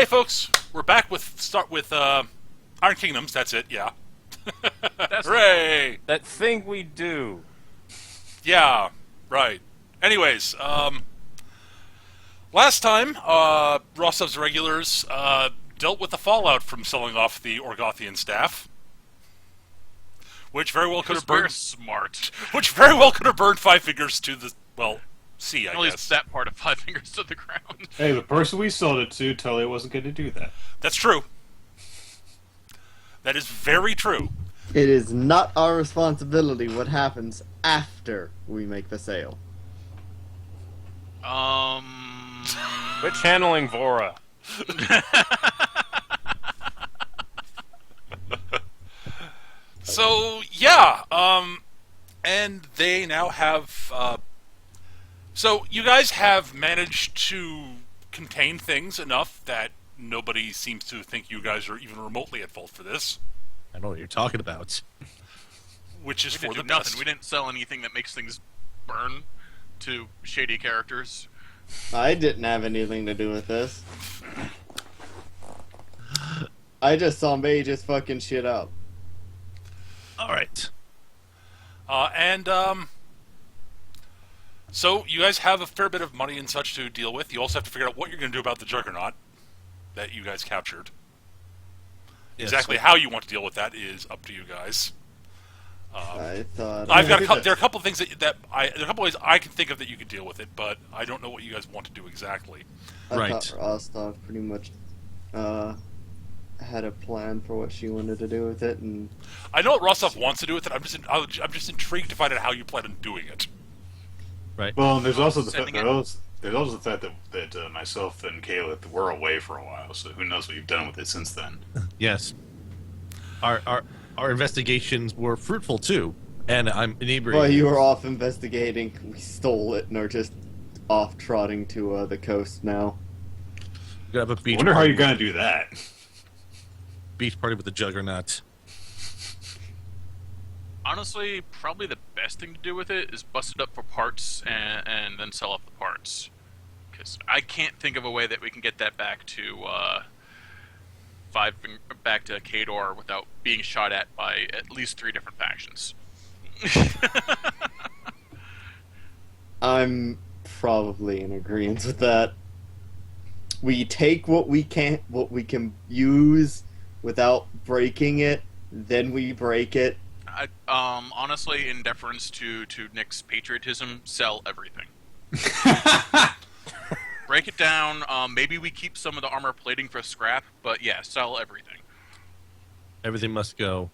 Hey folks, we're back with Iron Kingdoms. That's it. Yeah. That's Hooray! That thing we do. Yeah. Right. Anyways, last time, Rostov's Irregulars dealt with the fallout from selling off the Orgothian staff, which very well could have very burned. smart. Which very well could have burned Five Fingers to the sea. I At guess least that part of Five Fingers to the ground. Hey, the person we sold it to totally wasn't going to do that. That's true. That is very true. It is not our responsibility what happens after we make the sale. Quit channeling Vora. So yeah, and they now have. So you guys have managed to contain things enough that nobody seems to think you guys are even remotely at fault for this, I know what you're talking about. which is We for didn't the do nothing. best. We didn't sell anything that makes things burn to shady characters. I didn't have anything to do with this. I just saw mages fucking shit up. All right. So you guys have a fair bit of money and such to deal with. You also have to figure out what you're going to do about the juggernaut that you guys captured. Yes. Exactly how you want to deal with that is up to you guys. I thought There are a couple of things there are a couple ways I can think of that you could deal with it, but I don't know what you guys want to do exactly. I Right. thought Rostov pretty much had a plan for what she wanted to do with it, and I know what Rostov wants to do with it. I'm just intrigued to find out how you plan on doing it. Right. Well, and there's also the fact Sending there's also the fact that myself and Kayla were away for a while, so who knows what you've done with it since then. Yes. Our investigations were fruitful too, and I'm inebriated. while you were off investigating, we stole it and are just off trotting to the coast now. We're gonna have a I beach wonder how party, you're going to do that. beach party with the juggernaut. Honestly, probably the best thing to do with it is bust it up for parts and then sell off the parts. Because I can't think of a way that we can get that back to back to Kador without being shot at by at least 3 different factions. I'm probably in agreement with that. We take what we can use without breaking it, then we break it. Honestly, in deference to Nick's patriotism, sell everything. Break it down. Maybe we keep some of the armor plating for scrap, but yeah, sell everything. Everything must go.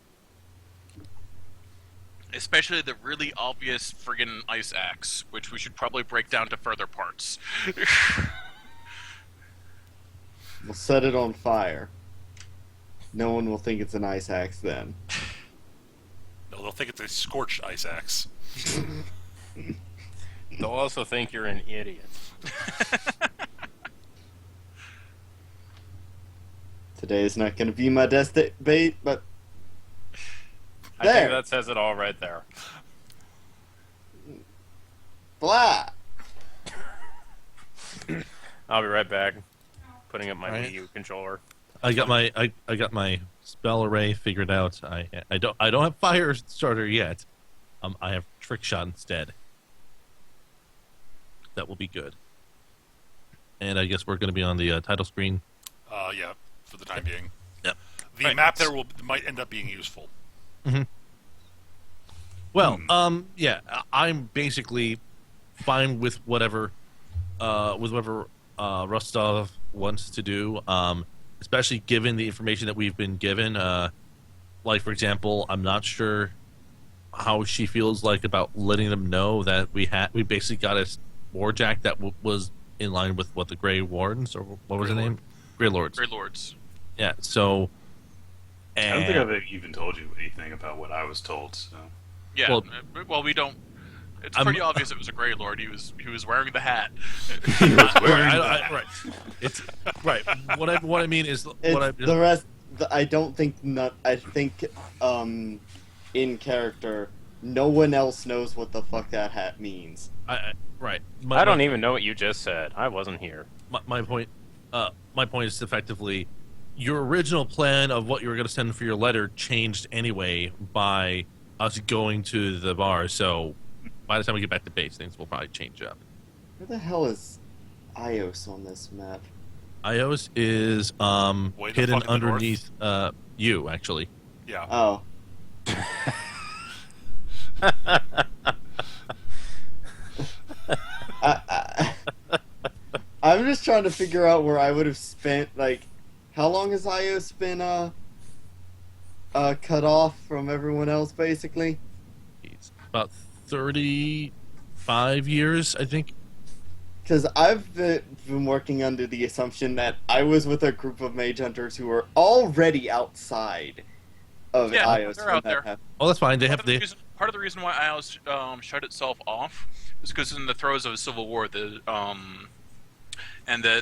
Especially the really obvious friggin' ice axe, which we should probably break down to further parts. We'll set it on fire. No one will think it's an ice axe then. No, they'll think it's a scorched ice axe. They'll also think you're an idiot. Today is not going to be my debate, but I think there. that says it all right there. Blah. I'll be right back. Putting up my Right. Wii U controller. I got my spell array figured out. I don't have fire starter yet. I have trick shot instead. That will be good. And I guess we're going to be on the title screen. Yeah, for the time being. Yep. The Right. map there might end up being useful. Well, yeah, I'm basically fine with whatever Rostov wants to do. Especially given the information that we've been given. Like, for example, I'm not sure how she feels like about letting them know that we basically got a warjack that was in line with what the Grey Wardens, or what was the name? Grey Lords. Grey Lords. Yeah, so... I don't think I've even told you anything about what I was told. So. Yeah. Well- We don't. It's I'm- pretty obvious it was a Grey Lord. He was wearing the hat. Right. It's right. What I mean is The rest. I don't think. I think. In character, no one else knows what the fuck that hat means. right. I don't even know what you just said. I wasn't here. My point my point is effectively your original plan of what you were going to send for your letter changed anyway by us going to the bar. So by the time we get back to base, things will probably change up. Where the hell is Ios on this map? Ios is Way the hidden fuck in the north? underneath you, actually. Yeah. Oh. I'm just trying to figure out where I would have spent, like, how long has Ios been, cut off from everyone else, basically? It's about 35 years, I think. Because I've been working under the assumption that I was with a group of mage hunters who were already outside of Yeah, Ios. they're when out that there. happened. Oh, that's fine. They Part have of the the reason, part of the reason why IOS shut itself off is because in the throes of a civil war, the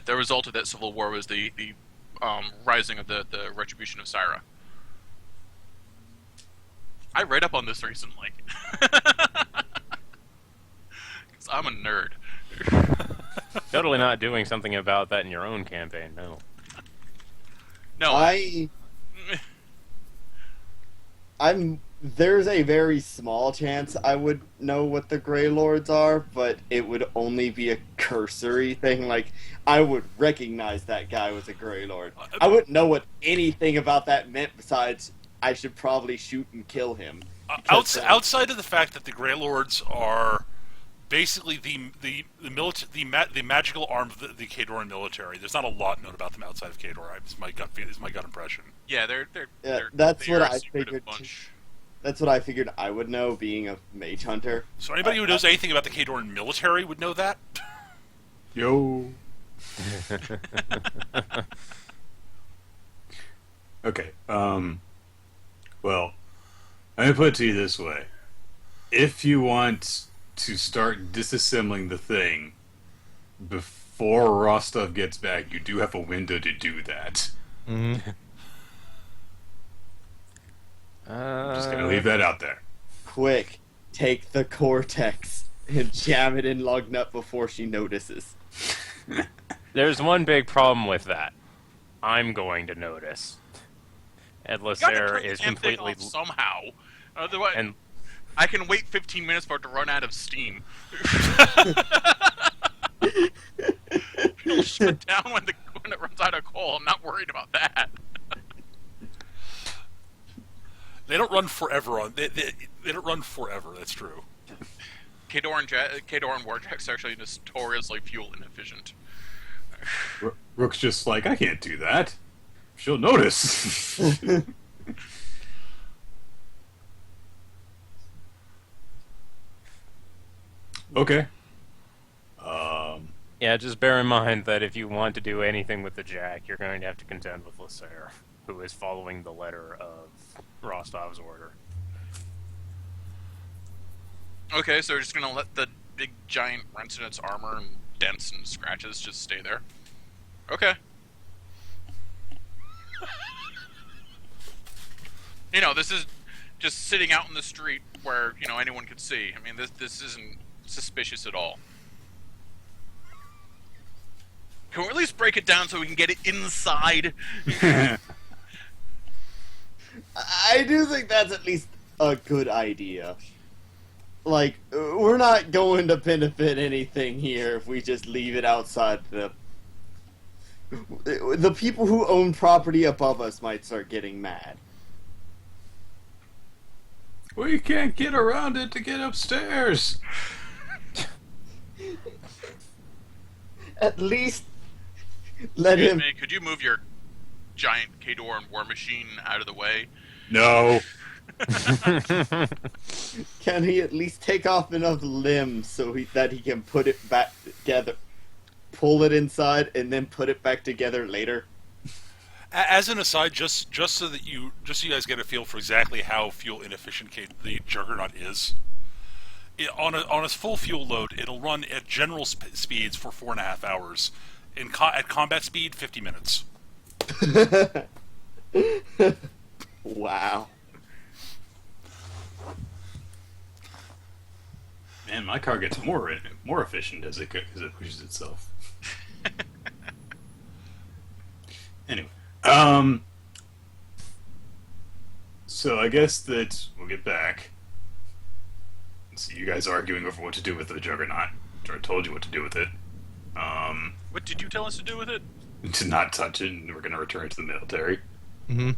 result of that civil war was the rising of the retribution of Syra. I read up on this recently. 'Cause I'm a nerd. Totally not doing something about that in your own campaign, no. No, There's a very small chance I would know what the Grey Lords are, but it would only be a cursory thing. Like, I would recognize that guy was a Grey Lord. I wouldn't know what anything about that meant besides I should probably shoot and kill him. Outside of the fact that the Grey Lords are basically the magical arm of the Khadoran military, there's not a lot known about them outside of Khador. It's my gut impression. yeah, they're That's they what are a I secretive figured. bunch. That's what I figured I would know, being a mage hunter. So anybody who knows anything about the Khadoran military would know that. Yo. Okay. Well, I'm gonna put it to you this way: if you want to start disassembling the thing before Rostov gets back, you do have a window to do that. Mhm. I'm just gonna leave that out there. Quick, take the Cortex and jam it in Lugnut before she notices. There's one big problem with that. I'm going to notice. And Gotta Lacer turn the is damn thing completely... off somehow. Otherwise, And I can wait 15 minutes for it to run out of steam. It'll shut down when it runs out of coal. I'm not worried about that. They don't run forever. They don't run forever. That's true. Khadoran Warjacks are actually notoriously fuel inefficient. Rook's just like, I can't do that. She'll notice. Okay. yeah, just bear in mind that if you want to do anything with the Jack, you're going to have to contend with Lacer, who is following the letter of Rostov's order. Okay, so we're just gonna let the big giant rents in its armor and dents and scratches just stay there. Okay. You know, this is just sitting out in the street where, you know, anyone could see. I mean, this isn't suspicious at all. Can we at least break it down so we can get it inside? I do think that's at least a good idea. Like, we're not going to benefit anything here if we just leave it outside the people who own property above us might start getting mad. We can't get around it to get upstairs. At least let Excuse him. me, could you move your giant Khadoran war machine out of the way? No. Can he at least take off enough limbs so that he can put it back together, pull it inside, and then put it back together later? As an aside, just so you guys get a feel for exactly how fuel inefficient the Juggernaut is. On a full fuel load, it'll run at general speeds for 4.5 hours. At combat speed, 50 minutes. Wow. Man, my car gets more efficient as it pushes itself. Um. So I guess that we'll get back. See you guys arguing over what to do with the juggernaut. Or I told you what to do with it. What did you tell us to do with it? To not touch it, and we're going to return it to the military. Mm-hmm.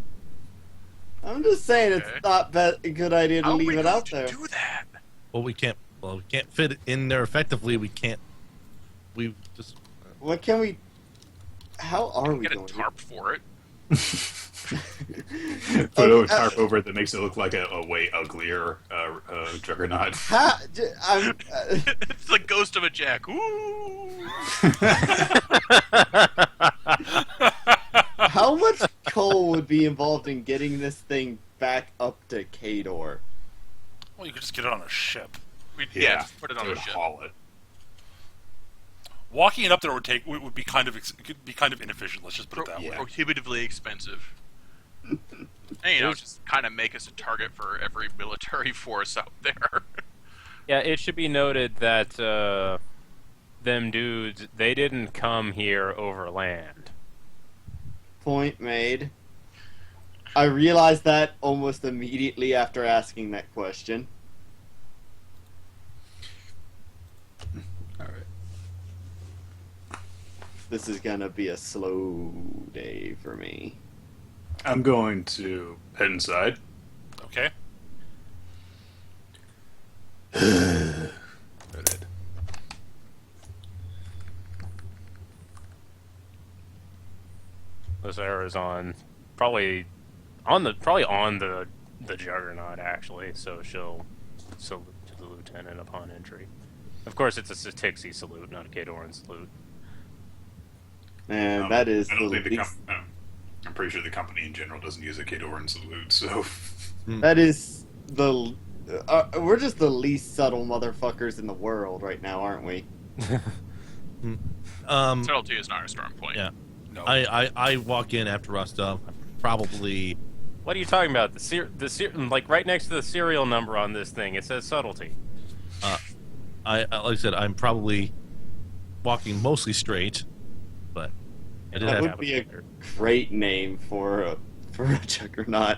I'm just saying it's Okay. not a good idea to How are leave we it going out to there. do that? Well, we can't fit it in there effectively. We can't. We just. What can we? How are we Get a going? tarp for it. Put a tarp over it that makes it look like a way uglier juggernaut. It's the ghost of a jack. Ooh. How much coal would be involved in getting this thing back up to Kador? Well, you could just get it on a ship. Yeah, just put it on they a would ship. haul it. Walking it up there would be kind of inefficient. Let's just put it that way. Prohibitively expensive. And, just kind of make us a target for every military force out there. Yeah, it should be noted that them dudes, they didn't come here over land. Point made. I realized that almost immediately after asking that question. Alright. This is gonna be a slow day for me. I'm going to head inside. Okay. This arrow is probably on the juggernaut actually, so she'll salute to the lieutenant upon entry. Of course, it's a Satixi salute, not a Kadoran salute. Man, that is I don't the think least, I'm pretty sure the company in general doesn't use a Kadoran salute, so... that is the. We're just the least subtle motherfuckers in the world right now, aren't we? Subtlety is not our strong point. Yeah. No. I walk in after Rostov. Probably. What are you talking about? Like right next to the serial number on this thing, it says subtlety. Like I said, I'm probably walking mostly straight, but I did That have would be a great name for a juggernaut.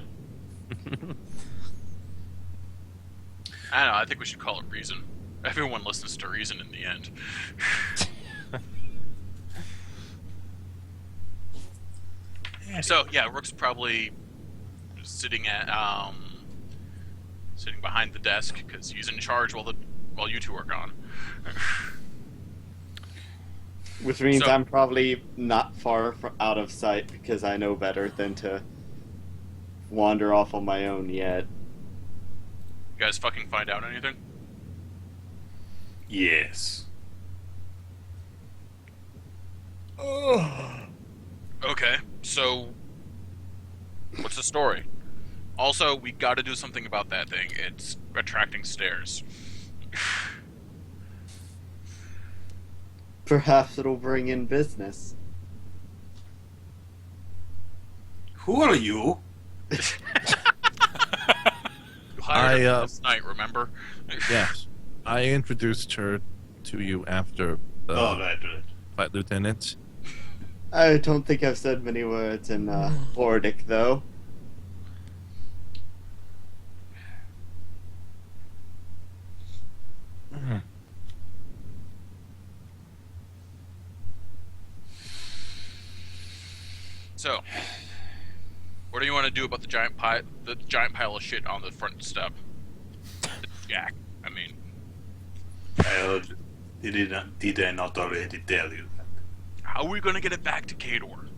I don't know, I think we should call it Reason. Everyone listens to Reason in the end. So, yeah, Rook's probably sitting behind the desk, because he's in charge while you two are gone. Which means So- I'm probably not far out of sight because I know better than to wander off on my own yet. You guys fucking find out anything? Yes. Okay, so what's the story? Also, we gotta do something about that thing. It's attracting stares. Perhaps it'll bring in business. Who are you? You hired her I, last night, remember? Yes. I introduced her to you after the Right. flight lieutenant. I don't think I've said many words in Bordic, though. So, what do you want to do about the giant pile of shit on the front step? The jack, I mean. Did I not already tell you that? How are we gonna get it back to Kador?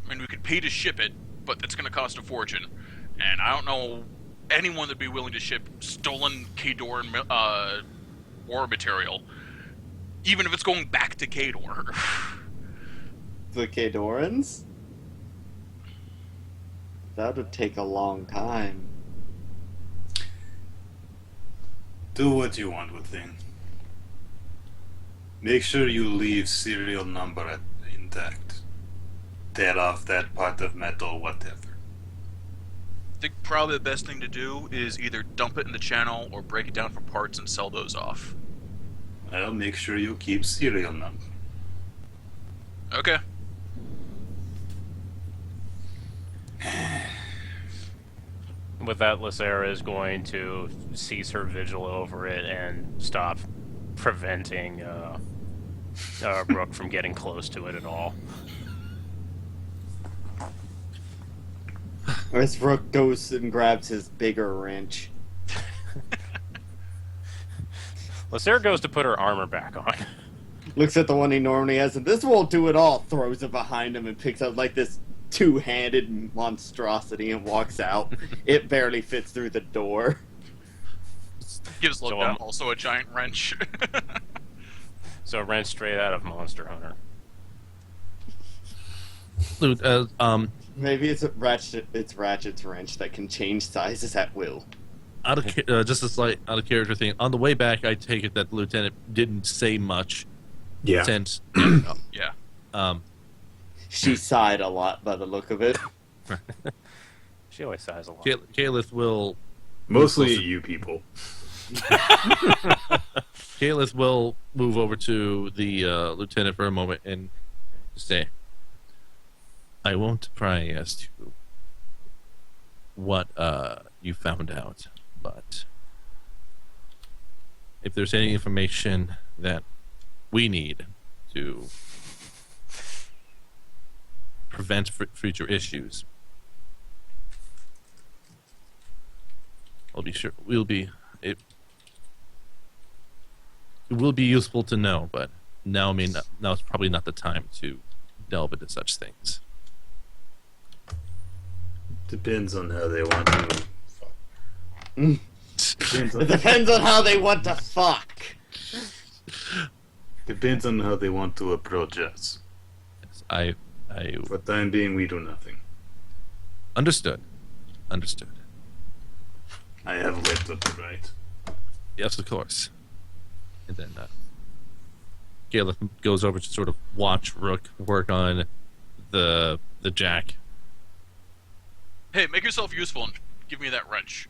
I mean, we could pay to ship it, but that's gonna cost a fortune. And I don't know anyone that'd be willing to ship stolen Kadoran war material, even if it's going back to Kador. The Kadorans? That would take a long time. Do what you want with thing. Make sure you leave serial number intact. Tear off that part of metal, whatever. I think probably the best thing to do is either dump it in the channel or break it down for parts and sell those off. I'll make sure you keep serial number. Okay. With that, Lysera is going to cease her vigil over it and stop preventing Rook from getting close to it at all. As Rook goes and grabs his bigger wrench. Lysera goes to put her armor back on. Looks at the one he normally has, and this won't do it all. Throws it behind him and picks up like this two-handed monstrosity and walks out. It barely fits through the door. Gives So, loadout also a giant wrench. So it ran straight out of Monster Hunter. Maybe it's Ratchet's wrench that can change sizes at will. Just a slight out of character thing. On the way back, I take it that the lieutenant didn't say much. Yeah. Since Yeah. She sighed a lot by the look of it. She always sighs a lot. Caliph will Mostly you people. Caliph will move over to the lieutenant for a moment and say, "I won't pry as to what you found out, but if there's any information that we need to prevent future issues, it will be useful to know, but now it's probably not the time to delve into such things." Depends on how they want to. It depends on how they want to fuck. Depends on how they want to approach us. I For the time being, we do nothing. understood. I have a letter to write. Yes, of course. And then Caliph goes over to sort of watch Rook work on the jack. Hey, make yourself useful and give me that wrench.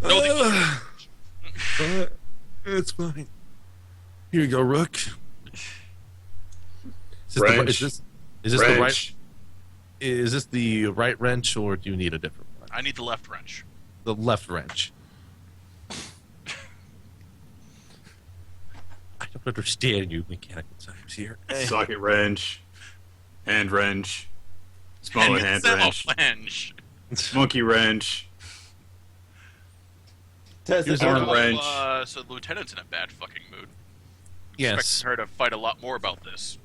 No, It's fine. Here you go, Rook. Wrench. Is this the right? Is this the right wrench, or do you need a different one? I need the left wrench. The left wrench. I don't understand you mechanical types here. Socket wrench. Hand wrench. Smaller hand wrench. Monkey wrench. Says Arm wrench. So the lieutenant's in a bad fucking mood. Yes. Expecting her to fight a lot more about this.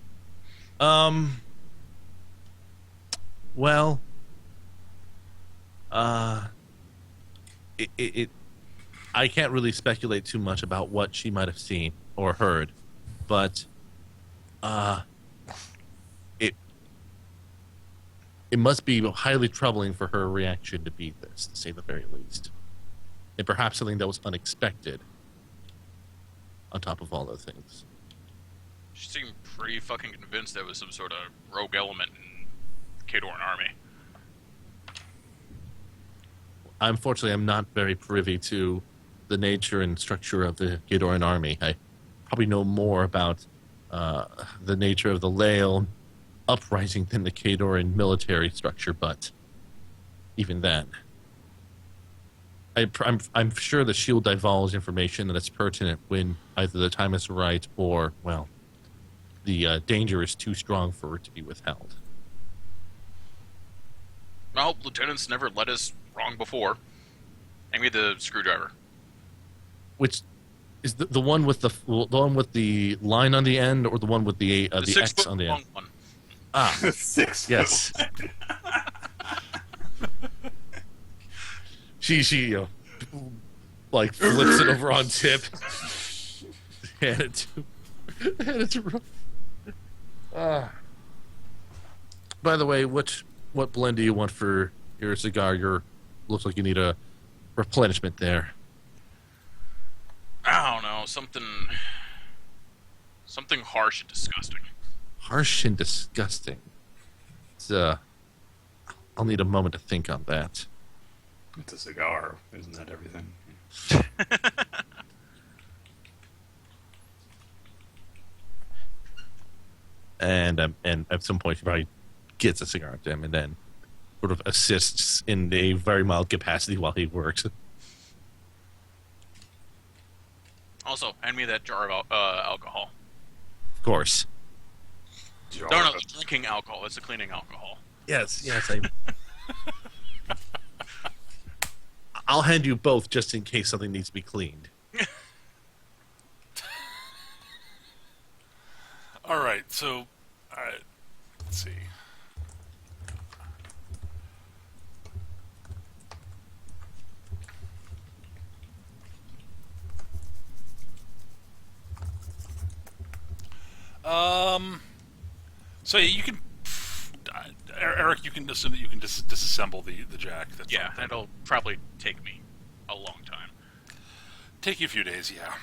Well, I can't really speculate too much about what she might have seen or heard, but it must be highly troubling for her reaction to be this, to say the very least, and perhaps something that was unexpected. On top of all other things, She seemed pretty fucking convinced there was some sort of rogue element in the Kadoran army. unfortunately, I'm not very privy to the nature and structure of the Ghidoran army. I probably know more about the nature of the Lael uprising than the Kadoran military structure, but even then, I'm sure that she'll divulge information that is pertinent when either the time is right or, well, the danger is too strong for it to be withheld. Well, lieutenants never led us wrong before. Hand me the screwdriver. Which is the one with the one with the line on the end, or the one with the X on the end? One. Ah, 6 yes. She like flips it over on tip. Hand it to Rook. By the way, what blend do you want for your cigar? Looks like you need a replenishment there. I don't know, something harsh and disgusting. Harsh and disgusting. It's, I'll need a moment to think on that. It's a cigar. Isn't that everything? and at some point she probably gets a cigar to him and then sort of assists in a very mild capacity while he works. Also, hand me that jar of alcohol. Of course. No, drinking alcohol. It's a cleaning alcohol. Yes. I'll hand you both just in case something needs to be cleaned. All right, so let's see. So yeah, you can, Eric, you can assume that you can disassemble the jack. That's Yeah, it'll probably take me a long time. Take you a few days, yeah.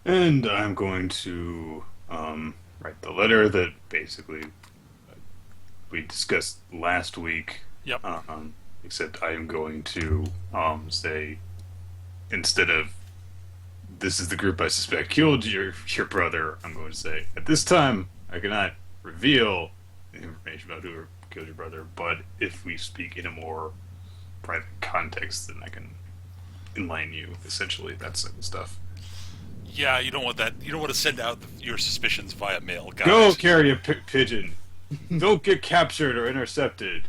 And I'm going to write the letter that basically we discussed last week. Yep. Except I am going to say, instead of "this is the group I suspect killed your brother," I'm going to say, "at this time I cannot reveal the information about who killed your brother, but if we speak in a more private context, then I can enlighten you." Essentially, that sort of stuff. Yeah, you don't want that. You don't want to send out your suspicions via mail, guys. Go carry a pigeon. Don't get captured or intercepted,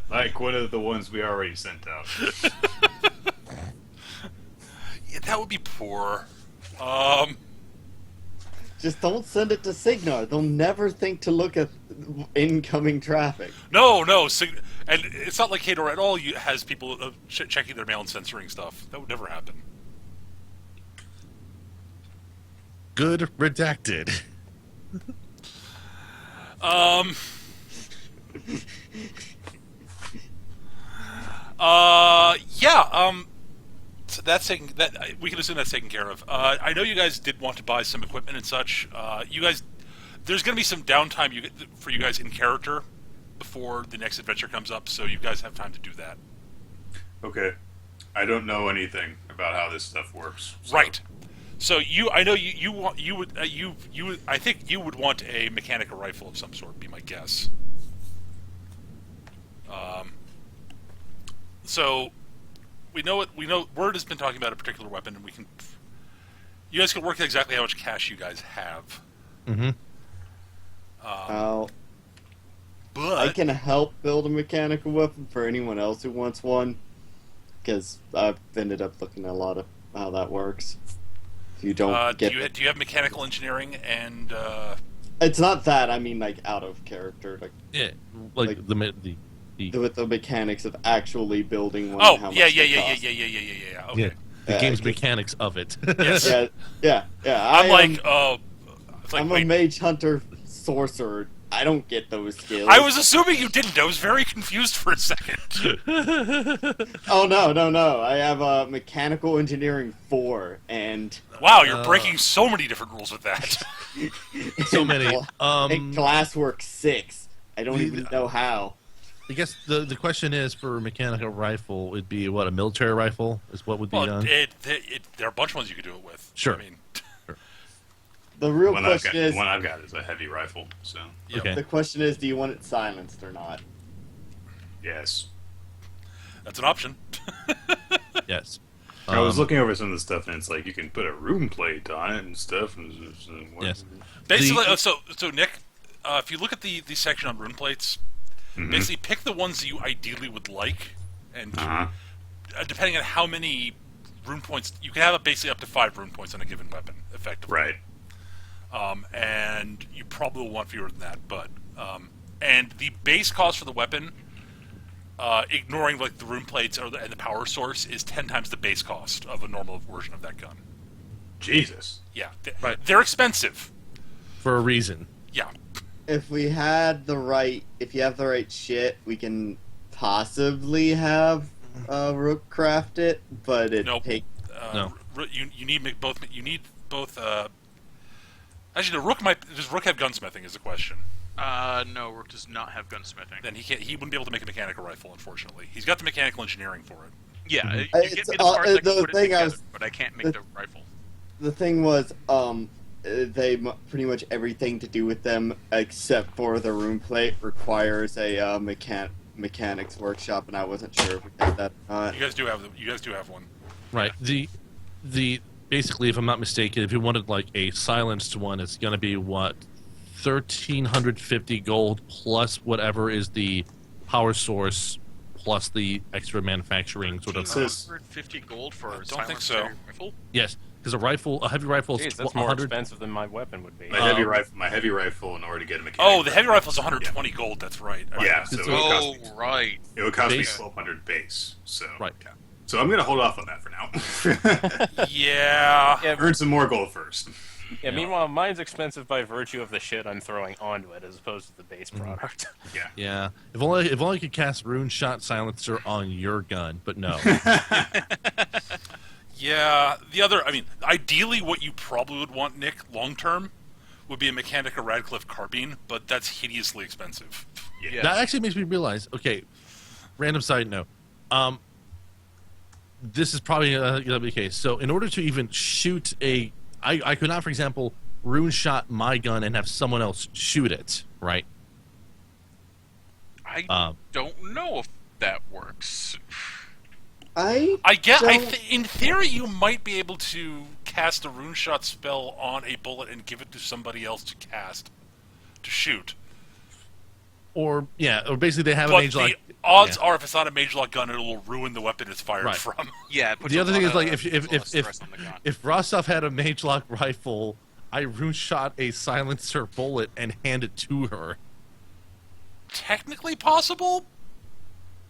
like one of the ones we already sent out. Yeah, that would be poor. Just don't send it to Signar. They'll never think to look at incoming traffic. No, and it's not like Hador at all has people checking their mail and censoring stuff. That would never happen. Good redacted. So that's taken. That we can assume that's taken care of. I know you guys did want to buy some equipment and such. You guys, there's going to be some downtime for you guys in character before the next adventure comes up, so you guys have time to do that. Okay. I don't know anything about how this stuff works. So. Right. So I know you would I think you would want a mechanical rifle of some sort. Be my guess. So we know Word has been talking about a particular weapon, and you guys can work out exactly how much cash you guys have. Mm-hmm. But I can help build a mechanical weapon for anyone else who wants one, because I've ended up looking at a lot of how that works. If you don't do you have mechanical engineering and? It's not that. I mean, like out of character, Yeah, like with the mechanics of actually building one. Oh, and how much yeah. Okay. Yeah, the game's mechanics of it. Yes. Yeah. I'm a mage hunter sorcerer. I don't get those skills. I was assuming you didn't. I was very confused for a second. Oh no! I have mechanical engineering 4, and wow, you're breaking so many different rules with that. So many. And glasswork 6. I don't even know how. I guess the question is, for a mechanical rifle, would be what, a military rifle is what would be done? There are a bunch of ones you could do it with. Sure. I mean, The real question is, one I've got is a heavy rifle. So yep. Okay. the question is, do you want it silenced or not? yes. That's an option. Yes. I was looking over some of the stuff, and it's like you can put a room plate on it and stuff. And Yes. Basically, so Nick, if you look at the section on rune plates, basically pick the ones that you ideally would like, and depending on how many rune points, you can have basically up to 5 rune points on a given weapon, effectively. Right. And you probably will want fewer than that, but and the base cost for the weapon, ignoring like the rune plates and the power source, is 10 times the base cost of a normal version of that gun. Jesus. Yeah, they're expensive For a reason. Yeah. If you have the right shit, we can possibly have Rook craft it, but it takes. No. You need both. You need both. Actually, does Rook have gunsmithing? Is the question. No, Rook does not have gunsmithing. Then he wouldn't be able to make a mechanical rifle, unfortunately. He's got the mechanical engineering for it. Yeah, you It's get me the parts I can the put it thing together, but I can't make the rifle. the thing was, pretty much everything to do with them except for the room plate requires a mechanics workshop, and I wasn't sure if we had that or not. You guys do have one. Right. The basically, if I'm not mistaken, if you wanted like a silenced one, it's going to be what 1,350 gold plus whatever is the power source plus the extra manufacturing sort of. 150 gold for a don't think silenced so. rifle? Yes, because a heavy rifle is Jeez, that's more 100. expensive than my weapon would be. My heavy rifle, in order to get a mechanic. Oh, the heavy rifle is 120 gold. That's right. Yeah, so Oh, right. it would cost me Base. 1,200 base. So Right. yeah. So I'm gonna hold off on that for now. Yeah. Yeah, Earn some more gold first. yeah, meanwhile, mine's expensive by virtue of the shit I'm throwing onto it as opposed to the base product. Yeah. Yeah, if only I could cast Rune Shot Silencer on your gun, but no. Yeah. The other, I mean, ideally, what you probably would want, Nick, long term, would be a Mechanica Radcliffe carbine, but that's hideously expensive. Yeah. That actually makes me realize. Okay, random side note. This is probably gonna be the case. So, in order to even shoot I could not, for example, Rune Shot my gun and have someone else shoot it, right? I don't know if that works. In theory, you might be able to cast a rune shot spell on a bullet and give it to somebody else to shoot. Or basically they have a But mage the lock. odds are, if it's not a mage lock gun, it will ruin the weapon it's fired Right. from. Yeah. It puts The a other thing lot is like of- a lot of stress on the gun. if Rostov had a mage lock rifle, I Rune Shot a silencer bullet and hand it to her. Technically possible,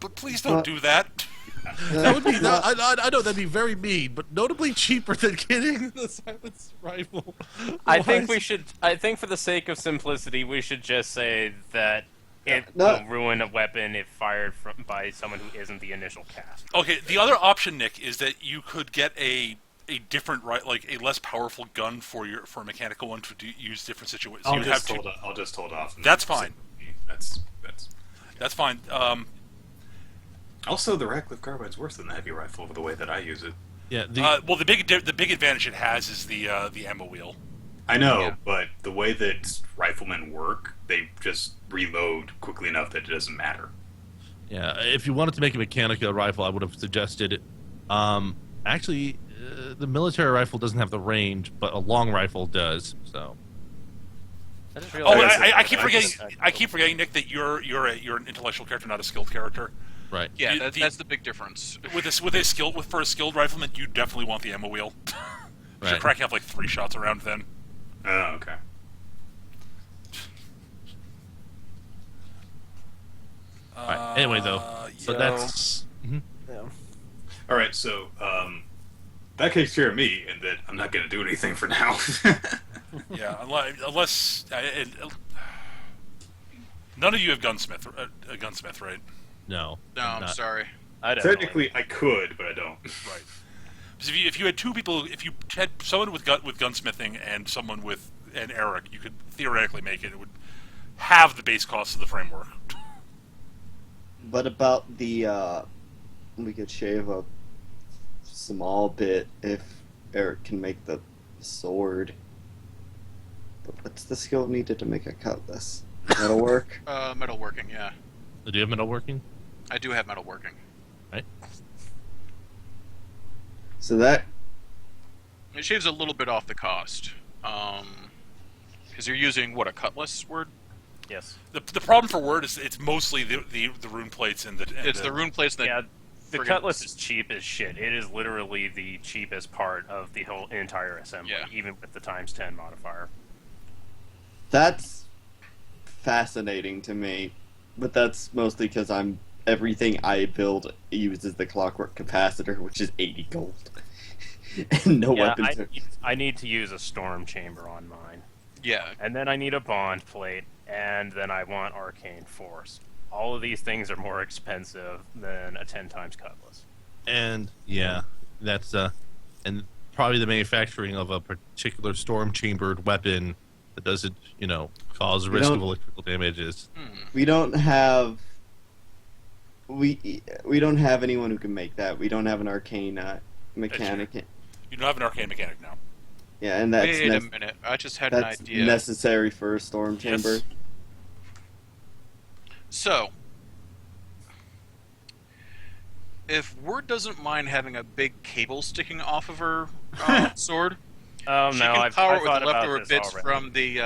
but please don't do that. That would be. I know that'd be very mean, but notably cheaper than getting the silenced rifle. I think for the sake of simplicity, we should just say that it No. will ruin a weapon if fired by someone who isn't the initial cast. Okay, the other option, Nick, is that you could get a different, like a less powerful gun for a mechanical one to use different situations. I'll just hold off. That's fine. That's That's fine. also the Radcliffe carbine's worse than the heavy rifle the way that I use it. Yeah. Well, the big advantage it has is the ammo wheel. I know, Yeah. but the way that riflemen work, they just reload quickly enough that it doesn't matter. Yeah. If you wanted to make a mechanical rifle, I would have suggested. Actually, the military rifle doesn't have the range, but a long rifle does. So. I just Oh, realized I keep forgetting, Nick, that you're an intellectual character, not a skilled character. Right. Yeah, that's the big difference. For a skilled rifleman, you definitely want the ammo wheel. You're Right. cracking up like 3 shots around then. Oh, okay. Right. Anyway, though, but that's. Mhm. All right, so that takes care of me, and that I'm not going to do anything for now. Yeah, unless none of you have gunsmith, right? No. No, I'm not. sorry. I don't know. Technically, I could, but I don't. Right. Because if you had 2 people, if you had someone with gunsmithing and someone with an Eric, you could theoretically make it. It would have the base cost of the framework. But about the, we could shave a small bit if Eric can make the sword. But what's the skill needed to make a cutlass? That'll work. Metalworking, yeah. Do you have metalworking? I do have metalworking. Right. So that It shaves a little bit off the cost. Because you're using, what, a cutlass word? Yes. The problem for Word is it's mostly the rune plates and It's the rune plates that... Yeah, the friggin- cutlass is cheap as shit. It is literally the cheapest part of the whole entire assembly, Yeah. even with the ×10 modifier. that's fascinating to me, but that's mostly because everything I build uses the clockwork capacitor, which is 80 gold, and no Yeah, weapons. I need to use a storm chamber on mine, Yeah. and then I need a bond plate, and then I want arcane force. All of these things are more expensive than a 10 times cutlass. And yeah, that's and probably the manufacturing of a particular storm chambered weapon that doesn't, cause risk of don't- electrical damages. We don't have. We don't have anyone who can make that. We don't have an arcane mechanic. You don't have an arcane mechanic now. Yeah, and that's Wait a minute. I just had an that's idea. necessary for a storm chamber. Yes. So, if Word doesn't mind having a big cable sticking off of her sword, Oh she no, can I've power I it with thought the leftover about this bits already.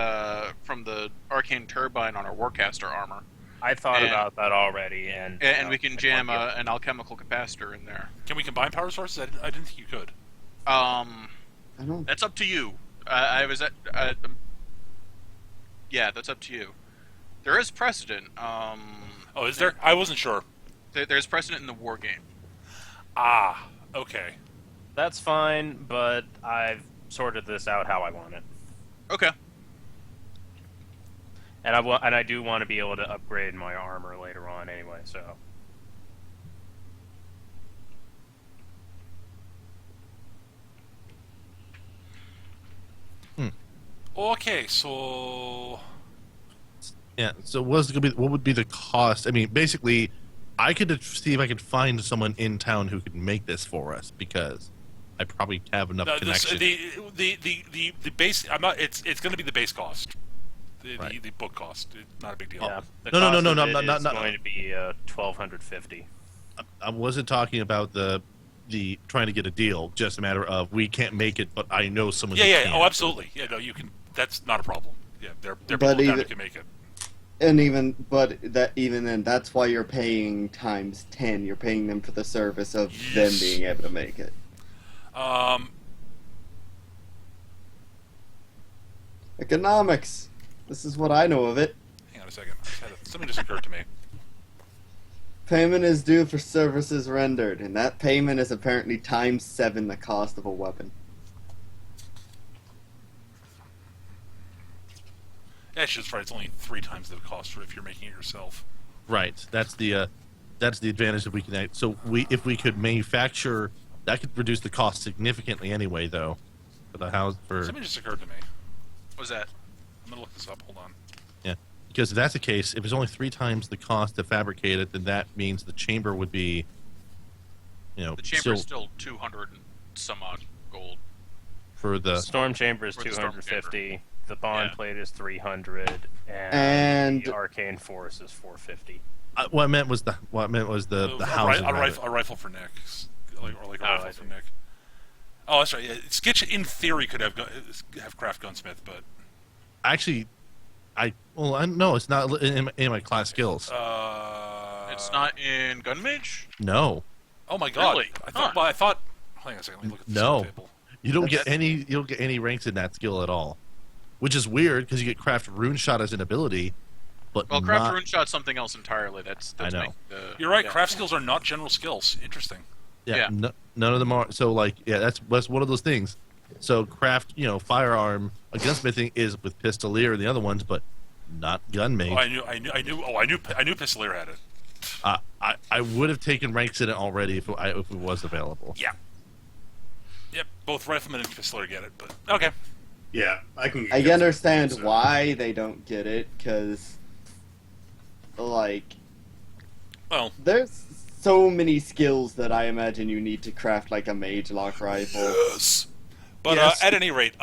from the arcane turbine on her Warcaster armor, I thought and- about that already, and and we can jam a. an alchemical capacitor in there. Can we combine power sources? I didn't think you could. I don't. That's up to you. Yeah, that's up to you. There is precedent. Oh, is there? I wasn't sure. There's precedent in the war game. Ah, okay. That's fine, but I've sorted this out how I want it, Okay. and I do want to be able to upgrade my armor later on anyway. So Okay, so Yeah. So what's gonna be? What would be the cost? I mean, basically, I could see if I could find someone in town who could make this for us because I probably have enough connection. the base. I'm not. It's going to be the base cost. Right. The book cost. It's not a big deal. yeah, the No, cost no, of it not- is going to be $1,250. I wasn't talking about the trying to get a deal. Just a matter of we can't make it, but I know someone. Yeah, who yeah. can. Oh, absolutely. Yeah, no, you can. That's not a problem. Yeah, there are But people down even- who can make it. And even then, that's why you're paying times 10. You're paying them for the service of them Yes. being able to make it. Economics. This is what I know of it. Hang on a second. Something just occurred to me. Payment is due for services rendered, and that payment is apparently times 7 the cost of a weapon. Actually, that's right. It's only 3 times the cost for if you're making it yourself. Right. That's the advantage if we can. So if we could manufacture, that could reduce the cost significantly anyway, though, for the house for. Something just occurred to me. What was that? I'm gonna look this up. Hold on. Yeah, because if that's the case, if it's only 3 times the cost to fabricate it, then that means the chamber would be, The chamber is still 200 and some odd gold. for the. Storm chamber is For the storm 250. The bond Yeah. plate is 300, And- the arcane force is 450. What I meant was the housing. rather. A rifle for Nick, or like a Oh, rifle I for see. Nick. Oh, that's right. Yeah, Skitch in theory could have craft gunsmith, but Actually, no, it's not in my class skills. It's not in Gunmage? No, Oh my god! Really? I thought. Huh. Well, I thought. Hang on a second. Let me look at the No. skill table. you don't get That's- any. You don't get any ranks in that skill at all, which is weird because you get craft rune shot as an ability, but Well, Craft not. Rune Shot's something else entirely. That's I know. make the- You're right. yeah. Craft skills are not general skills. Interesting. Yeah, Yeah. none of them are. So that's one of those things. So craft, firearm, gunsmithing is with pistolier and the other ones, but not gunmate. Oh, I knew Pistolier had it. I would have taken ranks in it already if it was available. Yeah. Yep. Both rifleman and Pistolier get it, but okay. Yeah, I can. I understand so- why they don't get it, because, Well, there's so many skills that I imagine you need to craft, like a mage lock rifle. yes. But Yes. at any rate,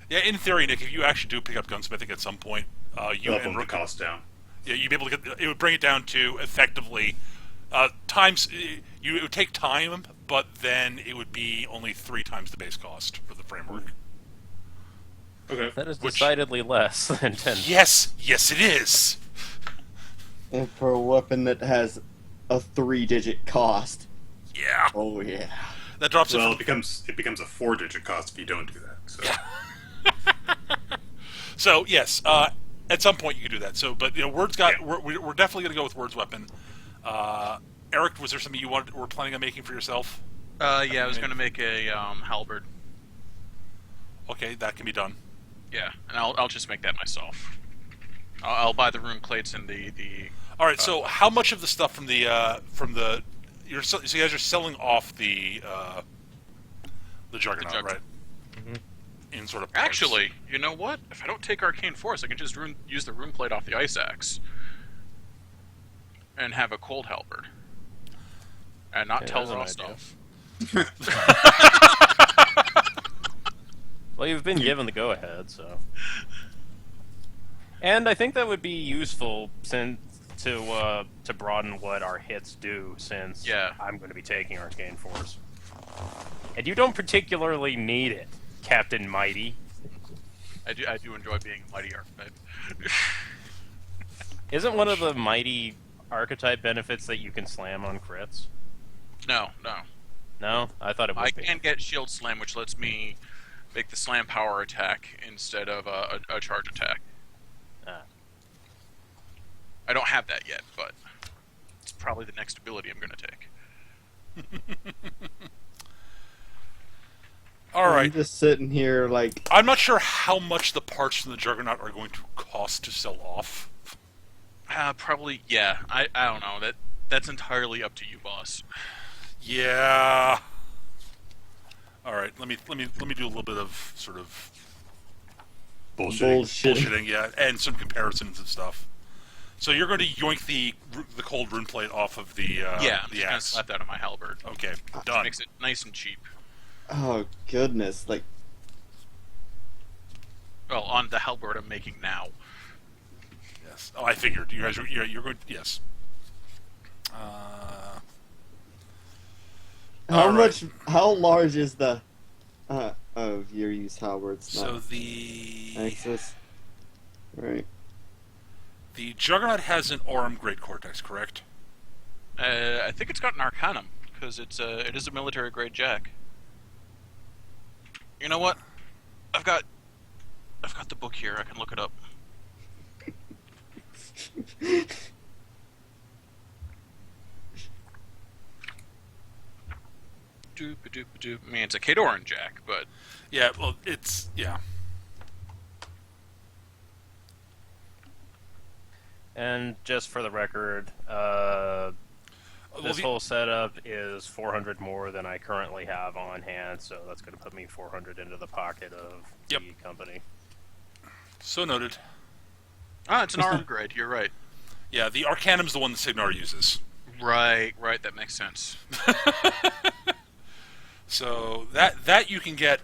yeah, in theory, Nick, if you actually do pick up gunsmithing at some point, you They'll and bump the Rook, cost down. yeah, you'd be able to get. It would bring it down to effectively times. It would take time, but then it would be only 3 times the base cost for the framework. Okay. That is Which- decidedly less than 10. Yes, it is. And for a weapon that has a 3-digit cost. Yeah, Oh yeah. that drops Well, it. it becomes a 4-digit cost if you don't do that. So So yes, at some point you could do that. So, but Word's got. Yeah. We're definitely going to go with Word's weapon. Eric, was there something you were planning on making for yourself? Yeah, I was going to make a halberd. Okay, that can be done. Yeah, and I'll just make that myself. I'll buy the rune plates and the All right. So, how much of the stuff from the so you guys are selling off the juggernaut, Jug- right? In sort of parts. Actually, you know what? If I don't take Arcane Force, I can just use the rune plate off the ice axe and have a cold halberd, and not Yeah, tell that's an idea. Rostov. Well, you've been given the go-ahead, so... And I think that would be useful to broaden what our hits do, since I'm going to be taking Arcane Force. And you don't particularly need it, Captain Mighty. I do enjoy being a mighty archetype. Isn't one of the mighty archetype benefits that you can slam on crits? No. No? I thought it would I be. can get shield slam, which lets me make the slam power attack instead of a charge attack. I don't have that yet, but it's probably the next ability I'm going to take. All right. I'm just sitting here like... I'm not sure how much the parts from the Juggernaut are going to cost to sell off. Probably, yeah. I don't know. That's entirely up to you, boss. Yeah. All right. Let me do a little bit of sort of bullshitting, yeah, and some comparisons and stuff. So you're going to yoink the cold rune plate off of the I'm the just going to axe. slap that on my halberd. Okay, done. Makes it nice and cheap. Oh, goodness. Like, Well, on the halberd I'm making now. Yes. Oh, I figured you guys you're going. Yes. how large is the... your use halberds, So not the axis? Right. the Juggernaut has an Aurum Great Cortex, correct? I think it's got an Arcanum, because it is a military grade jack. You know what? I've got the book here. I can look it up. Doop-a-doop-a-doop. I mean, it's a Kadoran jack, but Yeah. Well, it's yeah. And just for the record, this the- whole setup is 400 more than I currently have on hand, so that's going to put me 400 into the pocket of the company. So noted. it's an arm grade. You're right. Yeah, the Arcanum's the one that Signar uses. Right. That makes sense. So that you can get.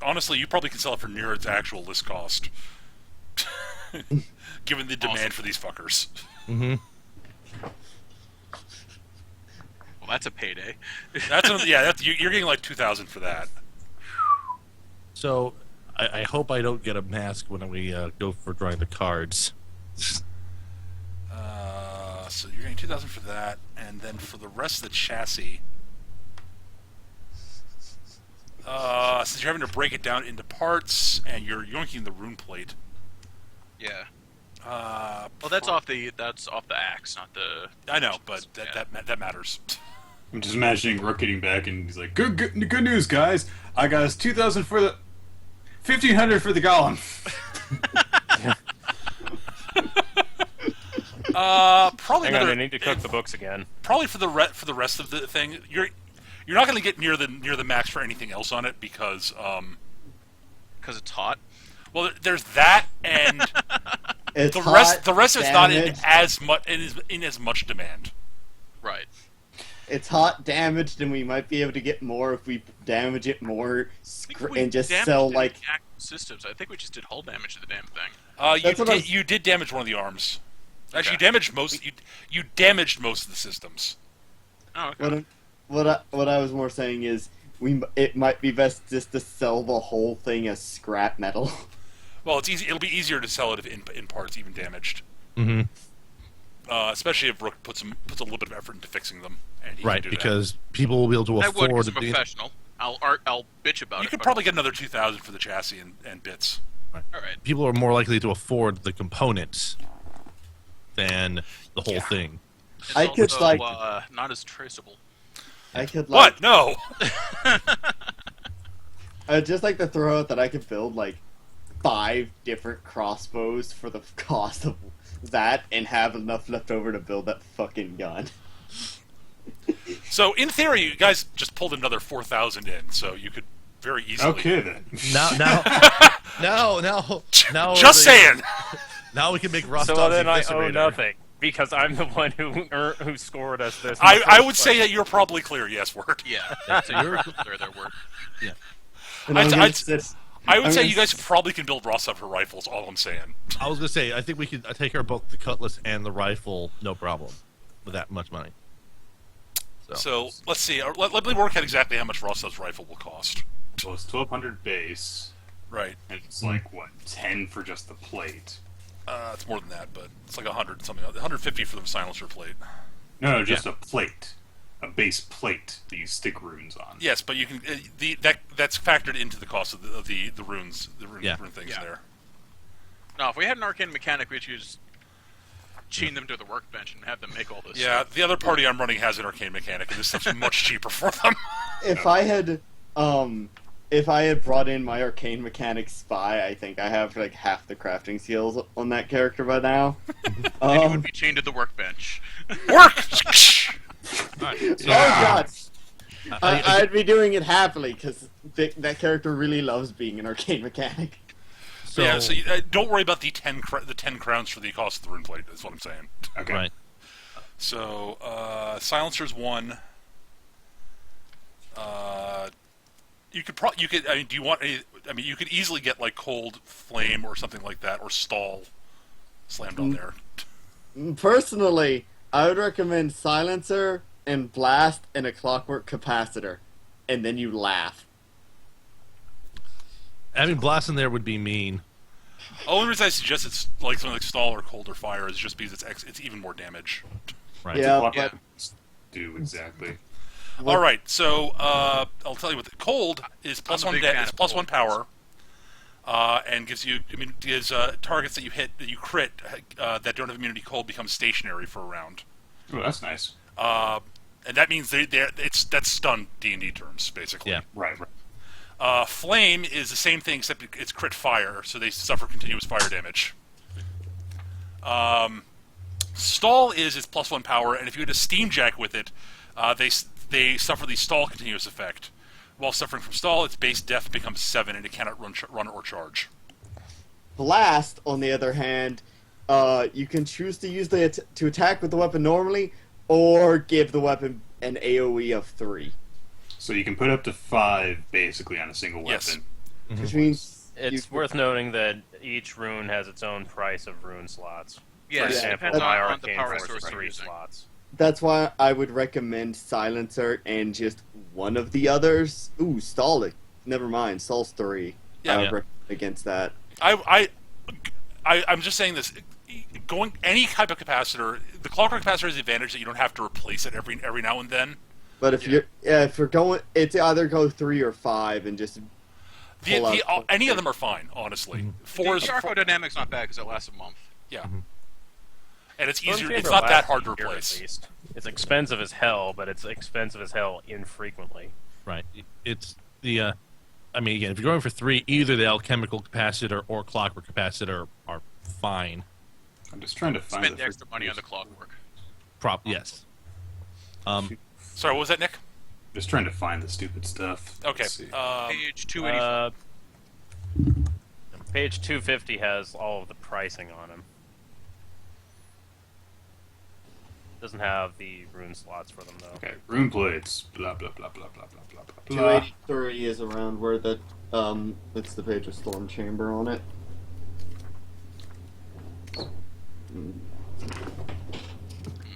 Honestly, you probably can sell it for near its actual list cost, given the demand for these fuckers. Mm-hmm. Well, that's a payday. You're getting like 2,000 for that. So, I hope I don't get a mask when we go for drawing the cards. So you're getting 2,000 for that, and then for the rest of the chassis, since you're having to break it down into parts and you're yoinking the rune plate. Yeah. Well, that's off the axe, not the. I know, but that matters. I'm just imagining Rook getting back and he's like, good news, guys. I got us 2,000 for the... 1,500 for the golem. Probably Hang on, another. I need to cook the books again. Probably for the rest of the thing, you're not going to get near the max for anything else on it because it's hot. Well, there's that, and It's the hot, rest is not in damaged. as much demand. Right. It's hot, damaged, and we might be able to get more if we damage it more and just damaged sell it like... in active systems. I think we just did hull damage to the damn thing. You did damage one of the arms. Actually, Okay. you damaged most. You damaged most of the systems. Oh, okay. What I was more saying is it might be best just to sell the whole thing as scrap metal. Well, it's easy. It'll be easier to sell it in parts, even damaged. Mm-hmm. Especially if Rook puts a little bit of effort into fixing them. And he Right, can do because people will be able to I would, afford because I'm a professional. I'll bitch about that. You it. could but- probably get another 2,000 for the chassis and bits. All right. people are more likely to afford the components than the whole thing. It's I could, also, like- not as traceable. I could like... What? No. I'd just like to throw out that I could build like 5 different crossbows for the cost of that and have enough left over to build that fucking gun. So in theory, you guys just pulled another 4,000 in, so you could very easily. Okay, then. Now, Just saying. Now we can make Rostov So then I owe Eviscerator. nothing, because I'm the one who scored us this. I would say that you're probably clear. Yes, word. Yeah. So you're clear their work. Yeah. And I'd- I'm gonna I'd- sit- I would say you guys probably can build Rostov for rifles. All I'm saying. I was gonna say, I think we could take care of both the cutlass and the rifle, no problem, with that much money. So let's see. Let me work out exactly how much Rostov's rifle will cost. Well, it's 1,200 base, Right. and it's like what 10 for just the plate. It's more than that, but it's like 100 something. 150 for the silencer plate. No, just a plate, a base plate that you stick runes on. Yes, but you can that's factored into the cost of the runes, rune things there. No, if we had an arcane mechanic, we'd just chain them to the workbench and have them make all this. Yeah, stuff. the other party I'm running has an arcane mechanic, and this stuff's much cheaper for them. If I had brought in my arcane mechanic spy, I think I have like half the crafting skills on that character by now. And he would be chained to the workbench. Work. Alright, so, Oh god! I'd be doing it happily because that character really loves being an arcane mechanic. so, Yeah, so don't worry about the 10 crowns for the cost of the rune plate. That's what I'm saying. Okay. right. So silencer's 1. You could I mean, do you want any? I mean, you could easily get like cold flame or something like that, or stall slammed on there. Personally, I would recommend silencer and blast and a clockwork capacitor, and then you laugh. Having blast in there would be mean. The only reason I suggest it's like something like stall or cold or fire is just because it's even more damage. Right. Yeah, What but do exactly? All right, so I'll tell you what the cold is plus I'm a one. big fan It's of plus cold. 1 power, and gives you. I mean, gives targets that you hit that you crit that don't have immunity cold become stationary for a round, Oh, that's nice. and that means that's stun D&D terms basically. Yeah. Right. Flame is the same thing except it's crit fire, so they suffer continuous fire damage. Stall is its plus 1 power, and if you had a steam jack with it, they suffer the stall continuous effect. While suffering from stall, its base def becomes 7, and it cannot run or charge. blast, on the other hand, you can choose to use to attack with the weapon normally, or give the weapon an AOE of 3, So you can put up to 5 basically on a single Yes. weapon. which means It's worth noting that each rune has its own price of rune slots. Yeah, For it example, depends my on the arcane power force source is you're 3 using. slots. that's why I would recommend silencer and just one of the others. Ooh, stall it. Never mind, stall's 3. Yeah. I would Yeah. recommend against that. I'm just saying this. Going any type of capacitor, the clockwork capacitor has the advantage that you don't have to replace it every now and then. But if you're going, it's either go 3 or 5 and just pull out Any of them are fine, honestly. Mm-hmm. Four is The Arcodynamic's not bad because it lasts a month. yeah, Mm-hmm. and it's Storm easier. Chamber It's not that lasts hard to a year, at replace. least. It's expensive as hell, but it's expensive as hell infrequently. Right. It's the. I mean, again, if you're going for 3, either the alchemical capacitor or clockwork capacitor are fine. I'm just trying to find Spend the extra money on the clockwork. Yes. Sorry, what was that, Nick? Just trying to find the stupid stuff. Okay. Let's see. Page 285. Page 250 has all of the pricing on them. Doesn't have the rune slots for them though. Okay, rune plates. Blah blah blah blah blah blah blah blah. 283 is around where the it's the page of Storm Chamber on it.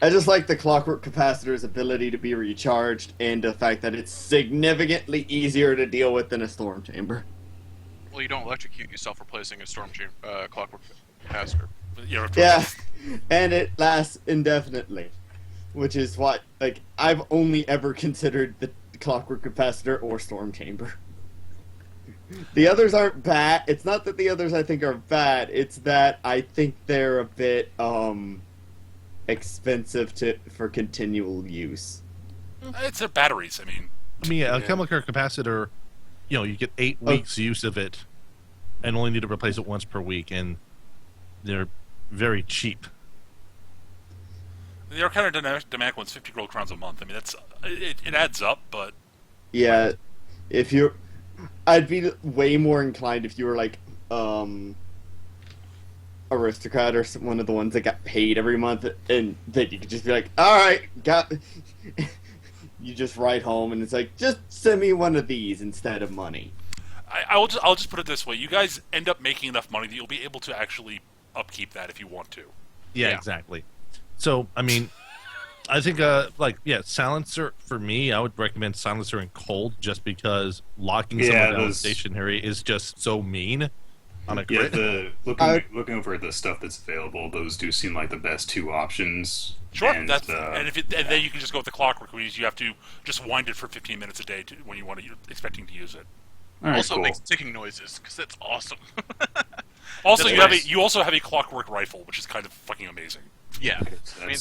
I just like the clockwork capacitor's ability to be recharged and the fact that it's significantly easier to deal with than a storm chamber. Well, you don't electrocute yourself replacing a storm clockwork capacitor. Yeah, and it lasts indefinitely, which is what, like, I've only ever considered the clockwork capacitor or storm chamber. The others aren't bad. It's not that the others I think are bad, it's that I think they're a bit, expensive for continual use. It's their batteries. I mean, Yeah, a chemical capacitor, you get 8 weeks use of it, and only need to replace it once per week, and they're very cheap. the Arcane one's 50 gold crowns a month. I mean, it adds up, but Yeah, I'd be way more inclined if you were like, aristocrat or one of the ones that got paid every month, and then you could just be like, all right, you just write home and it's like, just send me one of these instead of money. I'll just put it this way: you guys end up making enough money that you'll be able to actually upkeep that if you want to. Yeah, exactly. So, I mean, I think, silencer, for me, I would recommend silencer in cold just because locking someone down stationary is just so mean on a crit. Looking over at the stuff that's available, those do seem like the best two options. Sure, and then you can just go with the clockwork, which means you have to just wind it for 15 minutes a day when you're expecting to use it. Right, also cool. makes ticking noises, because that's awesome. Also, you also have a clockwork rifle, which is kind of fucking amazing. Yeah. I mean,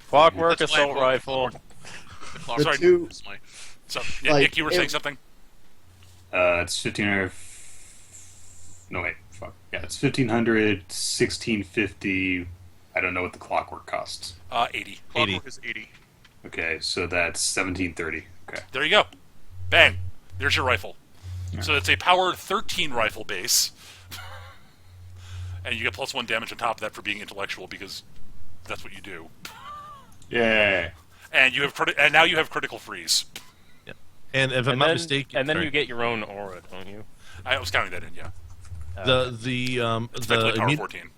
Clockwork assault rifle. The clockwork two, So, like, Nick, you were saying something? It's 1500. No, wait, fuck. Yeah, it's 1500, 1650. I don't know what the clockwork costs. 80. Clockwork is 80. Okay, so that's 1730. Okay. There you go. Bang. There's your rifle. Yeah. So it's a power 13 rifle base. And you get +1 damage on top of that for being intellectual because that's what you do. Yay. And now you have critical freeze. Yeah. And if I'm not mistaken, and then you get your own aura, don't you? I was counting that in, yeah. It's effectively power 14.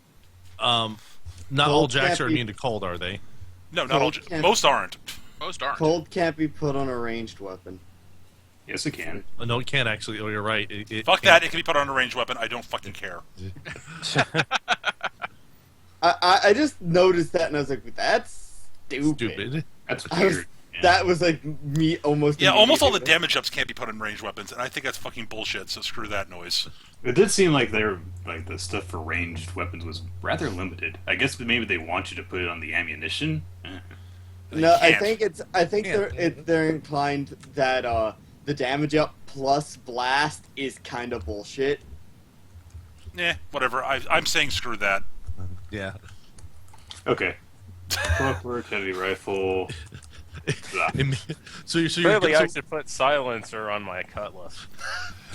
Not all jacks are immune to cold, are they? No, not all. Most aren't. Most aren't. Cold can't be put on a ranged weapon. Yes, it can. No, it can't actually. Oh, you're right. Fuck that. It can be put on a ranged weapon. I don't fucking care. I just noticed that and I was like, that's stupid. That's weird. That was like me almost. Yeah, almost all the damage ups can't be put on ranged weapons, and I think that's fucking bullshit. So screw that noise. It did seem like the stuff for ranged weapons was rather limited. I guess maybe they want you to put it on the ammunition. No, I think they're inclined that the damage up plus blast is kind of bullshit. Whatever. I'm saying screw that. Yeah. Okay. Clockwork, heavy rifle. So clearly I should put silencer on my cutlass.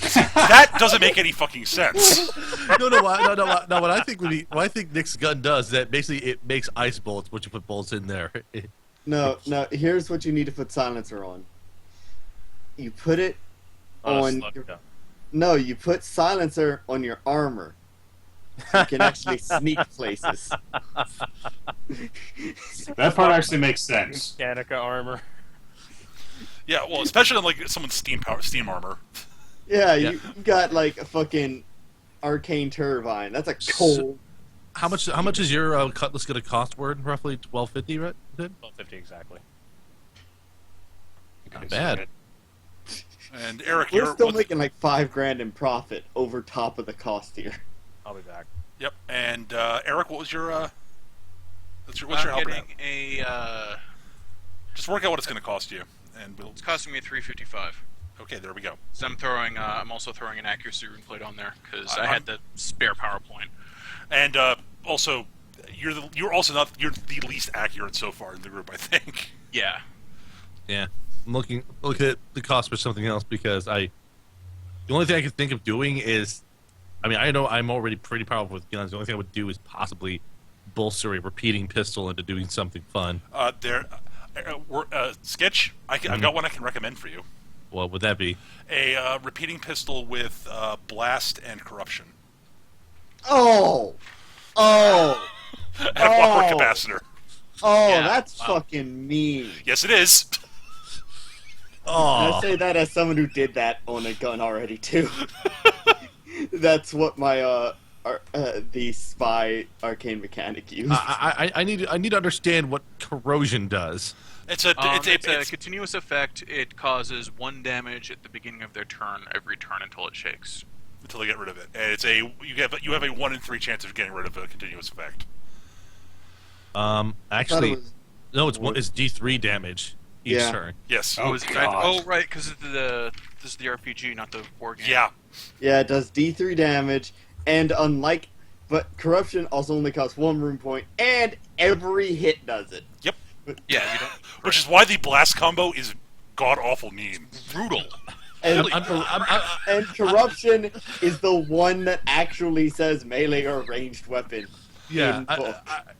That doesn't make any fucking sense. No. What I think Nick's gun does that basically it makes ice bullets. Once you put bullets in there. No. Here's what you need to put silencer on. You put it on. You put silencer on your armor. So you can actually sneak places. That part actually makes sense. Danica armor. Yeah, well, especially on like someone's steam armor. Yeah, you got like a fucking arcane turbine. That's a cold. How much is your cutlass going to cost? Word roughly $12.50, right? $12.50 exactly. Not bad. And Eric, we're still making like $5,000 in profit over top of the cost here. I'll be back. Yep. And Eric, what was your what's your help? Just work out what it's going to cost you, and It's costing me $355. Okay, there we go. So I'm also throwing an accuracy rune plate on there because I had the spare PowerPoint. And also, you're the least accurate so far in the group, I think. Yeah. Yeah. I'm looking at the cost for something else because the only thing I can think of doing is, I mean, I know I'm already pretty powerful with guns. The only thing I would do is possibly bolster a repeating pistol into doing something fun. Sketch. I've got one I can recommend for you. What would that be? A repeating pistol with blast and corruption. Oh. And a clockwork capacitor. Oh, yeah, that's fucking mean. Yes, it is. Oh. I say that as someone who did that on a gun already too. That's what my the spy arcane mechanic used. I need to understand what corrosion does. It's a continuous effect. It causes 1 damage at the beginning of their turn every turn until it shakes. Until they get rid of it, and you have a 1 in 3 chance of getting rid of a continuous effect. Actually, no, it's D3 damage each turn. Yes. Right, because this is the RPG, not the war game. Yeah. Yeah, it does D3 damage, and but corruption also only costs 1 rune point, and every hit does it. Yep. Yeah, you don't. Which is why the blast combo is god awful mean, brutal. And, and corruption is the one that actually says melee or ranged weapon. Yeah,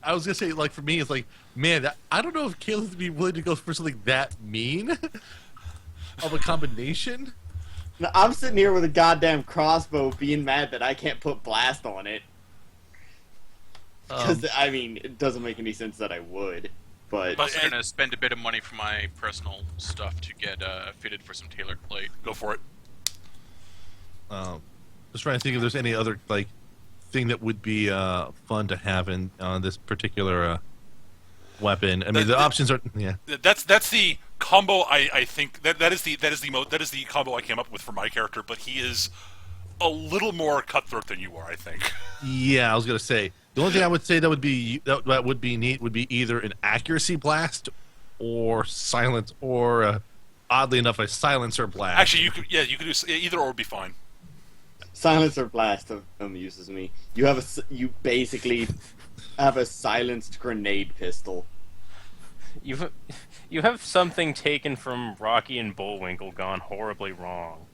I was gonna say, like, for me, it's like, man, I don't know if Caleb would be willing to go for something that mean of a combination. I'm sitting here with a goddamn crossbow being mad that I can't put blast on it. Because, I mean, it doesn't make any sense that I would. But I'm also gonna spend a bit of money for my personal stuff to get fitted for some tailored plate. Go for it. Just trying to think if there's any other like thing that would be fun to have in on this particular weapon. I mean, the options are That's the combo. I think that is the combo I came up with for my character. But he is a little more cutthroat than you are, I think. Yeah, I was gonna say the only thing I would say that would be neat would be either an accuracy blast or silence, or oddly enough, a silencer blast. Actually, you could do either or would be fine. silencer blast amuses me. You basically have a silenced grenade pistol. You have something taken from Rocky and Bullwinkle gone horribly wrong.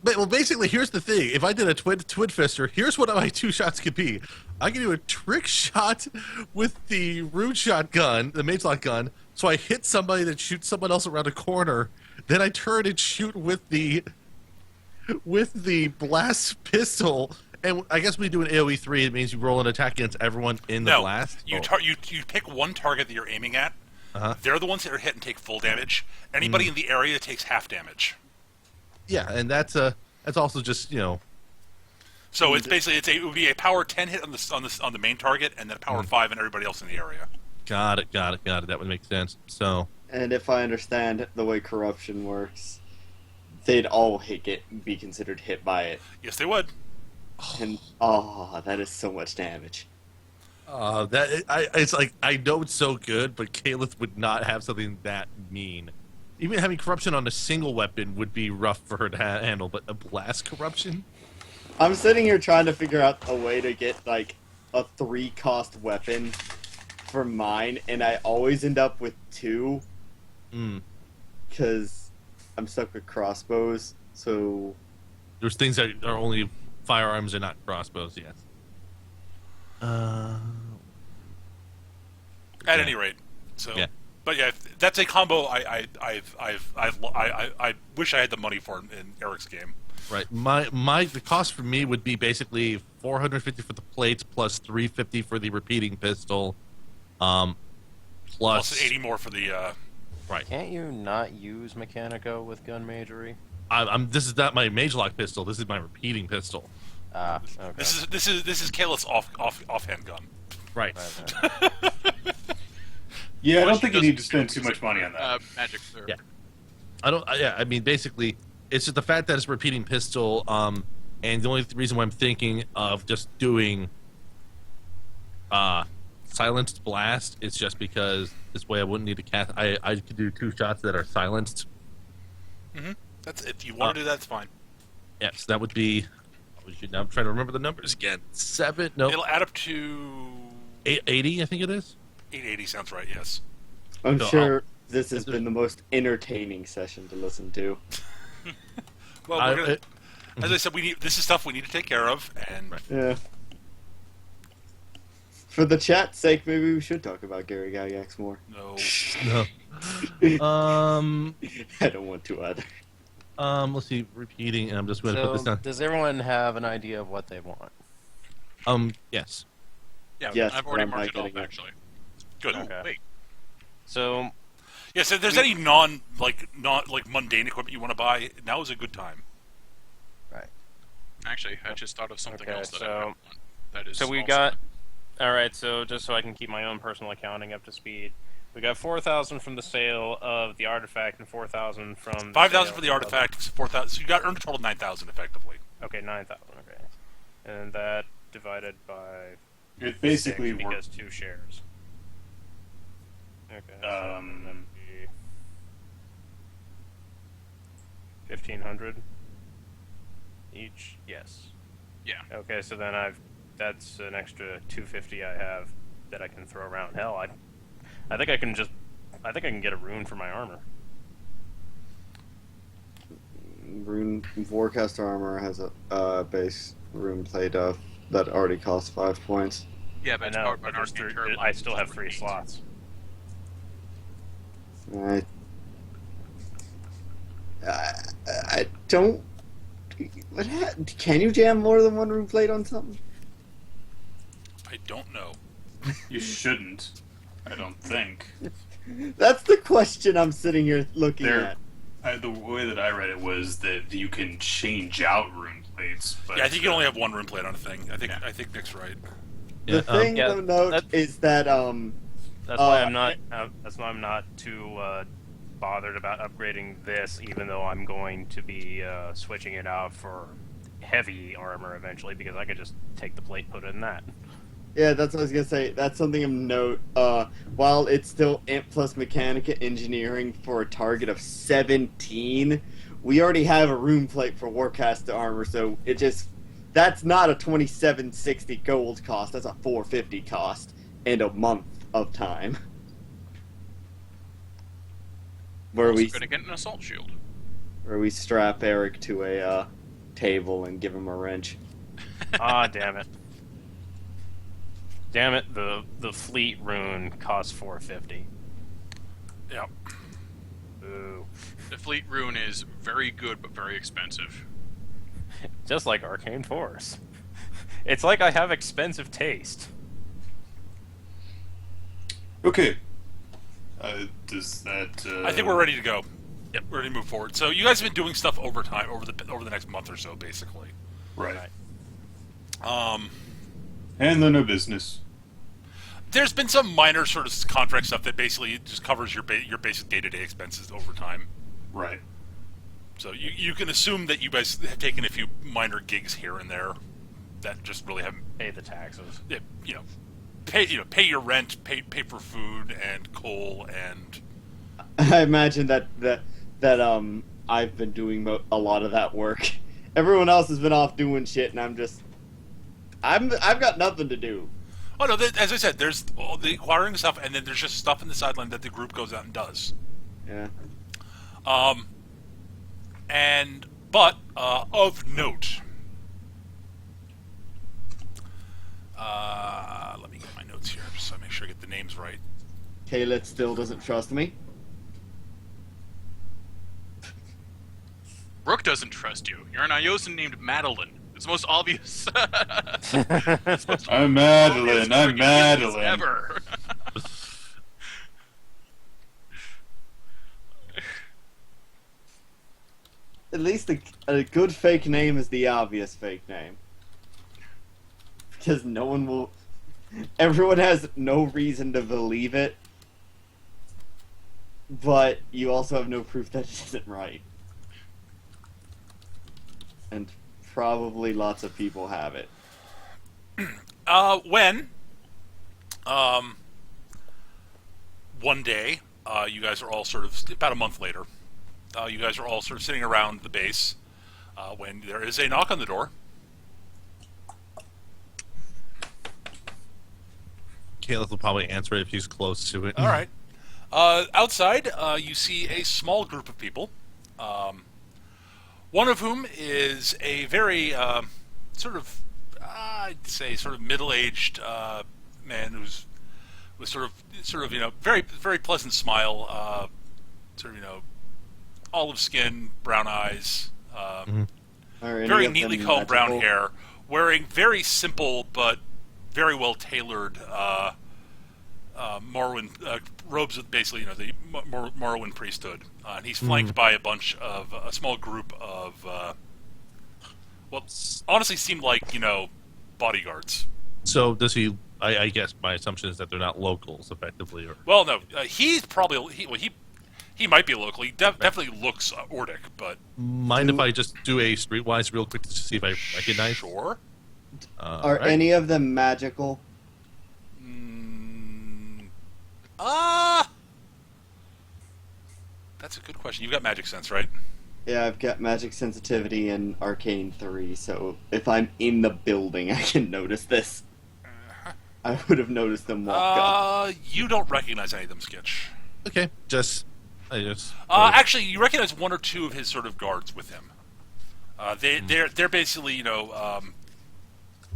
Well, basically, here's the thing. If I did a twin fister, here's what my two shots could be. I can do a trick shot with the Rune shotgun, the Mage Lock gun, so I hit somebody that shoots someone else around a corner. Then I turn and shoot with the blast pistol. And I guess when you do an AoE 3, it means you roll an attack against everyone in the blast. You pick one target that you're aiming at. Uh-huh. They're the ones that are hit and take full damage. Anybody in the area takes half damage. Yeah, and that's also just, So it's basically it would be a power 10 hit on the main target, and then a power 5 on everybody else in the area. Got it. That would make sense. So. And if I understand the way corruption works, they'd all be considered hit by it. Yes, they would. And that is so much damage. It's like, I know it's so good, but Caliph would not have something that mean. Even having corruption on a single weapon would be rough for her to handle, but a blast corruption? I'm sitting here trying to figure out a way to get, like, a 3-cost weapon for mine, and I always end up with 2. Because I'm stuck with crossbows, so... There's things that are only firearms and not crossbows, yes. At any rate, so... Yeah. But yeah, that's a combo I wish I had the money for in Eric's game. Right. The cost for me would be basically $450 for the plates plus $350 for the repeating pistol, plus 80 more for the. Right. Can't you not use Mechanico with gun magery? This is not my Mage Lock pistol. This is my repeating pistol. Okay. This is Caleth's offhand gun. Right. Yeah, I don't think you need to spend too much money on that. Magic, sir. Yeah. I mean, basically, it's just the fact that it's a repeating pistol, and the only reason why I'm thinking of just doing silenced blast is just because this way I wouldn't need to cast. I could do 2 shots that are silenced. Mm-hmm. That's if you want to do that, it's fine. Yes, that would be. Now I'm trying to remember the numbers again. 7. No. It'll add up to 880. I think it is. 880 sounds right. Yes. I'm sure this has been the most entertaining session to listen to. Well, as I said, this is stuff we need to take care of, and Yeah. For the chat's sake, maybe we should talk about Gary Gygax more. no. I don't want to either. Let's see. Repeating, and I'm just going to put this down. Does everyone have an idea of what they want? Yes. Yeah, Yes, I've already but I'm marked it not off, getting it. actually. Good. Okay. Wait. So, Yeah, so if there's any non mundane equipment you want to buy, now is a good time. right. Actually, I just thought of something Okay, else that so- I might want. That is So we also- got. All right. So just so I can keep my own personal accounting up to speed, we got 4,000 from the sale of the artifact and 4,000 from 5,000 for the artifact, 4,000. So you got earned a total of 9,000 effectively. Okay, 9,000. Okay, and that divided by It basically 6 because worked. 2 shares. Okay. So that would be 1,500 each. Yes. Yeah. Okay, so then that's an extra 250 I have that I can throw around. Hell, I think I can get a rune for my armor. Rune Warcaster armor has a base rune plate that already costs 5 points. Yeah, I but it's know, powered by but an Arcane turbo. I still have 3 8. slots. I don't. Can you jam more than one rune plate on something? I don't know. You shouldn't. I don't think. That's the question I'm sitting here looking There, at. the way that I read it was that you can change out rune plates. But, Yeah, I think you only have one rune plate on a thing. I think Nick's right. The thing yeah, to note is that That's why I'm not. That's why I'm not too bothered about upgrading this, even though I'm going to be switching it out for heavy armor eventually, because I could just take the plate, put it in that. Yeah, that's what I was gonna say. That's something of note. While it's still Int plus Mechanica Engineering for a target of 17, we already have a rune plate for Warcaster armor, so that's not a 2760 gold cost. That's a 450 cost and a month of time. Where Also gonna get an assault shield. we strap Eric to a table and give him a wrench. Ah, damn it. Damn it, the fleet rune costs 450. Yeah. Ooh. The fleet rune is very good but very expensive. Just like Arcane Force. It's like I have expensive taste. Okay. Does that? I think we're ready to go. Yep. We're ready to move forward. So you guys have been doing stuff over time, over the next month or so, basically. Right. Right. Handling no business. There's been some minor sort of contract stuff that basically just covers your basic day-to-day expenses over time. Right. So you can assume that you guys have taken a few minor gigs here and there that just really haven't, Pay the taxes. pay your rent, pay for food and coal and. I imagine that I've been doing a lot of that work. Everyone else has been off doing shit, and I've got nothing to do. Oh no! As I said, there's all the acquiring stuff, and then there's just stuff in the sideline that the group goes out and does. Yeah. But of note, let me get my notes here just so I make sure I get the names right. Kaylet still doesn't trust me. Rook doesn't trust you. You're an Iosan named Madeline. It's the most obvious. I'm Madeline. I'm Madeline. Ever. At least a good fake name is the obvious fake name. Because no one will... Everyone has no reason to believe it. But you also have no proof that it isn't right. And probably lots of people have it. One day, you guys are all sort of, about a month later, you guys are all sort of sitting around the base when there is a knock on the door. Caleb will probably answer it if he's close to it. All right. Outside, you see a small group of people, one of whom is a very I'd say sort of middle-aged man who's with sort of very very pleasant smile, olive skin, brown eyes, very neatly combed brown hair, wearing very simple but very well tailored Morrowind robes with basically the Morrowind priesthood, and he's flanked by a small group of what honestly seemed like bodyguards. So does he? I guess my assumption is that they're not locals, effectively. Or... Well, no, he's probably he might be local. He definitely looks Ordic, but mind if I just do a streetwise real quick to see if I recognize? Sure. Are any of them magical? That's a good question. You've got magic sense, right? Yeah, I've got magic sensitivity in Arcane 3, so if I'm in the building, I can notice this. I would have noticed them walk up. You don't recognize any of them, Skitch. Okay, Actually, you recognize one or two of his sort of guards with him. They're basically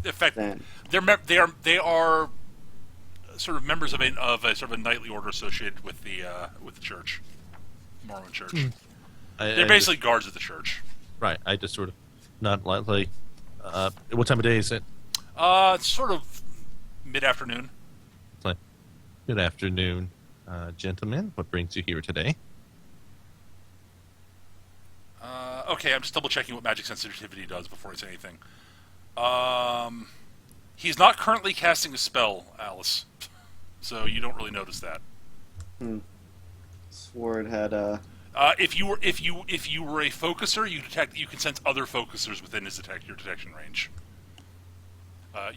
they are sort of members of a sort of a knightly order associated with the church, Morrowind Church. They're basically guards of the church. Right. I just sort of not like. What time of day is it? It's sort of mid-afternoon. It's like, good afternoon, gentlemen. What brings you here today? Okay, I'm just double-checking what magic sensitivity does before I say anything. He's not currently casting a spell, Alice, so you don't really notice that. Swore it had If you were a focuser, you can sense other focusers within your detection range.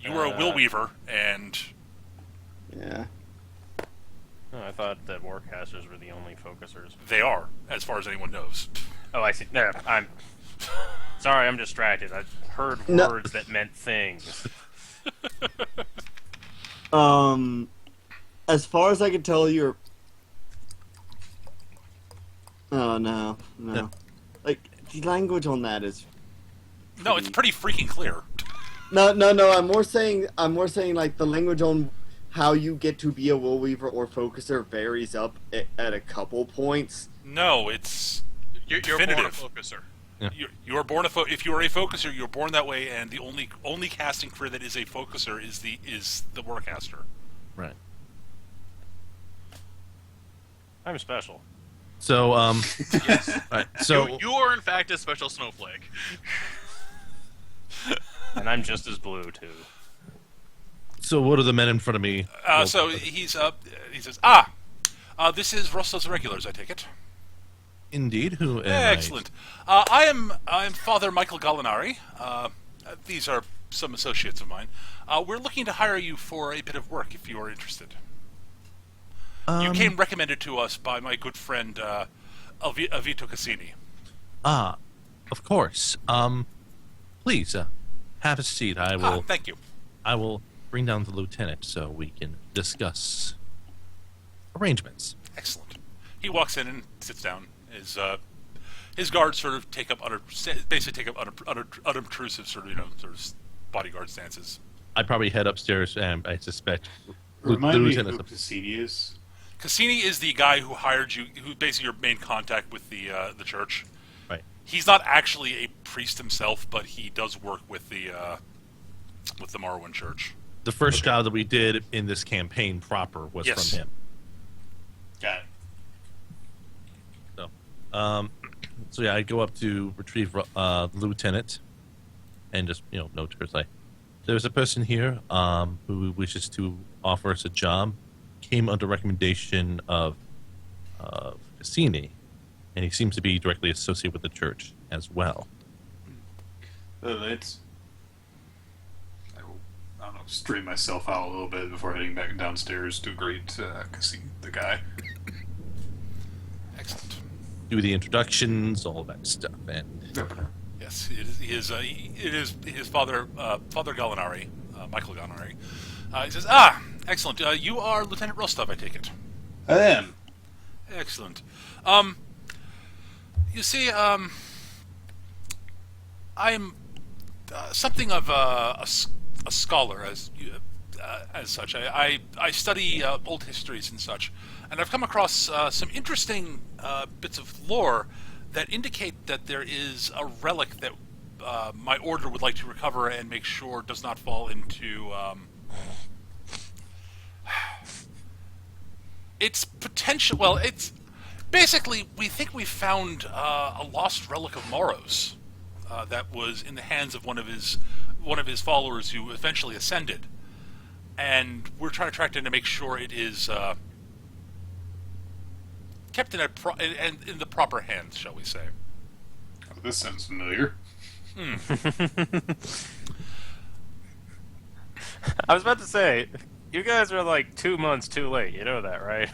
You were a will weaver, and yeah. Oh, I thought that warcasters were the only focusers. they are, as far as anyone knows. Oh, I see. There, I'm sorry, I'm distracted. I heard No. words that meant things. As far as I can tell, you're. Oh no. No. Like the language on that is. No, it's pretty freaking clear. No. I'm more saying like the language on how you get to be a will weaver or focuser varies up at a couple points. No, it's You're born a definitive. focuser. You are born if you are a focuser, you're born that way, and the only casting career that is a focuser is the warcaster. Right. I'm special, So, Yes. right. So, You are in fact a special snowflake. and I'm just as blue too. so what are the men in front of me? So he says, this is Rostov's Irregulars, I take it. Indeed. Who am I? Excellent. I'm Father Michael Galinari. These are some associates of mine. We're looking to hire you for a bit of work if you are interested. You came recommended to us by my good friend Alvito Cassini. Of course. Please, have a seat. I will. Thank you. I will bring down the lieutenant so we can discuss arrangements. Excellent. He walks in and sits down. His guards sort of basically take up unobtrusive sort of bodyguard stances. I probably head upstairs, and I suspect Remind me lieutenant. who Cassini is. Cassini is the guy who hired you, who basically your main contact with the church. Right. He's not actually a priest himself, but he does work with the Morrow church. The first job that we did in this campaign proper was Yes. from him. Got it. So yeah, I go up to retrieve the lieutenant, and just note to her like, "There's a person here who wishes to offer us a job. Came under recommendation of Cassini, and he seems to be directly associated with the church as well." Let's. I don't know, straighten myself out a little bit before heading back downstairs to greet Cassini, the guy. Excellent. Do the introductions, all that stuff, and Yes, it is his father, Father Galinari, Michael Galinari. He says, excellent. You are Lieutenant Rostov, I take it. I am. Excellent. You see, I'm something of a scholar as such. I study old histories and such, and I've come across some interesting bits of lore that indicate that there is a relic that my order would like to recover and make sure does not fall into its potential. Well, it's basically, we think we found a lost relic of Morrow's that was in the hands of one of his followers who eventually ascended, and we're trying to track down to make sure it is kept in in the proper hands, shall we say? Oh, this sounds familiar. I was about to say, you guys are like 2 months too late. You know that, right?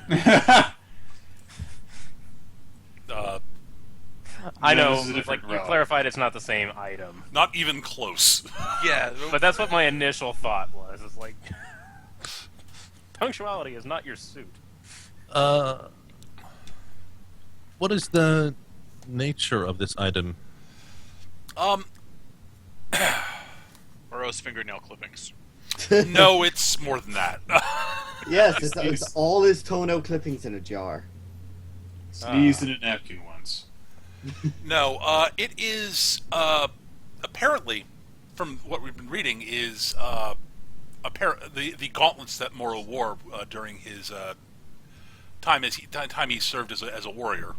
I No, know, this is a like different you relic. clarified, it's not the same item, Not even close. Yeah, but that's what my initial thought was. It's like punctuality is not your suit. what is the nature of this item? Morrow's fingernail clippings. No, it's more than that. Yes, it's all his toenail clippings in a jar. Sneezed in a napkin once. No, it is apparently, from what we've been reading, is the gauntlets that Morrow wore during his time he served as a warrior.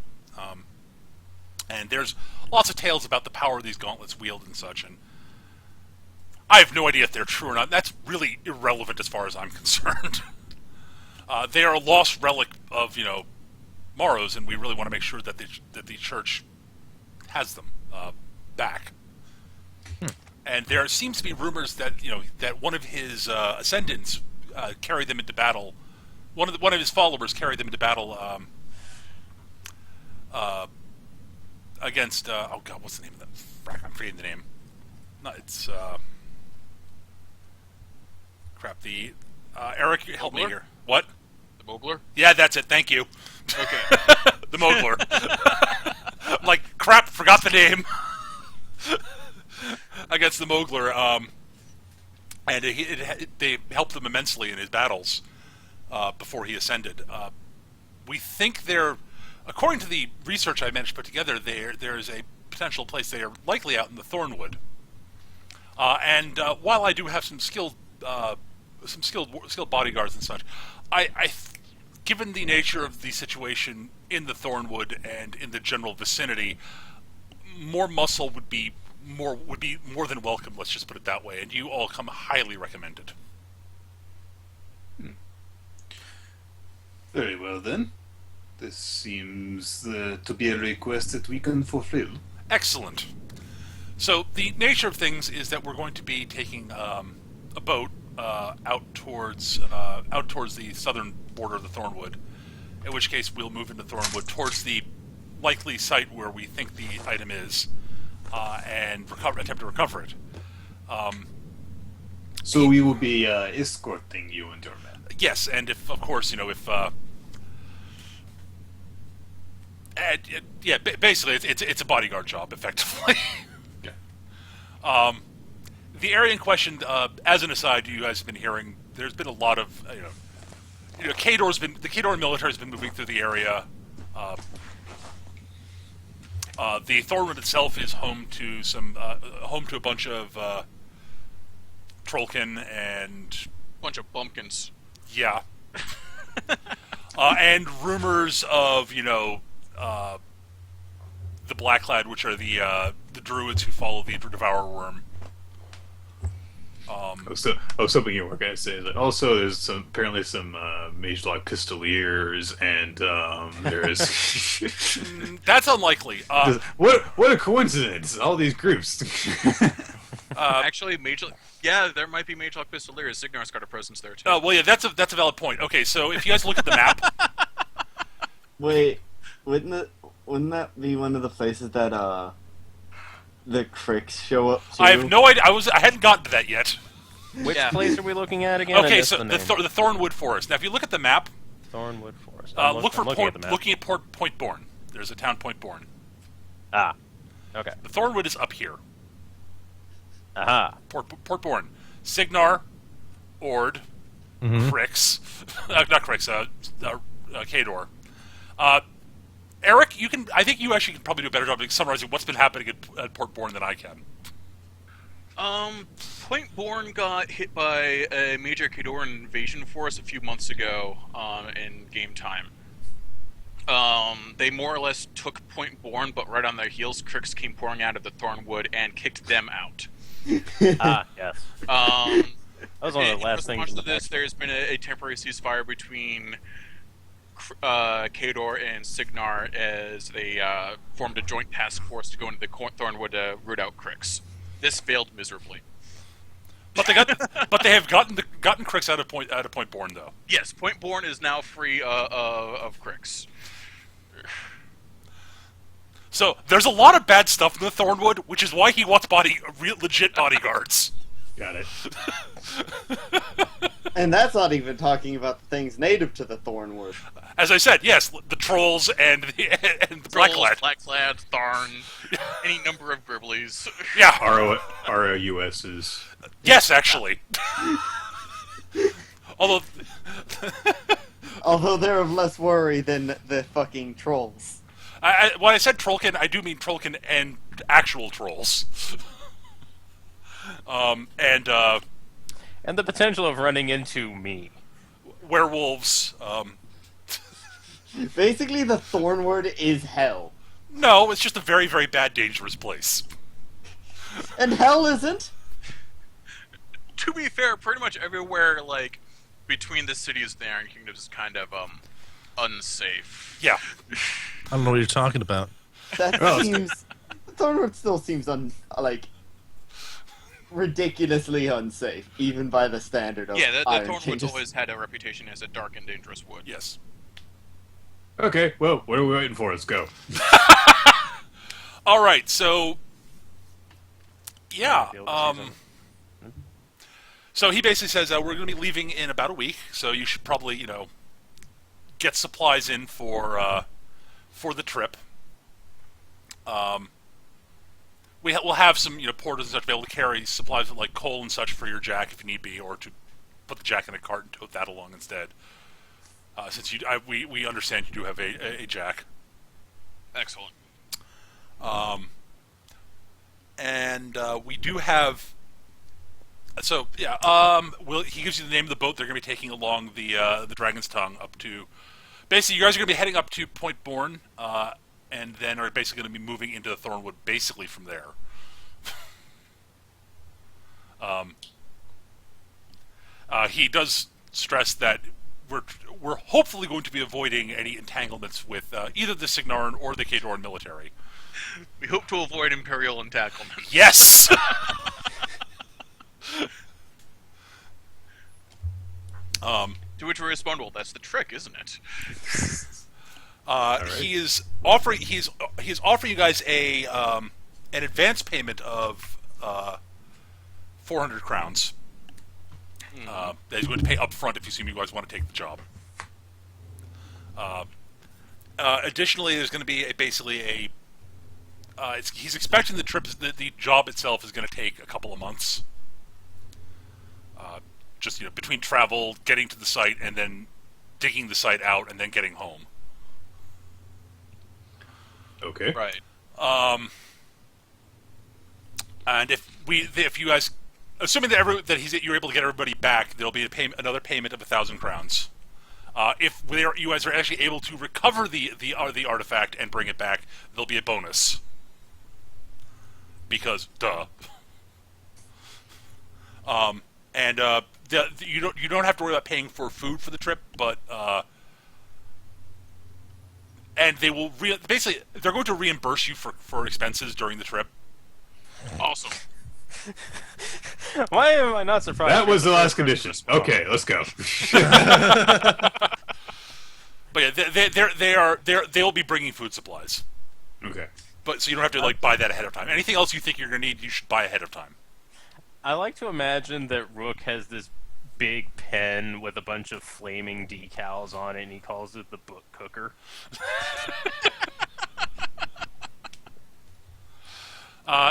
And there's lots of tales about the power these gauntlets wield and such, and I have no idea if they're true or not. That's really irrelevant as far as I'm concerned. They are a lost relic of, Morrow's, and we really want to make sure that the church has them back. And there seems to be rumors that that one of his ascendants carried them into battle. One of his followers carried them into battle against oh god, what's the name of that? Frack, I'm forgetting the name. No, it's crap. The Eric, help me here. What? The Mogler? Yeah, that's it. Thank you. Okay. The Mogler. I'm like, crap, forgot the name. Against the Mogler, and they helped him immensely in his battles before he ascended. We think they're, according to the research I managed to put together, there is a potential place. They are likely out in the Thornwood. And while I do have some skilled bodyguards and such, given the nature of the situation in the Thornwood and in the general vicinity, more muscle would be more than welcome. Let's just put it that way. And you all come highly recommended. Very well then. This seems to be a request that we can fulfill. Excellent. So the nature of things is that we're going to be taking a boat out towards the southern border of the Thornwood. In which case, we'll move into Thornwood towards the likely site where we think the item is, and attempt to recover it. So we will be escorting you and your men. Yes, and if, of course, basically, it's a bodyguard job, effectively. Yeah. The area in question, as an aside, you guys have been hearing, there's been a lot of, the Khador military has been moving through the area. The Thornwood itself is home to a bunch of Trollkin and Bunch of bumpkins. yeah, and rumors of the Blackclad, which are the druids who follow the Devourer Worm. I was hoping you were going to say that. Also, there's apparently some mage-like pistoliers, and there is. That's unlikely. What a coincidence! All these groups. Actually, there might be Mage Lock Pistoliers. Signar's got a presence there, too. Well, yeah, that's a valid point. Okay, so if you guys look at the map, Wait, wouldn't that be one of the places that the Cricks show up to? I have no idea. I hadn't gotten to that yet. Which Yeah. place are we looking at again? I Okay, missed so the the name. Thornwood Forest. Now, if you look at the map, Thornwood Forest. looking at Point Bourne. There's a town, Point Bourne. Ah, okay. The Thornwood is up here. Aha. Port Bourne, Signar, Ord, Crix, not Crix, Khador. Eric, I think you actually can probably do a better job of summarizing what's been happening at Port Bourne than I can. Point Bourne got hit by a major Khadoran invasion force a few months ago in game time. They more or less took Point Bourne, but right on their heels, Crix came pouring out of the Thornwood and kicked them out. Ah, yes. That was one of the last things. In response to this, there's been a temporary ceasefire between Khador and Signar as they formed a joint task force to go into the Thornwood to root out Crix. This failed miserably. But they have gotten Crix out of Point Bourne, though. Yes, Point Bourne is now free of Crix. So there's a lot of bad stuff in the Thornwood, which is why he wants legit bodyguards. Got it. And that's not even talking about the things native to the Thornwood. As I said, yes, the trolls and the Blackclad. Blackclad, Thorn, any number of Gribblies. Yeah. ROUSs. Yes, actually. Although Although they're of less worry than the fucking trolls. When I said Trollkin, I do mean Trollkin and actual trolls. And And the potential of running into me. werewolves. Basically, the Thornwood is hell. No, it's just a very, very bad, dangerous place. And hell isn't? To be fair, pretty much everywhere, like, between the cities and the Iron Kingdoms is kind of, unsafe. Yeah. I don't know what you're talking about. That seems... Thornwood still seems, ridiculously unsafe, even by the standard of Yeah, the Iron Thornwood's Kingdoms. always had a reputation as a dark and dangerous wood. Yes. Okay, well, what are we waiting for? Let's go. All right, so... Yeah, so he basically says we're going to be leaving in about a week, so you should probably, get supplies in for the trip. We'll have some, porters and such to be able to carry supplies like coal and such for your jack if you need be, or to put the jack in a cart and tote that along instead. Since we understand you do have a jack. Excellent. And we do have. So yeah, he gives you the name of the boat they're going to be taking along the Dragon's Tongue up to. Basically, you guys are going to be heading up to Point Bourne, and then are basically going to be moving into the Thornwood basically from there. He does stress that we're hopefully going to be avoiding any entanglements with either the Signarin or the Kadoran military. We hope to avoid Imperial entanglement. Yes! To which we respond, well, that's the trick, isn't it? Right. He is offering you guys an advance payment of 400 crowns. That he's going to pay up front if you guys want to take the job. Additionally, there's going to be he's expecting the job itself is going to take a couple of months. Just between travel, getting to the site, and then digging the site out, and then getting home. Okay. Right. And if you guys, assuming that you're able to get everybody back, there'll be another payment of 1,000 crowns. If you guys are actually able to recover the artifact and bring it back, there'll be a bonus. Because duh. You don't have to worry about paying for food for the trip, but and they will basically they're going to reimburse you for expenses during the trip. Awesome. Why am I not surprised? That was the last condition. Okay, let's go. But yeah, they'll be bringing food supplies. Okay. But so you don't have to buy that ahead of time. Anything else you think you're going to need, you should buy ahead of time. I like to imagine that Rook has this big pen with a bunch of flaming decals on it, and he calls it the book cooker.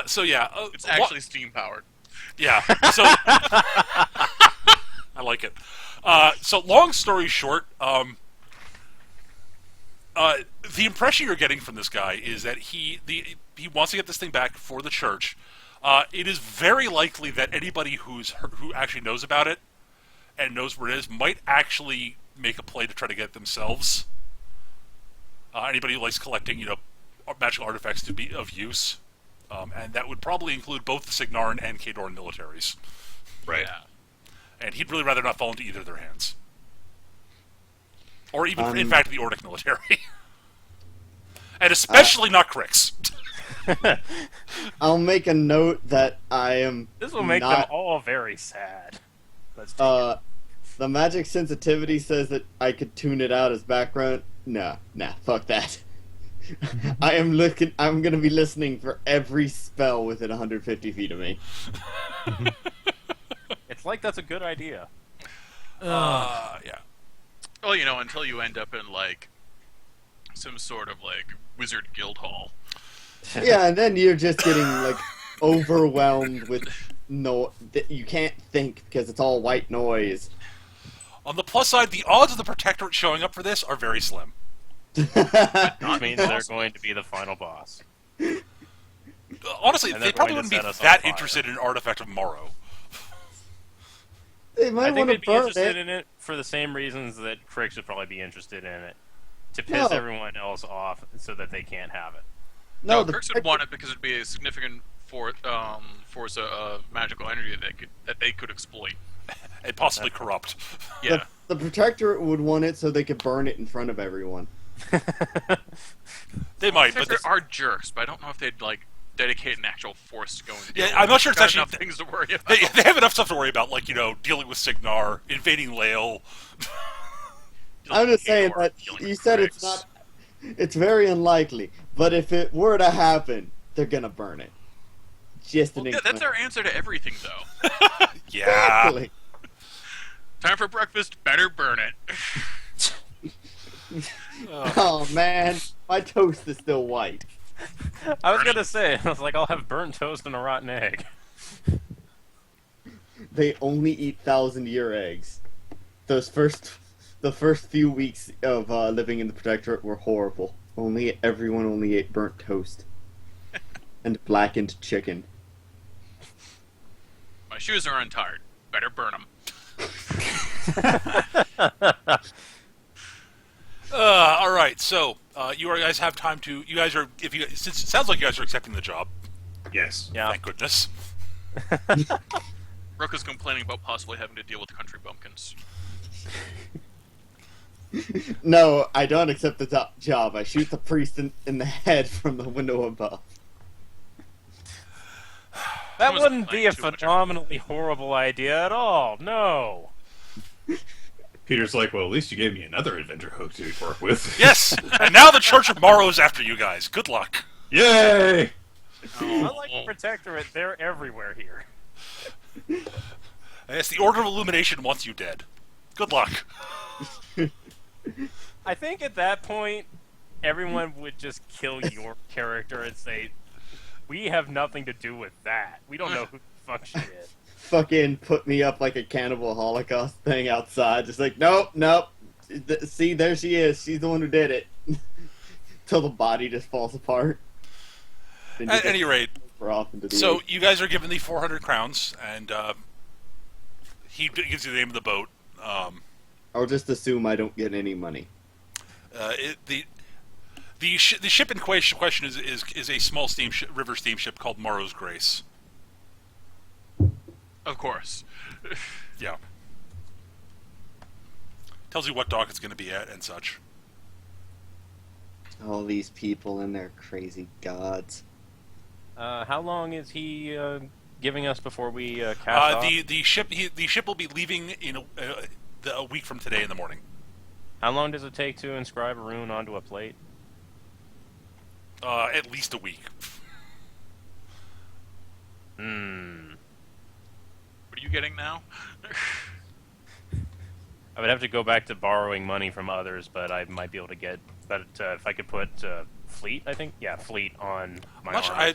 So yeah, It's actually steam powered. yeah. So I like it. So long story short, the impression you're getting from this guy is that he wants to get this thing back for the church. It is very likely that anybody who actually knows about it and knows where it is might actually make a play to try to get it themselves. Anybody who likes collecting, magical artifacts to be of use, and that would probably include both the Signarin and Kadoran militaries. Right. Yeah. And he'd really rather not fall into either of their hands, or even, in fact, the Ordic military, and especially not Crix. I'll make a note that I am This will make them not, all very sad. Let's take it. the magic sensitivity says that I could tune it out as background. Nah, fuck that. I'm gonna be listening for every spell within 150 feet of me. It's like that's a good idea. Yeah. Well, until you end up in, some sort of, wizard guild hall. Yeah, and then you're just getting overwhelmed with you can't think because it's all white noise. On the plus side, the odds of the Protectorate showing up for this are very slim. Which means they're going to be the final boss. Honestly, And they they're probably going to wouldn't be set us on that fire. interested in an artifact of Morrow. They I might think want they'd to be burn interested it. in it for the same reasons that Crix would probably be interested in it. To piss No. everyone else off so that they can't have it. No, No, the Kirks would want it because it'd be a significant force of magical energy that they could exploit. And possibly corrupt. Yeah. the Protectorate would want it so they could burn it in front of everyone. They might, but There are jerks, but I don't know if they'd like dedicate an actual force to going. To deal Yeah, with I'm not sure it. it's Got actually- enough things to worry about. they have enough stuff to worry about, like, dealing with Signar, invading Lael. I'm just saying Or that dealing you with said it's Crix. not. It's very unlikely, but if it were to happen, they're gonna burn it. Just an Well, yeah, that's inkling. our answer to everything, though. Yeah. Exactly. Time for breakfast. Better burn it. Oh man, my toast is still white. I was gonna say, I was like, I'll have burnt toast and a rotten egg. They only eat 1,000-year eggs. The first few weeks of living in the Protectorate were horrible. Everyone only ate burnt toast and blackened chicken. My shoes are untied. Better burn them. All right, so you guys have time to. You guys are. Since it sounds like you guys are accepting the job. Yes. Yeah. Thank goodness. Rook is complaining about possibly having to deal with country bumpkins. No, I don't accept the job. I shoot the priest in the head from the window above. That was wouldn't be a playing too much. phenomenally horrible idea at all. No. Peter's like, well, at least you gave me another adventure hook to work with. Yes, and now the Church of Morrow is after you guys. Good luck. Yay! Unlike the Protectorate, they're everywhere here. Yes, the Order of Illumination wants you dead. Good luck. I think at that point, everyone would just kill your character and say, we have nothing to do with that. We don't know who the fuck she is. Fucking put me up like a cannibal Holocaust thing outside. Just like, nope. See, there she is. She's the one who did it. Till the body just falls apart. Then you At get any rate, her off into the so ocean. you guys are given the 400 crowns, and he gives you the name of the boat. I'll just assume I don't get any money. The ship in question is a small river steamship called Morrow's Grace. Of course. Yeah. Tells you what dock it's going to be at and such. All these people and their crazy gods. How long is he giving us before we cast off? The ship will be leaving in a week from today in the morning. How long does it take to inscribe a rune onto a plate? At least a week. What are you getting now? I would have to go back to borrowing money from others, but I might be able to get. But if I could put fleet, I think, yeah, fleet on my Much- armor.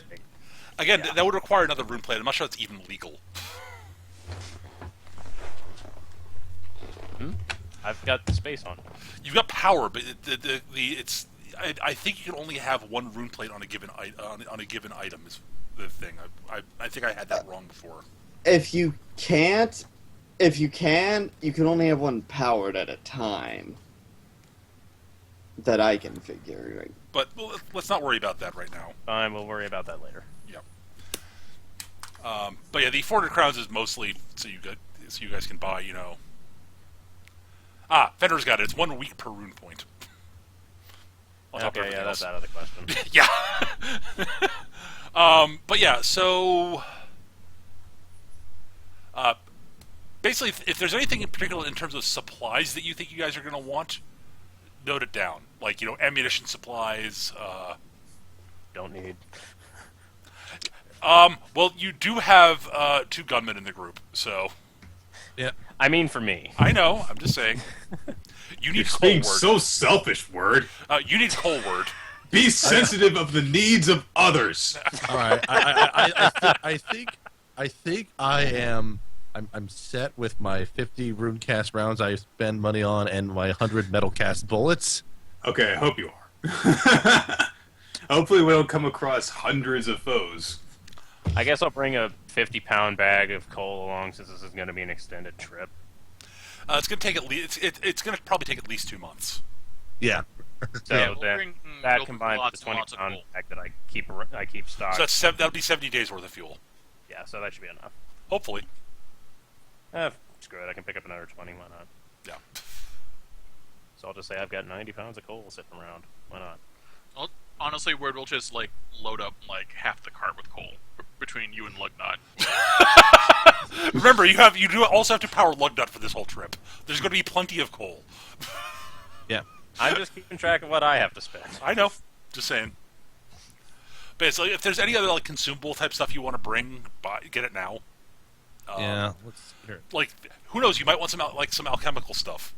Again, Yeah. that would require another rune plate. I'm not sure it's even legal. I've got the space on. You've got power, but it's. I think you can only have one rune plate on a given on a given item. Is the thing. I think I had that wrong before. If you can, you can only have one powered at a time. That I can figure. Right? But let's not worry about that right now. Fine, we'll worry about that later. But yeah, the 400 crowns is mostly so you guys can buy, Fender's got it. It's 1 week per rune point. On top of Okay, yeah, everything that's else. out of the question. Yeah. But yeah, so basically, if there's anything in particular in terms of supplies that you think you guys are going to want, note it down. Like, ammunition supplies. Don't need. Well, you do have 2 gunmen in the group, so Yeah. I mean, for me. I know. I'm just saying. You need You're being Coleward. so selfish, Word. You need Coleward. Be sensitive of the needs of others. All right. I think I am. I'm set with my 50 rune cast rounds I spend money on and my 100 metal cast bullets. Okay, I hope you are. Hopefully we don't come across hundreds of foes. I guess I'll bring a 50-pound bag of coal along since this is going to be an extended trip. It's going to take at least. It's going to probably take at least 2 months. Yeah. So Yeah, we'll that, bring, that we'll combined with lots the and lots of 20-pound coal. bag that I keep stocked. So that'll be 70 days worth of fuel. Yeah, so that should be enough. Hopefully. Screw it, I can pick up another 20, why not? Yeah. So I'll just say I've got 90 pounds of coal sitting around. Why not? Well, honestly, we'll just like load up like half the cart with coal between you and Lugnut. Remember, you do also have to power Lugnut for this whole trip. There's going to be plenty of coal. Yeah. I'm just keeping track of what I have to spend. I know. Just saying. Basically, if there's any other like consumable type stuff you want to bring, get it now. Yeah. Let's hear it. Like, who knows? You might want some some alchemical stuff.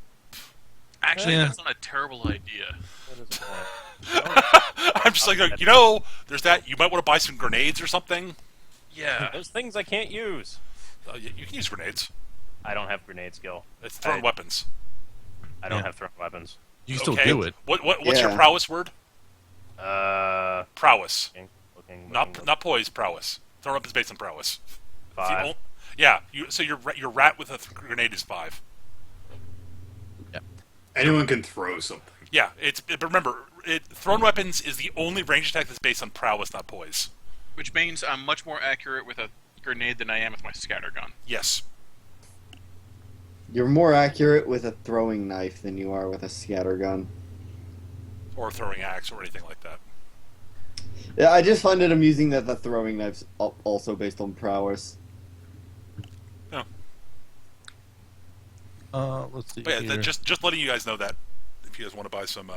Actually, Yeah. that's not a terrible idea. What is it? I'm just like, there's that. You might want to buy some grenades or something. Yeah. Those things I can't use. You can use grenades. I don't have grenade skill. It's thrown weapons. I don't Yeah. have thrown weapons. You can still Okay. do it. What's your Yeah. prowess word? Looking, Prowess. looking, Not poise. Prowess. Thrown weapons based on prowess. It's the 5. yeah. So your rat with a grenade is 5. Anyone can throw something. Yeah. But remember, thrown weapons is the only range attack that's based on prowess, not poise. Which means I'm much more accurate with a grenade than I am with my scattergun. Yes. You're more accurate with a throwing knife than you are with a scattergun. Or throwing axe or anything like that. Yeah, I just find it amusing that the throwing knife's also based on prowess. Let's see. But yeah, here. just letting you guys know that if you guys want to buy some.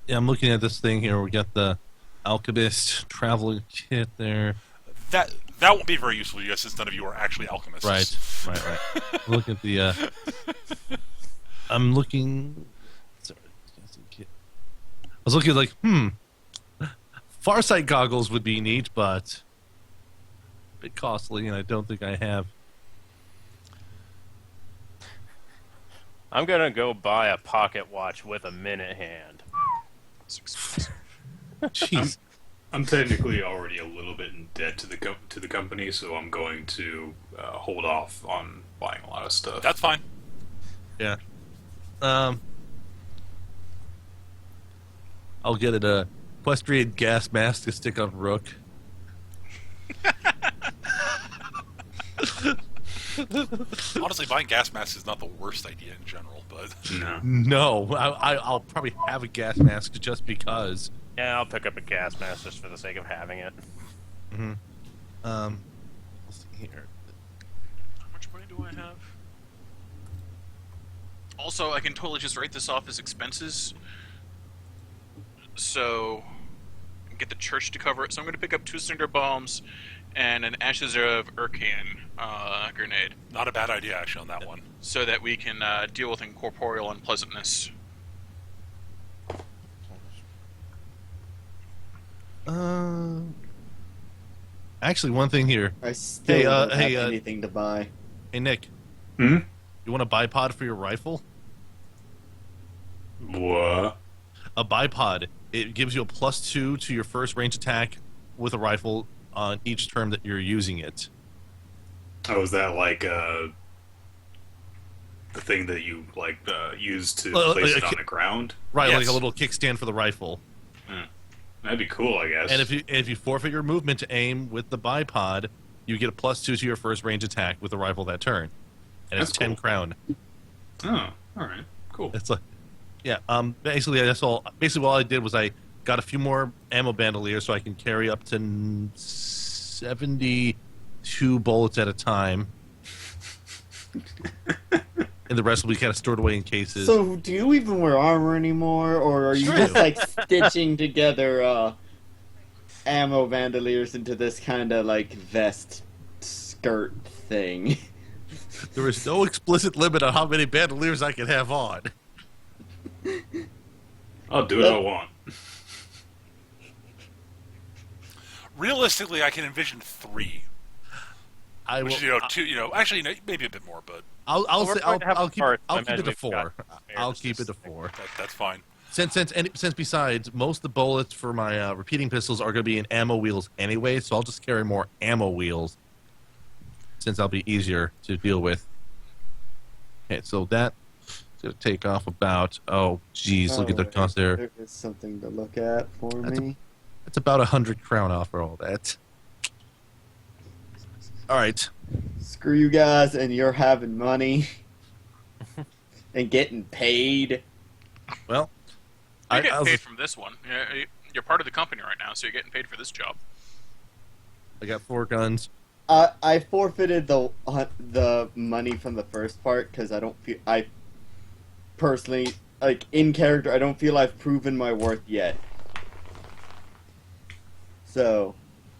Yeah, I'm looking at this thing here. We got the Alchemist traveler kit there. That won't be very useful to you guys since none of you are actually alchemists. Right. I'm looking at the. I'm looking. Sorry, I was looking like, Farsight goggles would be neat, but a bit costly, and I don't think I have. I'm gonna go buy a pocket watch with a minute hand. It's expensive. Jeez. I'm technically already a little bit in debt to the company, so I'm going to hold off on buying a lot of stuff. That's fine. Yeah. I'll get it a equestrian gas mask to stick on Rook. Honestly, buying gas masks is not the worst idea in general, but No. No, I'll probably have a gas mask just because. Yeah, I'll pick up a gas mask just for the sake of having it. Let's see here. How much money do I have? Also, I can totally just write this off as expenses. So, get the church to cover it. So I'm going to pick up 2 cinder bombs and an Ashes of Arcane grenade, not a bad idea actually on that one. so that we can deal with incorporeal unpleasantness. Actually, one thing here. I still don't have hey, anything to buy. Hey, Nick. Hmm? You want a bipod for your rifle? What? A bipod. It gives you a +2 to your first range attack with a rifle on each turn that you're using it. Oh, is that like the thing that you use to Well, place like it on the ground? Right, Yes. like a little kickstand for the rifle. That'd be cool, I guess. And if you forfeit your movement to aim with the bipod, you get a +2 to your first range attack with the rifle that turn. And it's That's 10 cool. crown. Oh, all right, cool. It's like, yeah. Basically, that's all. Basically, all I did was I got a few more ammo bandoliers so I can carry up to 72 bullets at a time, and the rest will be kind of stored away in cases. So, do you even wear armor anymore, or are you Sure. just like stitching together ammo bandoliers into this kind of like vest skirt thing? There is no explicit limit on how many bandoliers I can have on. I'll do what I want. Realistically, I can envision 3. I will. Which is, 2. Actually, maybe a bit more, but I'll We're say going to have I'll parts, keep I it imagine to we've 4. got I'll spares keep it just to 4. that's fine. since besides most of the bullets for my repeating pistols are going to be in ammo wheels anyway, so I'll just carry more ammo wheels since I'll be easier to deal with. Okay, so that's going to take off about look at the cost there. There is something to look at for me. It's about 100 crown off for all that. All right. Screw you guys, and you're having money and getting paid. Well, You're getting I paid from this one. You're part of the company right now, so you're getting paid for this job. got 4 guns. I forfeited the money from the first part because I personally, like, in character, I don't feel I've proven my worth yet. So,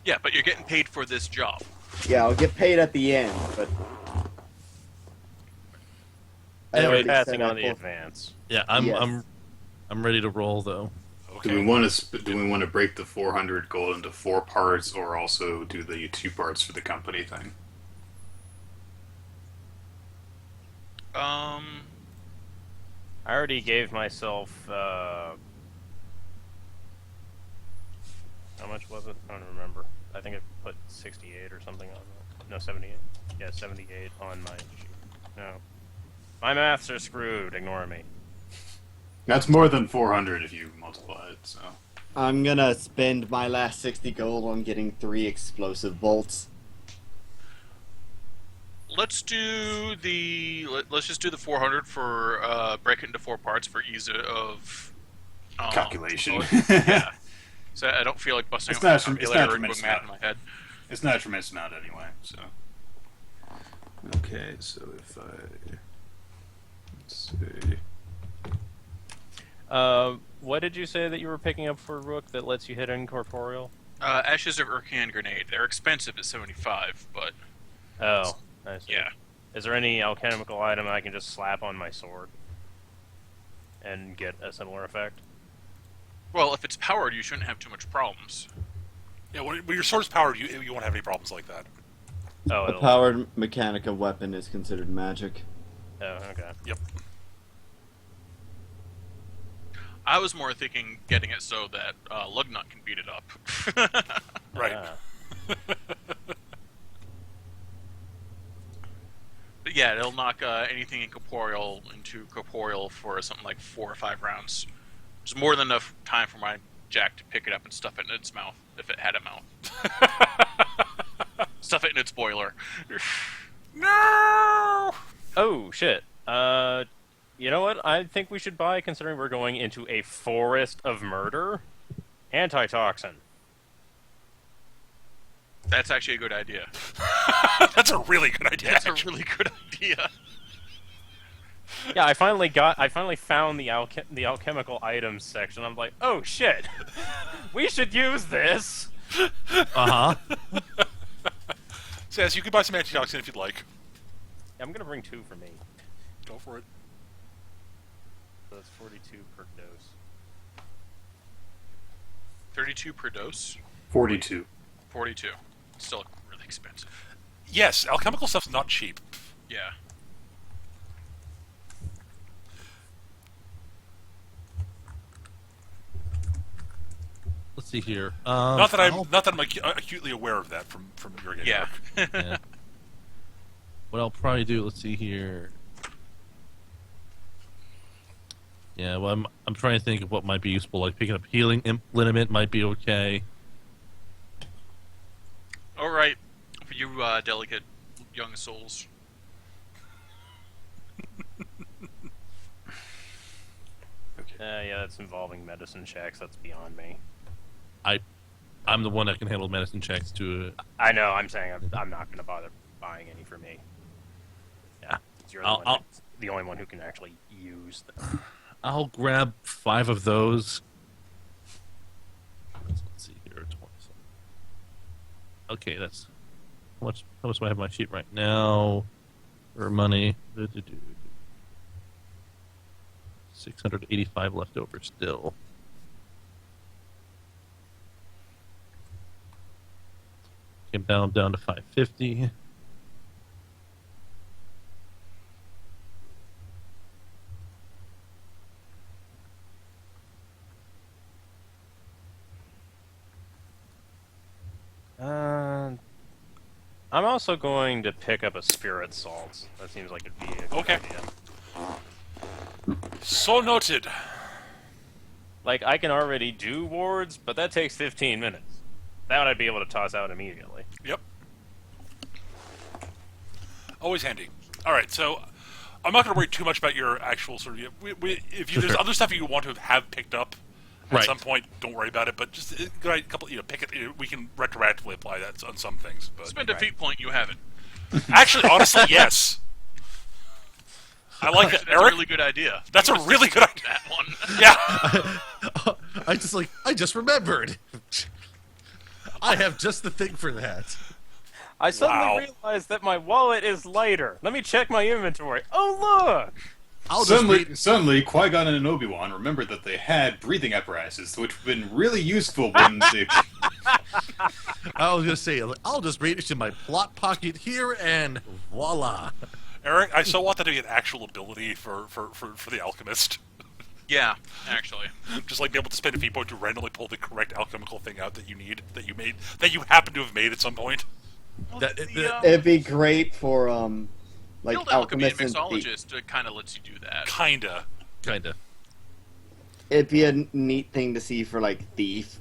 Yeah, but you're getting paid for this job. yeah, I'll get paid at the end, but I Anyway, already Passing said on I the advance. Yeah, I'm ready to roll though. Okay. Do we want to break the 400 gold into 4 parts, or also do the 2 parts for the company thing? I already gave myself, how much was it? I don't remember. I think I put 68 or something on that. No, 78. Yeah, 78 on my sheet. No. My maths are screwed. Ignore me. That's more than 400 if you multiply it, so... I'm gonna spend my last 60 gold on getting 3 explosive bolts. Let's just do the 400 for break it into 4 parts for ease of Calculation. Yeah. So I don't feel like busting It's out my not calculator and tremendous doing math in amount. my head. It's not a tremendous amount anyway, so... Okay, so if I... Let's see... What did you say that you were picking up for Rook that lets you hit incorporeal? Ashes of Arcane Grenade. They're expensive at 75, but... Oh, I see. Yeah. Is there any alchemical item I can just slap on my sword and get a similar effect? Well, if it's powered, you shouldn't have too much problems. Yeah, when your sword's powered, you won't have any problems like that. Oh, A powered mechanica weapon is considered magic. Oh, okay. Yep. I was more thinking getting it so that Lugnut can beat it up. Right. But yeah, it'll knock anything incorporeal into corporeal for something like 4 or 5 rounds. There's more than enough time for my jack to pick it up and stuff it in its mouth, if it had a mouth. Stuff it in its boiler. No! Oh, shit. You know what? I think we should buy, considering we're going into a forest of murder, antitoxin. That's actually a good idea. That's a really good idea. That's a actually. really good idea. Yeah, I finally found the alchemical items section. I'm like, oh shit, we should use this. Uh-huh. So yes, you can buy some antitoxin if you'd like. Yeah, I'm gonna bring 2 for me. Go for it. So that's 42 per dose. 32 per dose? 42. 42. Still really expensive. Yes, alchemical stuff's not cheap. Yeah. Let's see here. Not that I'm acutely aware of that from your game. Yeah. Yeah. What I'll probably do, let's see here. Yeah, well, I'm trying to think of what might be useful. Like picking up healing liniment might be okay. All right, for you delicate young souls. Yeah, that's involving medicine checks. That's beyond me. I'm the one that can handle medicine checks to. I know. I'm saying I'm not gonna bother buying any for me. Yeah, You're the only one who can actually use them. I'll grab 5 of those. Let's see here, 27. Okay, that's how much do I have on my sheet right now for money? 685 left over still. Came down to 550. I'm also going to pick up a spirit salt. That seems like it'd be a good Okay. idea. So noted. Like, I can already do wards, but that takes 15 minutes. That would I'd be able to toss out immediately. Yep. Always handy. All right, so I'm not going to worry too much about your actual sort of. If there's other stuff you want to have picked up at Right. some point, don't worry about it. But just a couple, pick it. We can retroactively apply that on some things. But Spend a feat point, you have it. actually, honestly, yes. I like that, That's Eric. a really good idea. That's a really good idea. That one. Yeah. I just remembered. I have just the thing for that. I suddenly Wow. realized that my wallet is lighter. Let me check my inventory. Oh, look! I'll just read, Suddenly, Qui-Gon and Obi-Wan remembered that they had breathing apparatuses, which have been really useful when they... I was gonna say I'll just reach in my plot pocket here and voila. Eric, I so want that to be an actual ability for the alchemist. Yeah, actually. Just like be able to spend a feat point to randomly pull the correct alchemical thing out that you need, that you happen to have made at some point. It'd be great for like Guild Alchemy and alchemists and Mixologist kind of lets you do that. Kinda. Kinda. it'd be a neat thing to see for like thief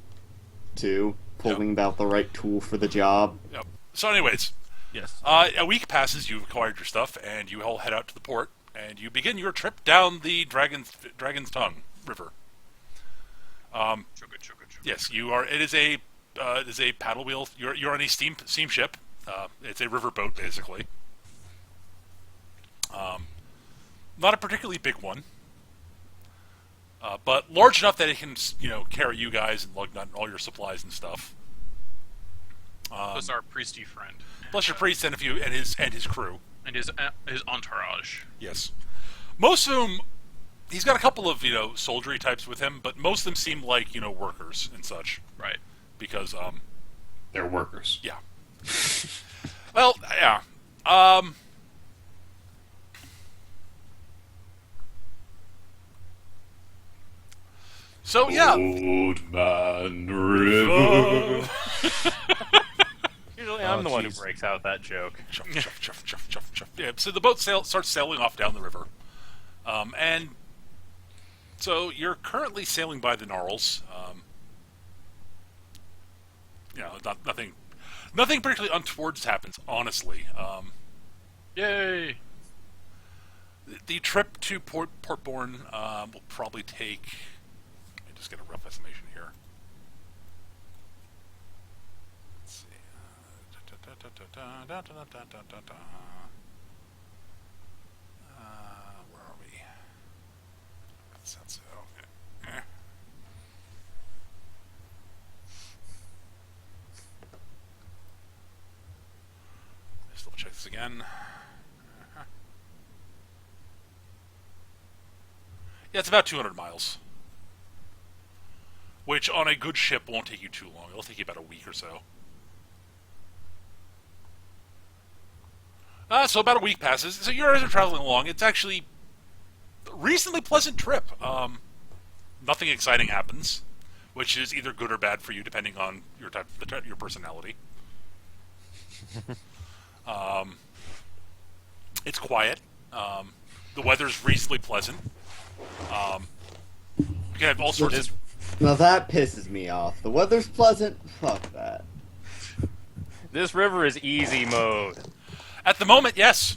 too, pulling about the right tool for the job. Yep. So, anyways, Yes. a week passes. You've acquired your stuff, and you all head out to the port, and you begin your trip down the Dragon's Tongue River. Chugga, chugga, chugga. Yes, you are. It is a paddle wheel. You're on a steamship. It's a river boat, basically. Not a particularly big one, but large enough that it can, carry you guys and lug nut and all your supplies and stuff. Plus our priesty friend. Plus your priest and his crew. And his entourage. Yes, most of them. He's got a couple of soldiery types with him, but most of them seem like workers and such. Right. Because They're workers. yeah. Well, yeah. So yeah. Old Man River. Usually I'm the one who jeez. breaks out that joke. Chuff, chuff, chuff, chuff, chuff, chuff. Yeah, so the boat starts sailing off down the river. And so you're currently sailing by the Gnarls. Nothing particularly untoward happens, honestly. Yay! The trip to Port Bourne will probably take... Let me just get a rough estimation here. Let's see. Where are we? That's okay. Just double check this again. Yeah, it's about 200 miles. Which, on a good ship, won't take you too long. It'll take you about a week or so. So about a week passes. So you guys are traveling along. It's actually a reasonably pleasant trip. Nothing exciting happens, which is either good or bad for you, depending on your personality. It's quiet. The weather's reasonably pleasant. You can have all sorts of... Now that pisses me off. The weather's pleasant. Fuck that. This river is easy mode. At the moment, yes.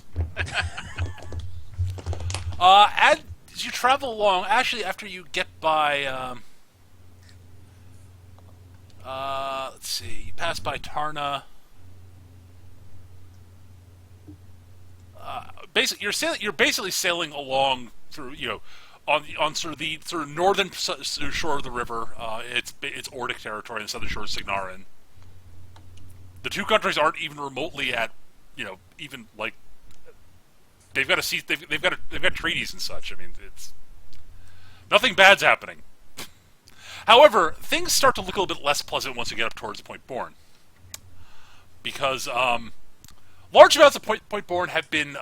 As you travel along, actually, after you get by, let's see, you pass by Tarna. You're basically sailing along through, on sort of the northern shore of the river. It's Ordic territory, and the southern shore is Signarin. The two countries aren't even remotely at, even like they've got treaties and such. I mean, it's nothing bad's happening. However, things start to look a little bit less pleasant once you get up towards Point Bourne, because large amounts of Point Bourne have been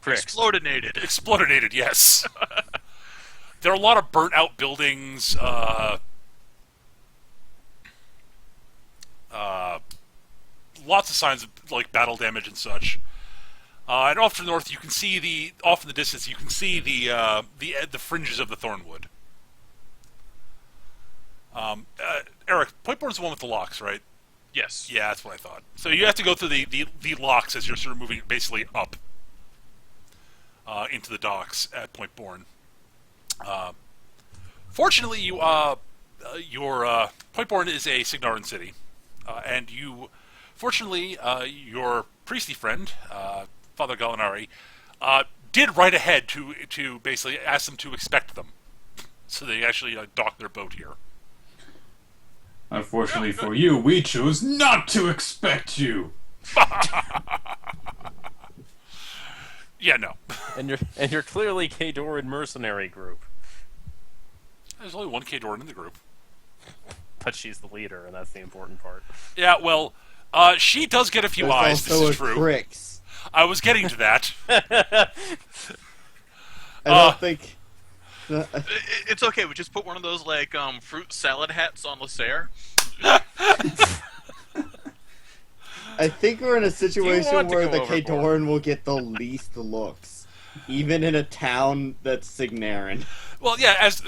Explodinated, yes. There are a lot of burnt-out buildings. lots of signs of like battle damage and such. And off to the north, you can see off in the distance, you can see the fringes of the Thornwood. Eric, Point Bourne's the one with the locks, right? Yes. Yeah, that's what I thought. So you have to go through the locks as you're sort of moving basically up into the docks at Point Bourne. Fortunately, your Point Bourne is a Signarin city, and fortunately, your priestly friend, Father Galinari, did right ahead to basically ask them to expect them, so they actually docked their boat here. Unfortunately for you, we chose not to expect you. Yeah, no. And you're clearly Kdoran mercenary group. There's only one Kdoran in the group. But she's the leader, and that's the important part. Yeah, well, she does get a few eyes, this is true. Cricks. I was getting to that. I don't think... It's okay. We just put one of those like fruit salad hats on Lasser. I think we're in a situation want to where go the overboard? Kdoran will get the least looks, even in a town that's Signarin. Well, yeah, as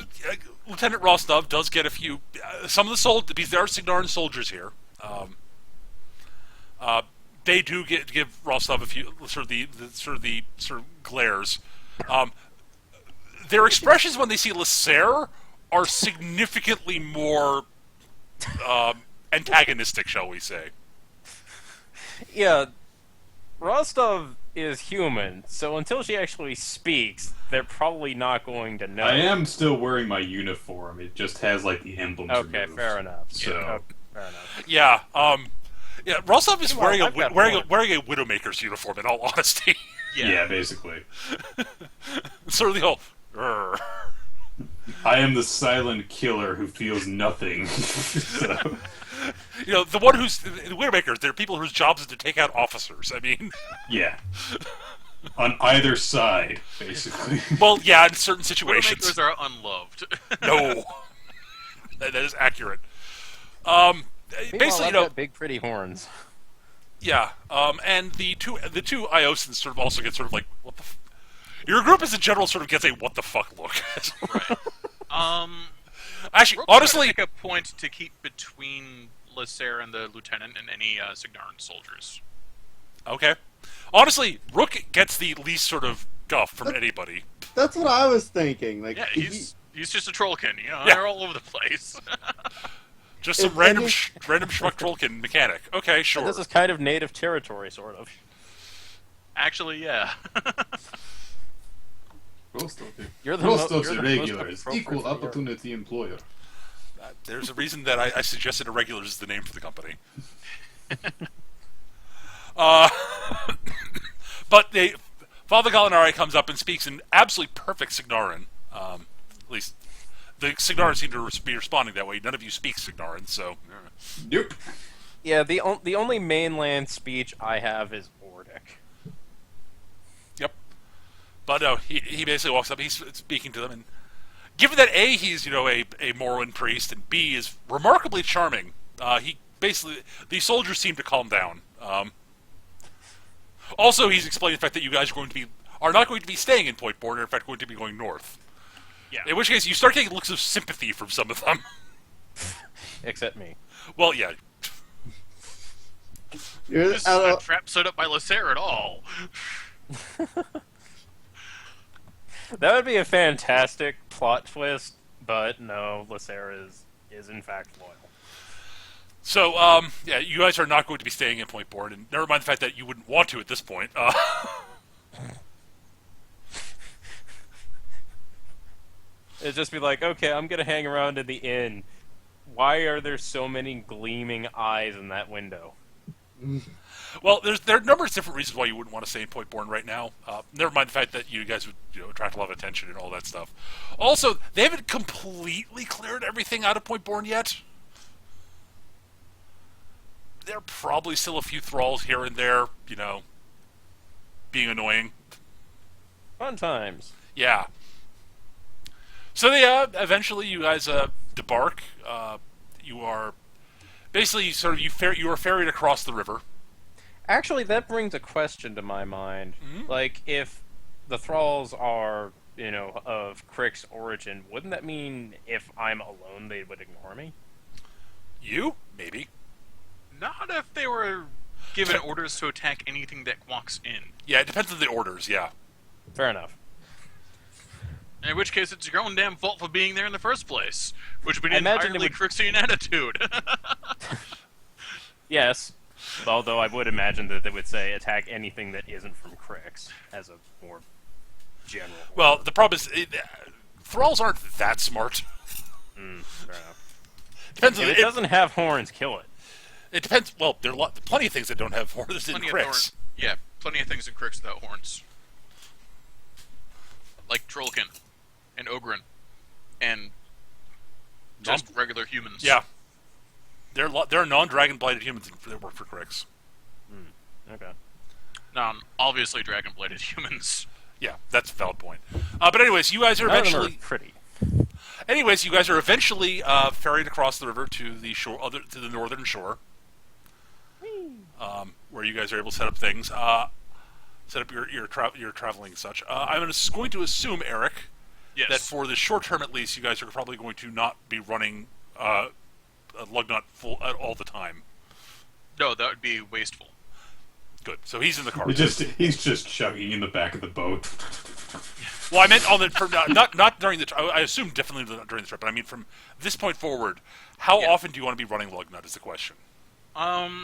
Lieutenant Rostov does get a few... some of the soldiers, because there are Signarin soldiers here, they do give Rostov a few sort of glares. Their expressions when they see Lasser are significantly more antagonistic, shall we say. Yeah, Rostov is human, so until she actually speaks, they're probably not going to know. I am still wearing my uniform. It just has like the emblems Okay, removed. fair enough. So Okay, fair enough. Yeah, Rostov is Come on, I've got more. wearing a Widowmaker's uniform, in all honesty. yeah, basically. Sort of the whole... "Grr." I am the silent killer who feels nothing. So, You know, the one who's... The Widowmakers, they're people whose jobs is to take out officers. I mean... yeah. On either side, basically. Well, yeah, in certain situations. Widowmakers are unloved. No. That is accurate. Meanwhile, Basically, I've got big pretty horns. yeah, and the two Iosans sort of also get sort of like, what the your group as a general sort of gets a what the fuck look. Actually, Rook's honestly... make a point to keep between Lasser and the lieutenant and any Signarin soldiers. Okay. Honestly, Rook gets the least sort of guff from anybody. That's what I was thinking. Like, Yeah, he's just a trollkin. You know, Yeah. they're all over the place. Just some If random any- random schmuck trollkin mechanic. Okay, sure. This is kind of native territory, sort of. Actually, yeah. You're the Rostov's you're the irregulars, most equal appropriate for your- opportunity employer. There's a reason that I suggested Irregulars is the name for the company. But Father Galinari comes up and speaks in absolutely perfect Signarin. At least the Signarin seem to be responding that way. None of you speak Signarin, so... Nope. Yeah, the only mainland speech I have is Ordic. Yep. But no, he basically walks up, he's speaking to them, and given that A, he's, a Morrowan priest, and B, is remarkably charming, the soldiers seem to calm down. Also, he's explaining the fact that you guys are not going to be staying in Point Bourne, are in fact going to be going north. Yeah. In which case, you start getting looks of sympathy from some of them. Except me. Well, yeah. you're, This is not a trap set up by Lasser at all. That would be a fantastic plot twist, but no, Lasser is in fact loyal. So, yeah, you guys are not going to be staying in Point Bourne, and never mind the fact that you wouldn't want to at this point. It'd just be like, okay, I'm gonna hang around in the inn. Why are there so many gleaming eyes in that window? Well, there are numerous different reasons why you wouldn't want to stay in Point Bourne right now. Never mind the fact that you guys would attract a lot of attention and all that stuff. Also, they haven't completely cleared everything out of Point Bourne yet. There are probably still a few thralls here and there, being annoying. Fun times. Yeah. So eventually you guys debark. You are basically you are ferried across the river Actually, that brings a question to my mind. Mhm. Like, if the thralls are, of Crick's origin, wouldn't that mean if I'm alone, they would ignore me? You? Maybe. Not if they were given orders to attack anything that walks in. Yeah, it depends on the orders, yeah. Fair enough. In which case, it's your own damn fault for being there in the first place, which would be I an imagine it entirely would- Crixian attitude. Yes. Although I would imagine that they would say attack anything that isn't from Crick's as a more general. Well, the problem is, thralls aren't that smart. Fair enough. Depends If on it doesn't have horns, kill it. It depends. Well, there are plenty of things that don't have horns in Plenty of Crix. Yeah, plenty of things in Crix without horns. Like Trollkin, and Ogren, and just regular humans. Yeah. There are non-dragon blighted humans that work for Crix. Okay. Obviously dragon-bladed humans. Yeah, that's a valid point. But anyways, you guys are None of them eventually. are pretty. Anyways, you guys are eventually ferried across the river to the shore, to the northern shore, where you guys are able to set up things, set up your traveling and such. I'm going to assume, Eric, Yes. that for the short term at least, you guys are probably going to not be running a lugnut full all the time. No, that would be wasteful. Good. So he's in the car. He's just chugging in the back of the boat. Well, I meant on the not during the. I assume definitely not during the trip, but I mean from this point forward, how Yeah. often do you want to be running lugnut? Is the question. I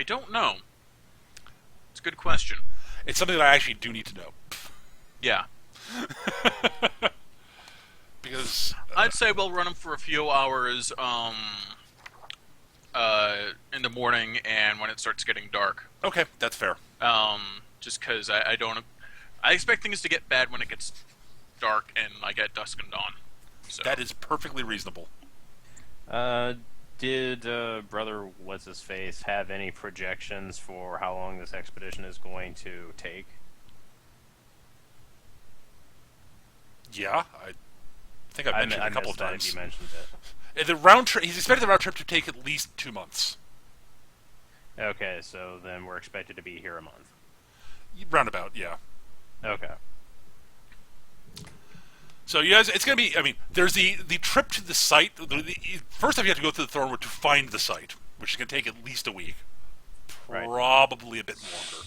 don't know. It's a good question. It's something that I actually do need to know. Yeah. Because I'd say we'll run them for a few hours in the morning and when it starts getting dark. okay, that's fair. Just because I don't... I expect things to get bad when it gets dark and I get dusk and dawn. So. That is perfectly reasonable. Did Brother What's-His-Face have any projections for how long this expedition is going to take? Yeah, I think I mentioned it a couple of missed that times. if you mentioned it. The round trip. He's expected the round trip to take at least 2 months. Okay, so then we're expected to be here a month. Roundabout, yeah. Okay. So you guys, it's going to be. I mean, there's the trip to the site. First off, you have to go through the Thornwood to find the site, which is going to take at least a week, Right. probably a bit longer.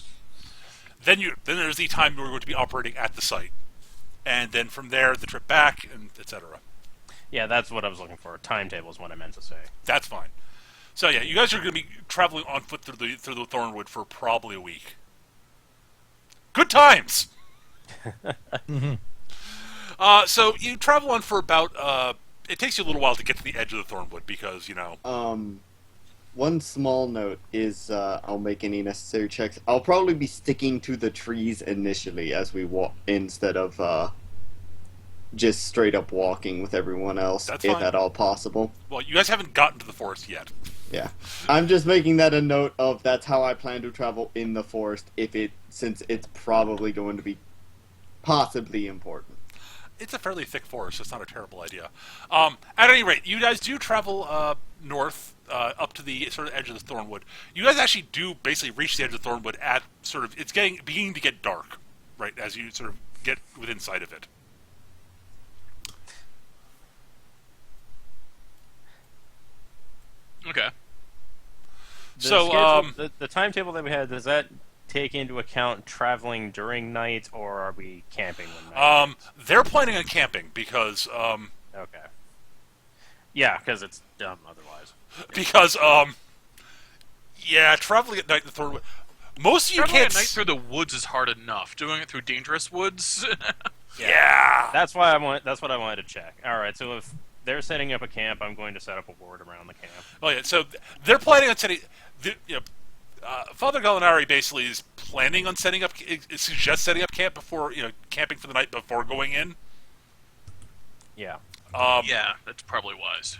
Then there's the time we're going to be operating at the site, and then from there the trip back, and etc. Yeah, that's what I was looking for. Timetable is what I meant to say. That's fine. So yeah, you guys are going to be traveling on foot through the Thornwood for probably a week. Good times. So you travel on for about. It takes you a little while to get to the edge of the Thornwood because One small note is I'll make any necessary checks. I'll probably be sticking to the trees initially as we walk instead of just straight up walking with everyone else, That's if fine. at all possible. Well, you guys haven't gotten to the forest yet. Yeah, I'm just making that a note of that's how I plan to travel in the forest since it's probably going to be possibly important. It's a fairly thick forest, so it's not a terrible idea. At any rate, you guys do travel north up to the sort of edge of the Thornwood. You guys actually do basically reach the edge of the Thornwood at sort of beginning to get dark, right, as you sort of get within sight of it. Okay. The timetable that we had, does that take into account traveling during night, or are we camping when night? They're planning on camping because Okay. Yeah, because it's dumb otherwise. yeah, traveling at night in the Thornwood. Most of you Traveling can't. at night through the woods is hard enough. Doing it through dangerous woods. Yeah. That's what I wanted to check. All right, so if they're setting up a camp, I'm going to set up a ward around the camp. Oh yeah, so they're planning on setting. Father Galinari basically is planning on setting up. Suggests setting up camp before camping for the night before going in. Yeah. Yeah, that's probably wise.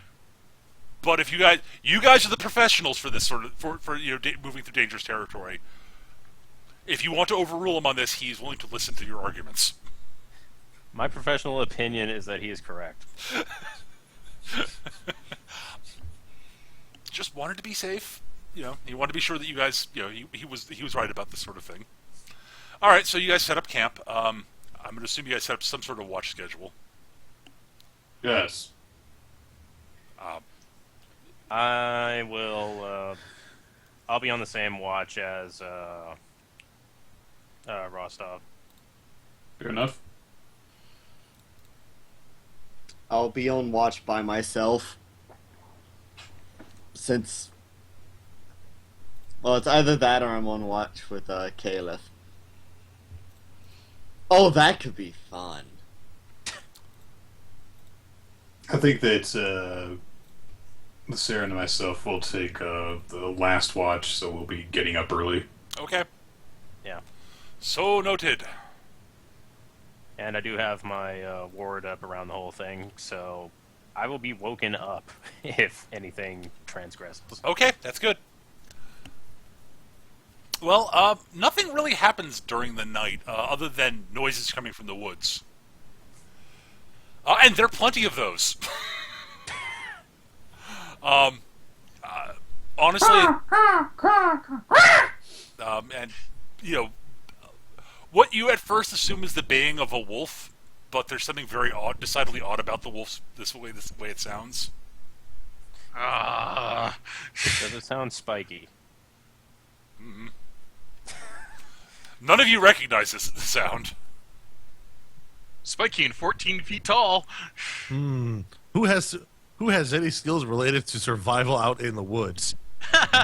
But if you guys are the professionals for this sort of for moving through dangerous territory. If you want to overrule him on this, he's willing to listen to your arguments. My professional opinion is that he is correct. just wanted to be safe. He wanted to be sure that you guys, he was right about this sort of thing. All right, so you guys set up camp. I'm going to assume you guys set up some sort of watch schedule. Yes. I will. I'll be on the same watch as Rostov. Fair enough. I'll be on watch by myself. Since... Well, it's either that or I'm on watch with Caliph. Oh, that could be fun. I think that Sarah and myself will take the last watch, so we'll be getting up early. Okay. Yeah. So noted. And I do have my ward up around the whole thing, so I will be woken up if anything transgresses. Okay, that's good. Well, nothing really happens during the night, other than noises coming from the woods. And there are plenty of those. Honestly, and, what you at first assume is the baying of a wolf, but there's something very odd, decidedly odd about the wolf, this way it sounds. Does it sound spiky? Mm-hmm. None of you recognize this sound. Spiky and 14 feet tall. Who has any skills related to survival out in the woods?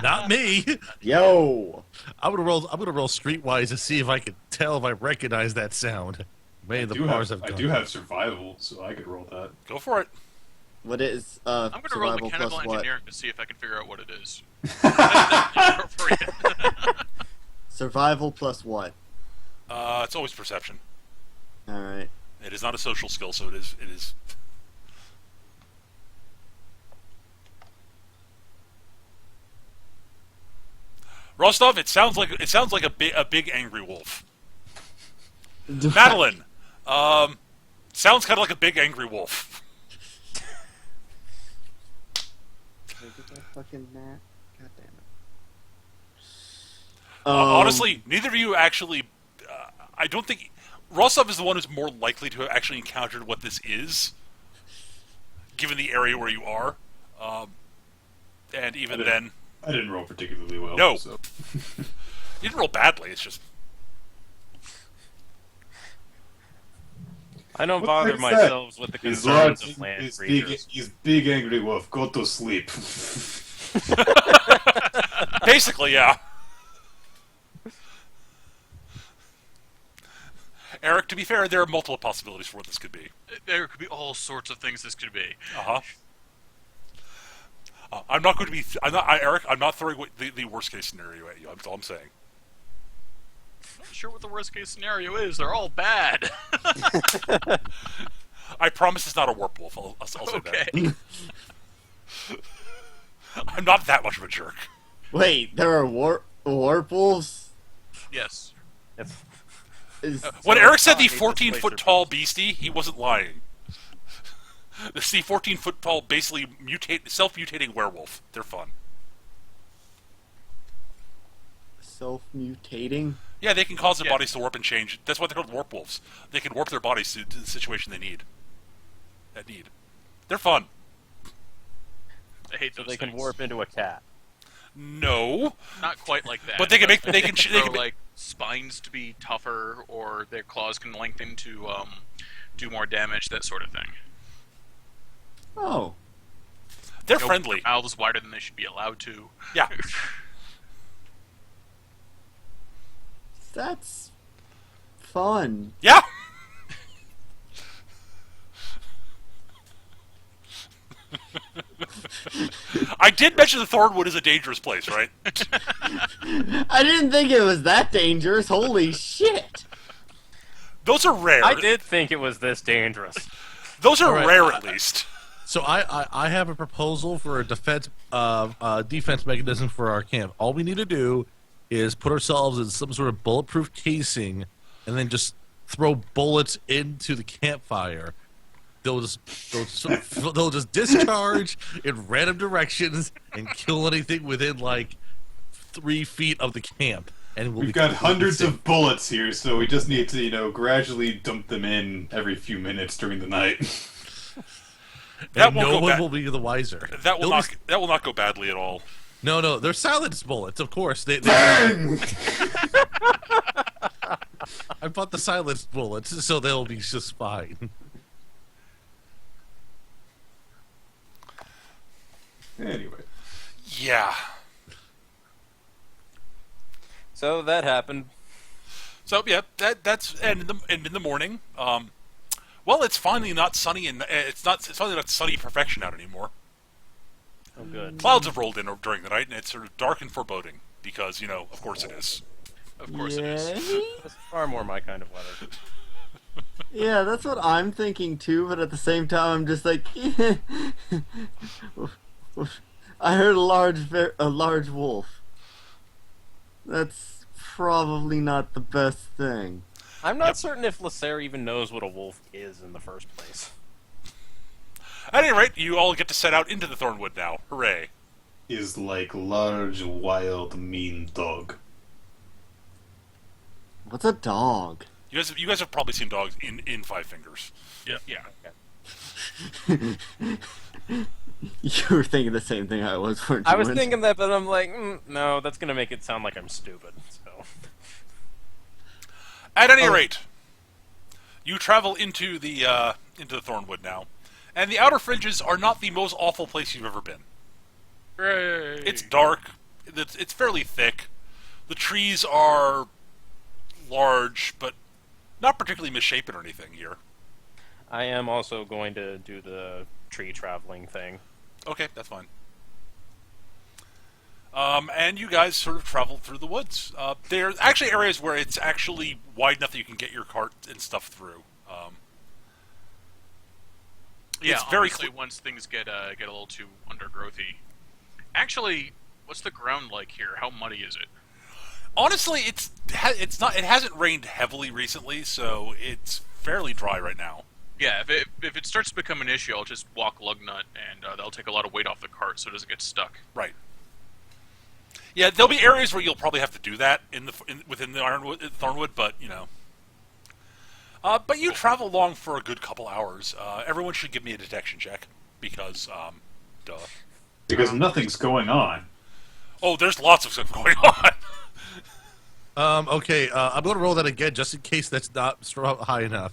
Not me. Yo! I'm gonna roll streetwise to see if I can tell if I recognize that sound. May the bars have I gone. do have survival, so I could roll that. Go for it. What is I'm going to roll survival mechanical plus what? engineering to see if I can figure out what it is. Appropriate. Survival plus what? It's always perception. Alright. It is not a social skill, so it is. Rostov, it sounds like a big angry wolf. Madeline, sounds kind of like a big angry wolf. Fucking Matt. God damn it. Honestly, neither of you actually. I don't think Rostov is the one who's more likely to have actually encountered what this is, given the area where you are. And even then, I didn't roll particularly well. No. So. you didn't roll badly. It's just I don't What bother the heck's myself that? with the He's concerns large, of land he's creatures. he's big angry wolf. Go to sleep. basically, yeah. Eric, to be fair, there are multiple possibilities for what this could be. There could be all sorts of things this could be. Uh-huh. I'm not going to be. Eric, I'm not throwing the worst case scenario at you. That's all I'm saying. I'm not sure what the worst case scenario is. They're all bad. I promise it's not a Warpwolf. I'll say Okay. that. I'm not that much of a jerk. Wait, there are Warpwolves? Yes. When Eric said the 14-foot tall beastie, he wasn't lying. The 14-foot tall, basically self-mutating werewolf. They're fun. Self-mutating? Yeah, they can cause their bodies to warp and change. That's why they're called Warpwolves. They can warp their bodies to the situation they need. They're fun. I hate So those they can things. warp into a cat. No. Not quite like that. But they can make- they can grow, make- like spines to be tougher, or their claws can lengthen to do more damage. That sort of thing. Oh. They're Their friendly. mouths wider than they should be allowed to. Yeah. That's fun. Yeah. I did mention the Thornwood is a dangerous place, right? I didn't think it was that dangerous. Holy shit. Those are rare. I did think it was this dangerous. Those are All right. rare, at least. So I have a proposal for a defense mechanism for our camp. All we need to do is put ourselves in some sort of bulletproof casing, and then just throw bullets into the campfire. they'll just discharge in random directions and kill anything within like 3 feet of the camp. And We've got hundreds of bullets here, so we just need to, gradually dump them in every few minutes during the night. That and won't no go one ba- will be the wiser. That will They'll not go badly at all. No, they're silenced bullets, of course. Bang! I bought the silenced bullets, so they'll be just fine. Anyway. Yeah. So that happened. So yeah, that's and in the morning. Well, it's finally not sunny and it's finally not sunny perfection out anymore. Oh, good. Clouds have rolled in during the night, and it's sort of dark and foreboding because of course it is. Of course it is. That's far more my kind of weather. Yeah, that's what I'm thinking too, but at the same time, I'm just like, I heard a large wolf. That's probably not the best thing. I'm not certain if Lasser even knows what a wolf is in the first place. At any rate, you all get to set out into the Thornwood now. Hooray! Is like large, wild, mean dog. What's a dog? You guys have probably seen dogs in Five Fingers. Yeah. You were thinking the same thing I was, weren't you? I was Winston? thinking that, but I'm like, no, that's gonna make it sound like I'm stupid. So. At any rate, you travel into the Thornwood now, and the outer fringes are not the most awful place you've ever been. Hooray! It's dark. It's fairly thick. The trees are large, but not particularly misshapen or anything here. I am also going to do the tree traveling thing. Okay, that's fine. And you guys sort of travel through the woods. There's actually areas where it's actually wide enough that you can get your cart and stuff through. Yeah, it's very honestly, once things get a little too undergrowthy. Actually, what's the ground like here? How muddy is it? Honestly, it's not. It hasn't rained heavily recently, so it's fairly dry right now. Yeah, if it starts to become an issue, I'll just walk Lugnut, and that'll take a lot of weight off the cart, so it doesn't get stuck. Right. Yeah, there'll be areas where you'll probably have to do that within the Thornwood, but but you travel along for a good couple hours. Everyone should give me a detection check because, duh. Because nothing's going on. Oh, there's lots of stuff going on. Okay, I'm going to roll that again just in case that's not high enough.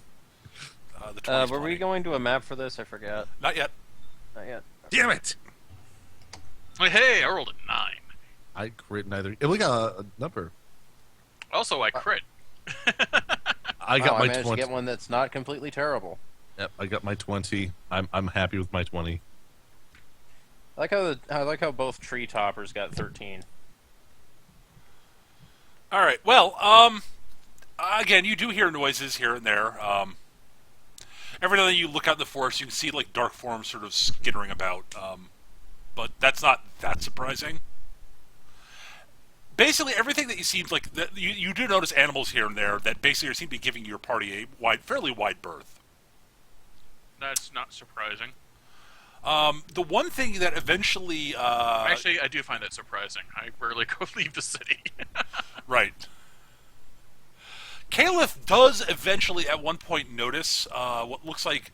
The 20's Were we plenty. going to a map for this? I forgot. Not yet. Not yet. Damn it! Hey, I rolled a 9. I crit neither. We got a number. Also, I crit. I got I my managed 20. to get one that's not completely terrible. Yep, I got my 20. I'm happy with my 20. I like how both tree toppers got 13. All right. Well, again, you do hear noises here and there. Every now and then you look out in the forest, you can see like dark forms sort of skittering about, but that's not that surprising. Basically, everything that you see, like you do notice animals here and there that basically seem to be giving your party a fairly wide berth. That's not surprising. The one thing that eventually, Actually, I do find that surprising. I rarely go leave the city. right. Caliph does eventually, at one point, notice what looks like,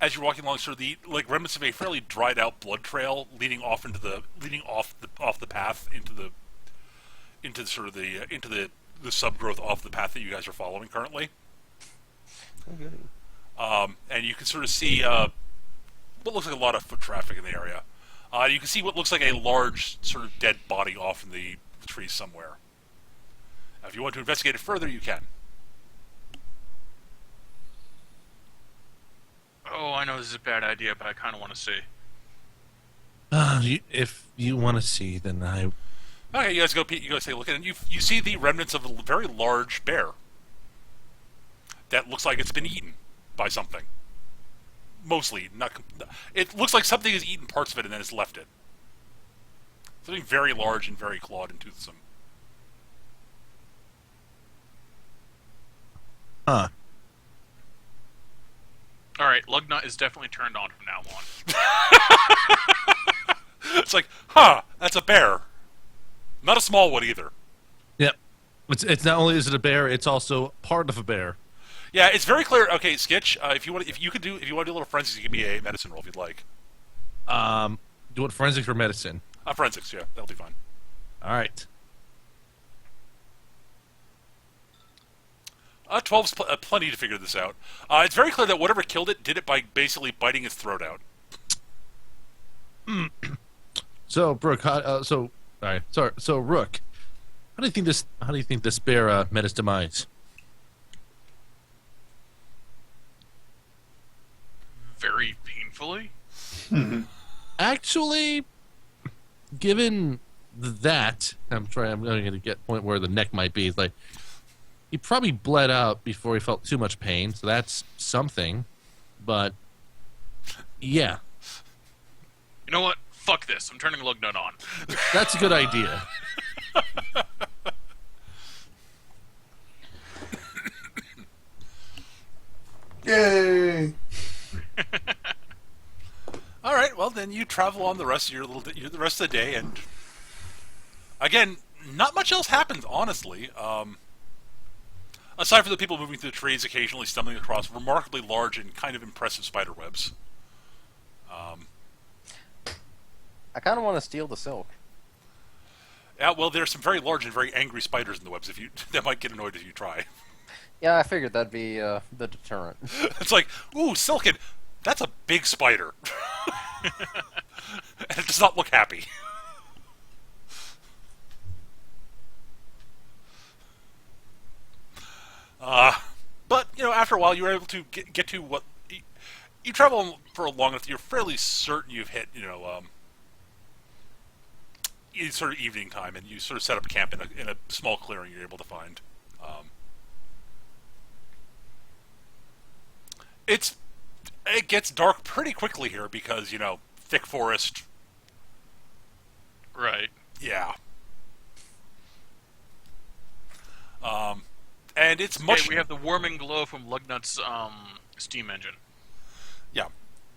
as you're walking along, sort of the remnants of a fairly dried out blood trail leading off the path into the subgrowth off the path that you guys are following currently. And you can sort of see what looks like a lot of foot traffic in the area. You can see what looks like a large sort of dead body off in the trees somewhere. Now, if you want to investigate it further, you can. Oh, I know this is a bad idea, but I kind of want to see. If you want to see, then I... Okay, you guys go take a look at it, and you see the remnants of a very large bear that looks like it's been eaten by something. Mostly, not. It looks like something has eaten parts of it and then has left it. Something very large and very clawed and toothsome. Huh. All right, Lugnut is definitely turned on from now on. It's like, huh, that's a bear. Not a small one either. Yep. It's not only is it a bear, it's also part of a bear. Yeah, it's very clear. Okay, Skitch, if you want to do a little forensics, give me a medicine roll if you'd like. Do you want forensics or medicine? Forensics, yeah, that'll be fine. All right. 12's plenty to figure this out. It's very clear that whatever killed it did it by basically biting its throat out. So, Brooke, all right. Sorry. So, Rook, how do you think this bear met its demise? Very painfully. Actually, given that, I'm going to get point where the neck might be. It's like he probably bled out before he felt too much pain, so that's something. But yeah, You know what? Fuck this. I'm turning Lugnut on. that's a good idea. Yay! All right, well then you travel on the rest of the rest of the day, and again, not much else happens, honestly. Aside from the people moving through the trees, occasionally stumbling across remarkably large and kind of impressive spider webs. I kind of want to steal the silk. Yeah, well, there's some very large and very angry spiders in the webs. That might get annoyed if you try. Yeah, I figured that'd be the deterrent. It's like, ooh, Silken, that's a big spider, and it does not look happy. But after a while, you were able to get to what you travel for long enough that you're fairly certain you've hit, sort of evening time, and you sort of set up camp in a small clearing you're able to find. It gets dark pretty quickly here because thick forest. Right. Yeah. And it's much. Hey, we have the warming glow from Lugnut's steam engine. Yeah,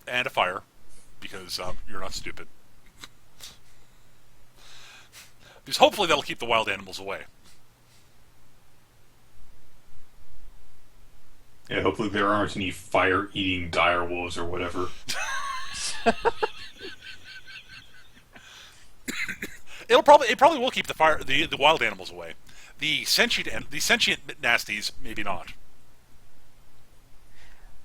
and a fire because you're not stupid. Because hopefully that'll keep the wild animals away. Yeah, hopefully there aren't any fire-eating dire wolves or whatever. It probably will keep the wild animals away. The sentient nasties, maybe not.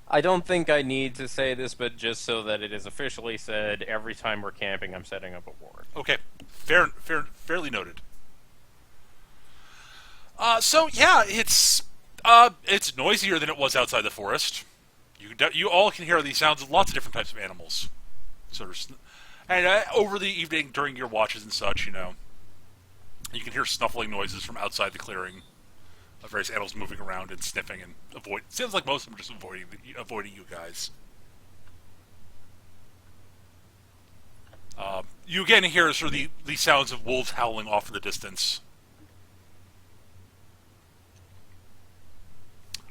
I don't think I need to say this, but just so that it is officially said, every time we're camping, I'm setting up a ward. Okay, fairly noted. So yeah, it's noisier than it was outside the forest. You all can hear these sounds of lots of different types of animals, and over the evening during your watches and such, you can hear snuffling noises from outside the clearing of various animals moving around and sniffing and avoid. It seems like most of them are just avoiding you guys. You again hear sort of the sounds of wolves howling off in the distance.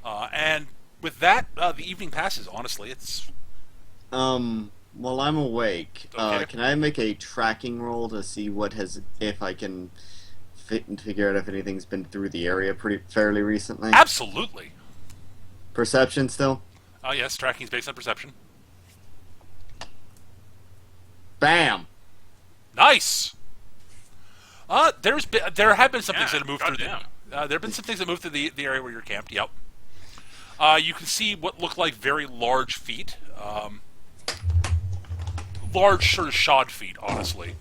And with that, the evening passes. Honestly, it's While I'm awake, Okay. can I make a tracking roll to see if I can figure out if anything's been through the area fairly recently? absolutely. Perception still? Yes, tracking is based on perception. Bam! Nice. There have been some things that have moved through goddamn. there have been some things that moved through the area where you're camped. Yep. You can see what look like very large feet. Large, sort of shod feet, honestly.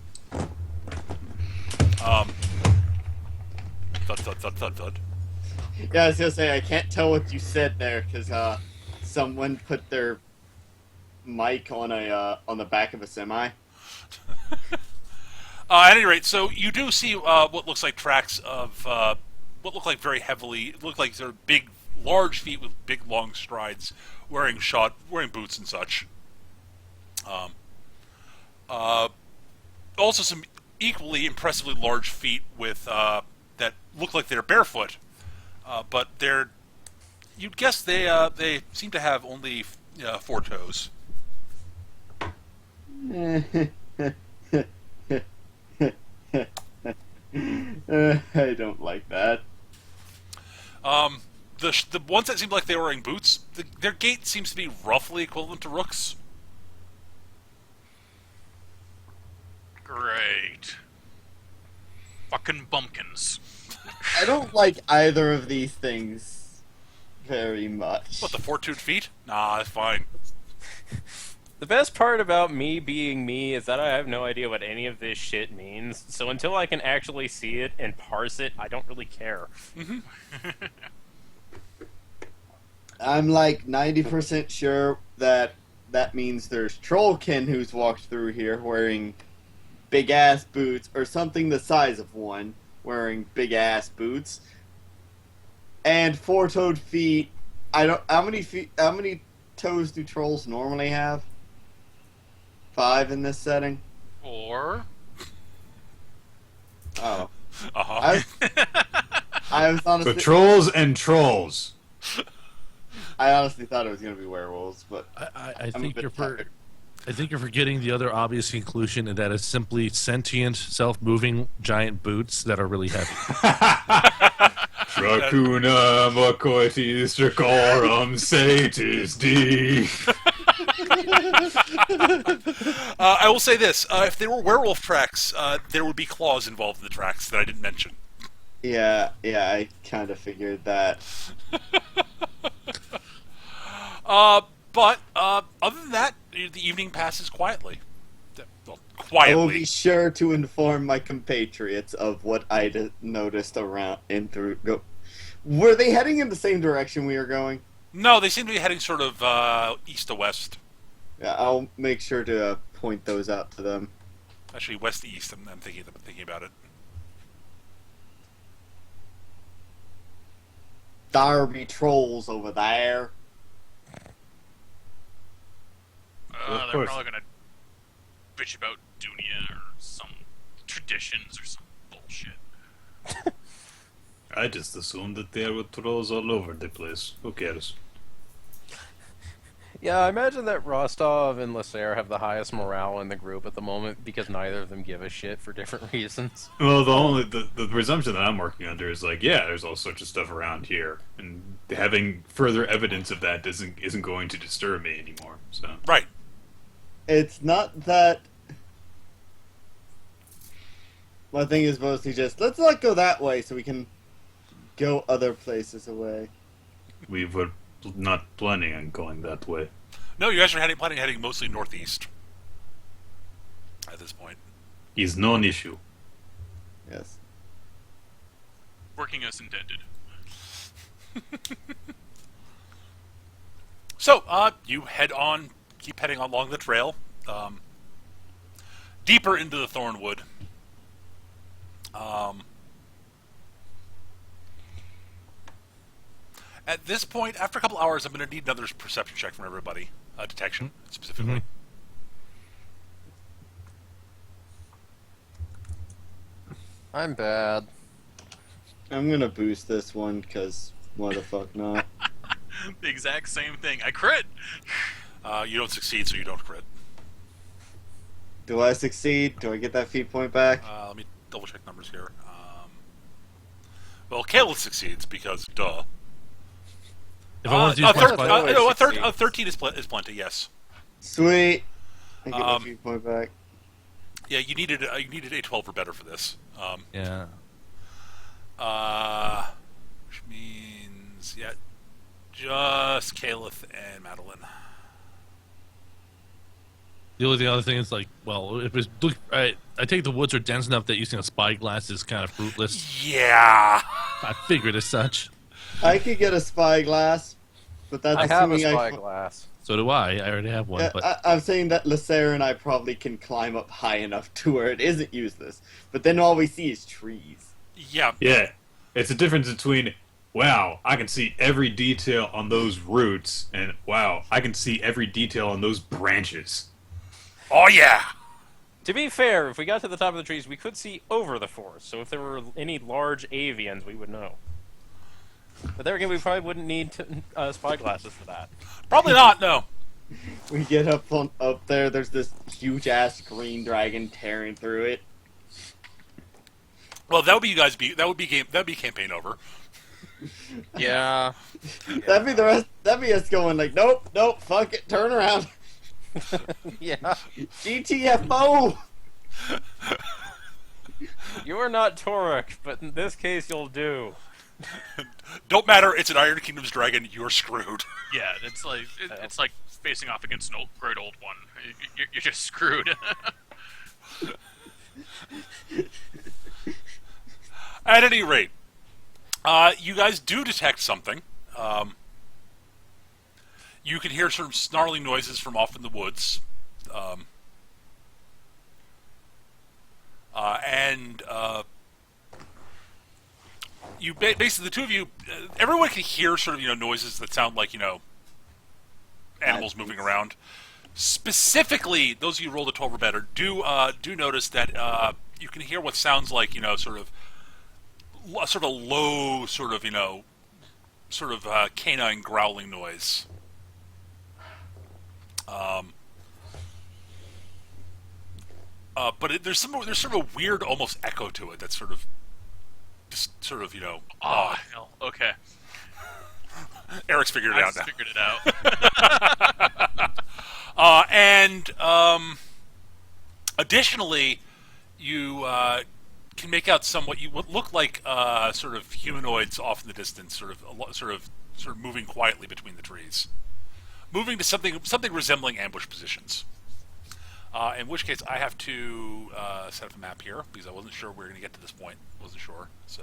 Thud, thud, thud, thud, thud. Yeah, I was gonna say, I can't tell what you said there, because someone put their mic on the back of a semi. At any rate, so you do see what looks like tracks of what look like sort of big, large feet with big, long strides, wearing boots and such. Also, some equally impressively large feet with that look like they're barefoot, but you'd guess they seem to have only Yeah, 4 toes. I don't like that. The ones that seemed like they were wearing boots, their gait seems to be roughly equivalent to Rook's. Great. Fucking bumpkins. I don't like either of these things very much. What, the 4-toed feet? Nah, that's fine. The best part about me being me is that I have no idea what any of this shit means, so until I can actually see it and parse it, I don't really care. I'm like 90% sure that means there's Trollkin who's walked through here wearing big ass boots, or something the size of one wearing big ass boots, and 4-toed feet. I don't. How many toes do trolls normally have? 5 in this setting. Or Oh, Uh-huh. I was So honestly. trolls and trolls. I honestly thought it was gonna be werewolves, but I I'm a think bit you're tired. I think you're forgetting the other obvious conclusion, and that is simply sentient, self-moving giant boots that are really heavy. Dracuna macoitis dracorum satis D. I will say this: if they were werewolf tracks, there would be claws involved in the tracks that I didn't mention. Yeah, I kind of figured that. But other than that, the evening passes quietly. Well, I will be quietly. sure to inform my compatriots of what I noticed around and through. Go. Were they heading in the same direction we are going? No, they seem to be heading sort of east to west. Yeah, I'll make sure to point those out to them. Actually, west to east. I'm thinking about it. There be trolls over there. Of they're course. probably gonna bitch about Dunia or some traditions or some bullshit. I just assumed that there were trolls all over the place. Who cares? Yeah, I imagine that Rostov and Lasser have the highest morale in the group at the moment because neither of them give a shit for different reasons. Well, the presumption that I'm working under is like, yeah, there's all sorts of stuff around here, and having further evidence of that isn't going to disturb me anymore. So Right. It's not that. My thing is mostly just let's not go that way so we can go other places away. we were not planning on going that way. No, you guys are planning heading mostly northeast at this point. Is non-issue. Yes. Working as intended. So, you head on, keep heading along the trail, deeper into the Thornwood. At this point, after a couple hours, I'm going to need another perception check from everybody. Detection, specifically. I'm bad. I'm gonna boost this one because why the fuck not? The exact same thing. I crit! You don't succeed, so you don't crit. Do I succeed? Do I get that feat point back? Let me double check numbers here. Well, Caleb succeeds because duh. If I want to use my spell, no, a 13 is plenty. Yes. Sweet. I get my feat point back. Yeah, you needed a 12 or better for this. yeah. Which means just Caleb and Madeline. The only other thing is like, well, if it's I take the woods are dense enough that using a spyglass is kind of fruitless. Yeah. I figured as such. I could get a spyglass, but that's I have a assuming spyglass. So do I. I already have one. But I'm saying that Lasser and I probably can climb up high enough to where it isn't useless. But then all we see is trees. Yeah. Yeah, it's a difference between, wow, I can see every detail on those roots, and wow, I can see every detail on those branches. Oh yeah. To be fair, if we got to the top of the trees, we could see over the forest. So if there were any large avians, we would know. But there again, we probably wouldn't need spyglasses for that. Probably not. No. We get up there. There's this huge ass green dragon tearing through it. Well, that would be you guys. That'd be campaign over. Yeah. That'd be the rest. That'd be us going like, nope, fuck it, turn around. Yeah. GTFO. You are not Torek, but in this case you'll do. Don't matter. It's an Iron Kingdom's dragon. You're screwed. Yeah, it's like facing off against an great old one. You're just screwed. At any rate, you guys do detect something. You can hear sort of snarling noises from off in the woods. You basically, the two of you, everyone can hear sort of noises that sound like animals moving around. Specifically, those of you who rolled a 12 or better do notice that you can hear what sounds like sort of low sort of canine growling noise. But there's sort of a weird almost echo to it that's sort of Oh, hell. Okay. Eric's figured it out now. Figured it out. And additionally, you can make out what look like sort of humanoids off in the distance, sort of moving quietly between the trees, moving to something resembling ambush positions. In which case, I have to set up a map here because I wasn't sure we were going to get to this point. Wasn't sure, so.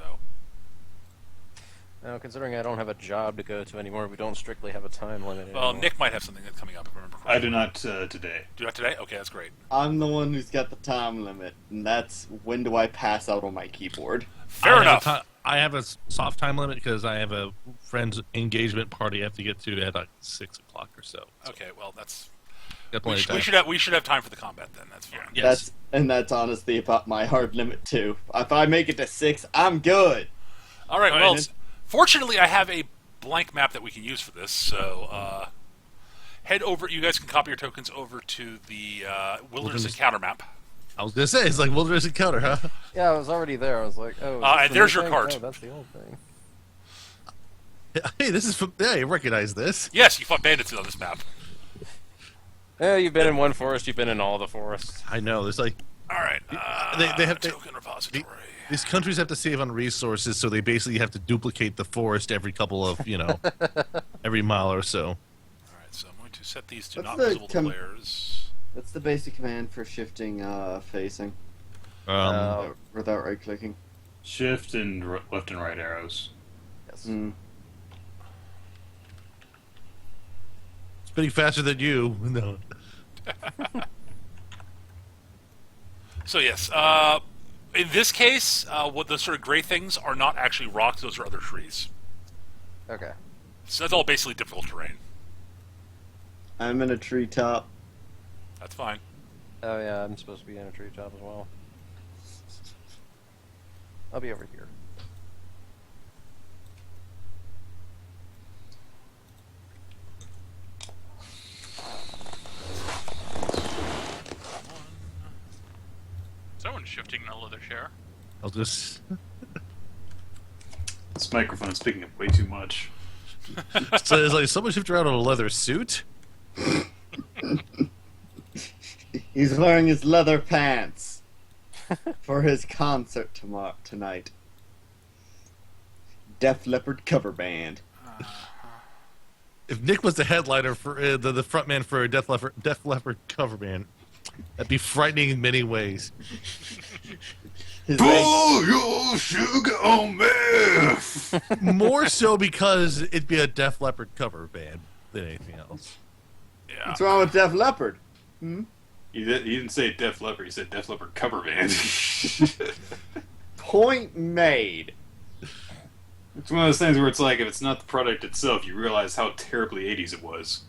Now, considering I don't have a job to go to anymore, we don't strictly have a time limit Well, anymore. Nick might have something that's coming up, if I remember correctly. I do not today. Do not today? Okay, that's great. I'm the one who's got the time limit, and that's when do I pass out on my keyboard. Fair enough. I have a soft time limit because I have a friend's engagement party I have to get to at like 6 o'clock or so. Okay, well, that's... Got We plenty of time. should have time for the combat then. That's fine. Yes. That's honestly about my hard limit too. If I make it to 6, I'm good. All right. All Well, right. fortunately, I have a blank map that we can use for this. So head over. You guys can copy your tokens over to the Wilderness Encounter map. I was gonna say it's like Wilderness Encounter, huh? Yeah, I was already there. I was like, oh. is this And the there's new your thing? cart. Oh, that's the old thing. Hey, this is from. Yeah, you recognize this? Yes, you fought bandits on this map. Yeah, you've been in one forest. You've been in all the forests. I know. There's like All right. they have token repository. these countries have to save on resources, so they basically have to duplicate the forest every couple of every mile or so. All right. So I'm going to set these to What's not the visible to players. That's the basic command for shifting facing without right clicking. Shift and left and right arrows. Yes. Spinning faster than you. No. So yes, in this case, what the sort of gray things are not actually rocks; those are other trees. Okay. So that's all basically difficult terrain. I'm in a treetop. That's fine. Oh yeah, I'm supposed to be in a treetop as well. I'll be over here. Someone's shifting in a leather chair. I'll just. This microphone's picking up way too much. So it's like someone shift around in a leather suit. He's wearing his leather pants for his concert tonight. Def Leppard cover band. If Nick was the headliner for the front man for a Def Leppard cover band, that'd be frightening in many ways. His Pour your sugar on me! More so because it'd be a Def Leppard cover band than anything else. Yeah. What's wrong with Def Leppard? He didn't say Def Leppard, he said Def Leppard cover band. Point made. It's one of those things where it's like, if it's not the product itself, you realize how terribly 80s it was.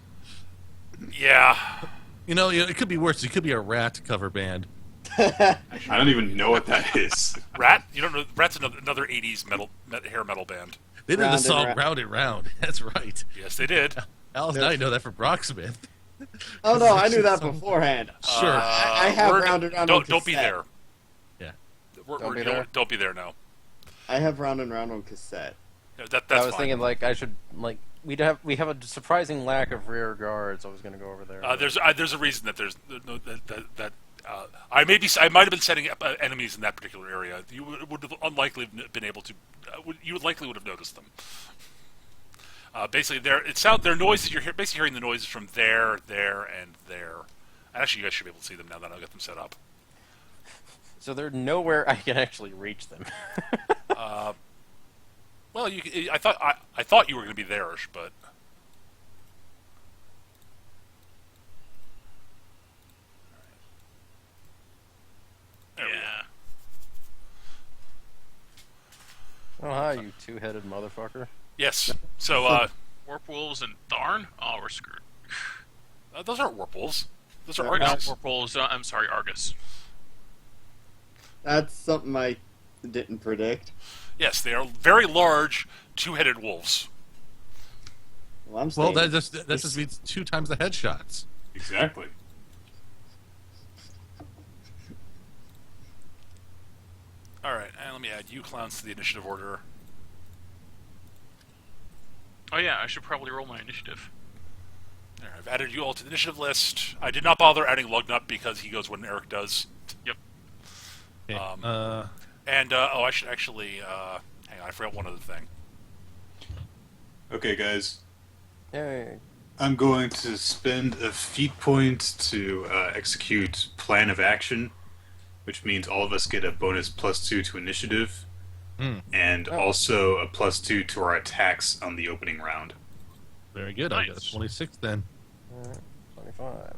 Yeah. You know, it could be worse. It could be a Rat cover band. I don't even know what that is. Rat? You don't know? Rat's another 80s hair metal band. They did Round the and song round. Round and Round. That's right. Yes, they did. Alice and I know that from Brocksmith. Oh no, I knew that beforehand. Sure. I have we're- round and round Don't on be cassette. there. Yeah. We're, Be don't, there? don't be there now. I have round and round on cassette. Yeah, that's I was fine. thinking like I should like we have a surprising lack of rear guards. I was going to go over there. There's a reason that there's no, that I might have been setting up enemies in that particular area. You would have unlikely been able to. You would likely would have noticed them. Basically, their noises. You're basically hearing the noises from there, and there. Actually, you guys should be able to see them now that I've got them set up. So they're nowhere I can actually reach them. Well, I thought you were going to be there-ish, but there we go. Yeah. Oh hi, you two-headed motherfucker. Yes. So Warpwolves and Thorn? Oh, we're screwed. those aren't Warpwolves. Those are They're Arguses. Warpwolves, I'm sorry, Argus. That's something I didn't predict. Yes, they are very large, two-headed wolves. Well, I'm Well, saying that just means 2 times the headshots. Exactly. All right, and let me add you clowns to the initiative order. Oh yeah, I should probably roll my initiative. There, I've added you all to the initiative list. I did not bother adding Lugnut because he goes when Eric does. Yep. Okay. And I should actually hang on. I forgot one other thing. Okay, guys. Yay. I'm going to spend a feat point to execute plan of action, which means all of us get a bonus +2 to initiative, and also a +2 to our attacks on the opening round. Very good. I got a Nice. 26 then. 25.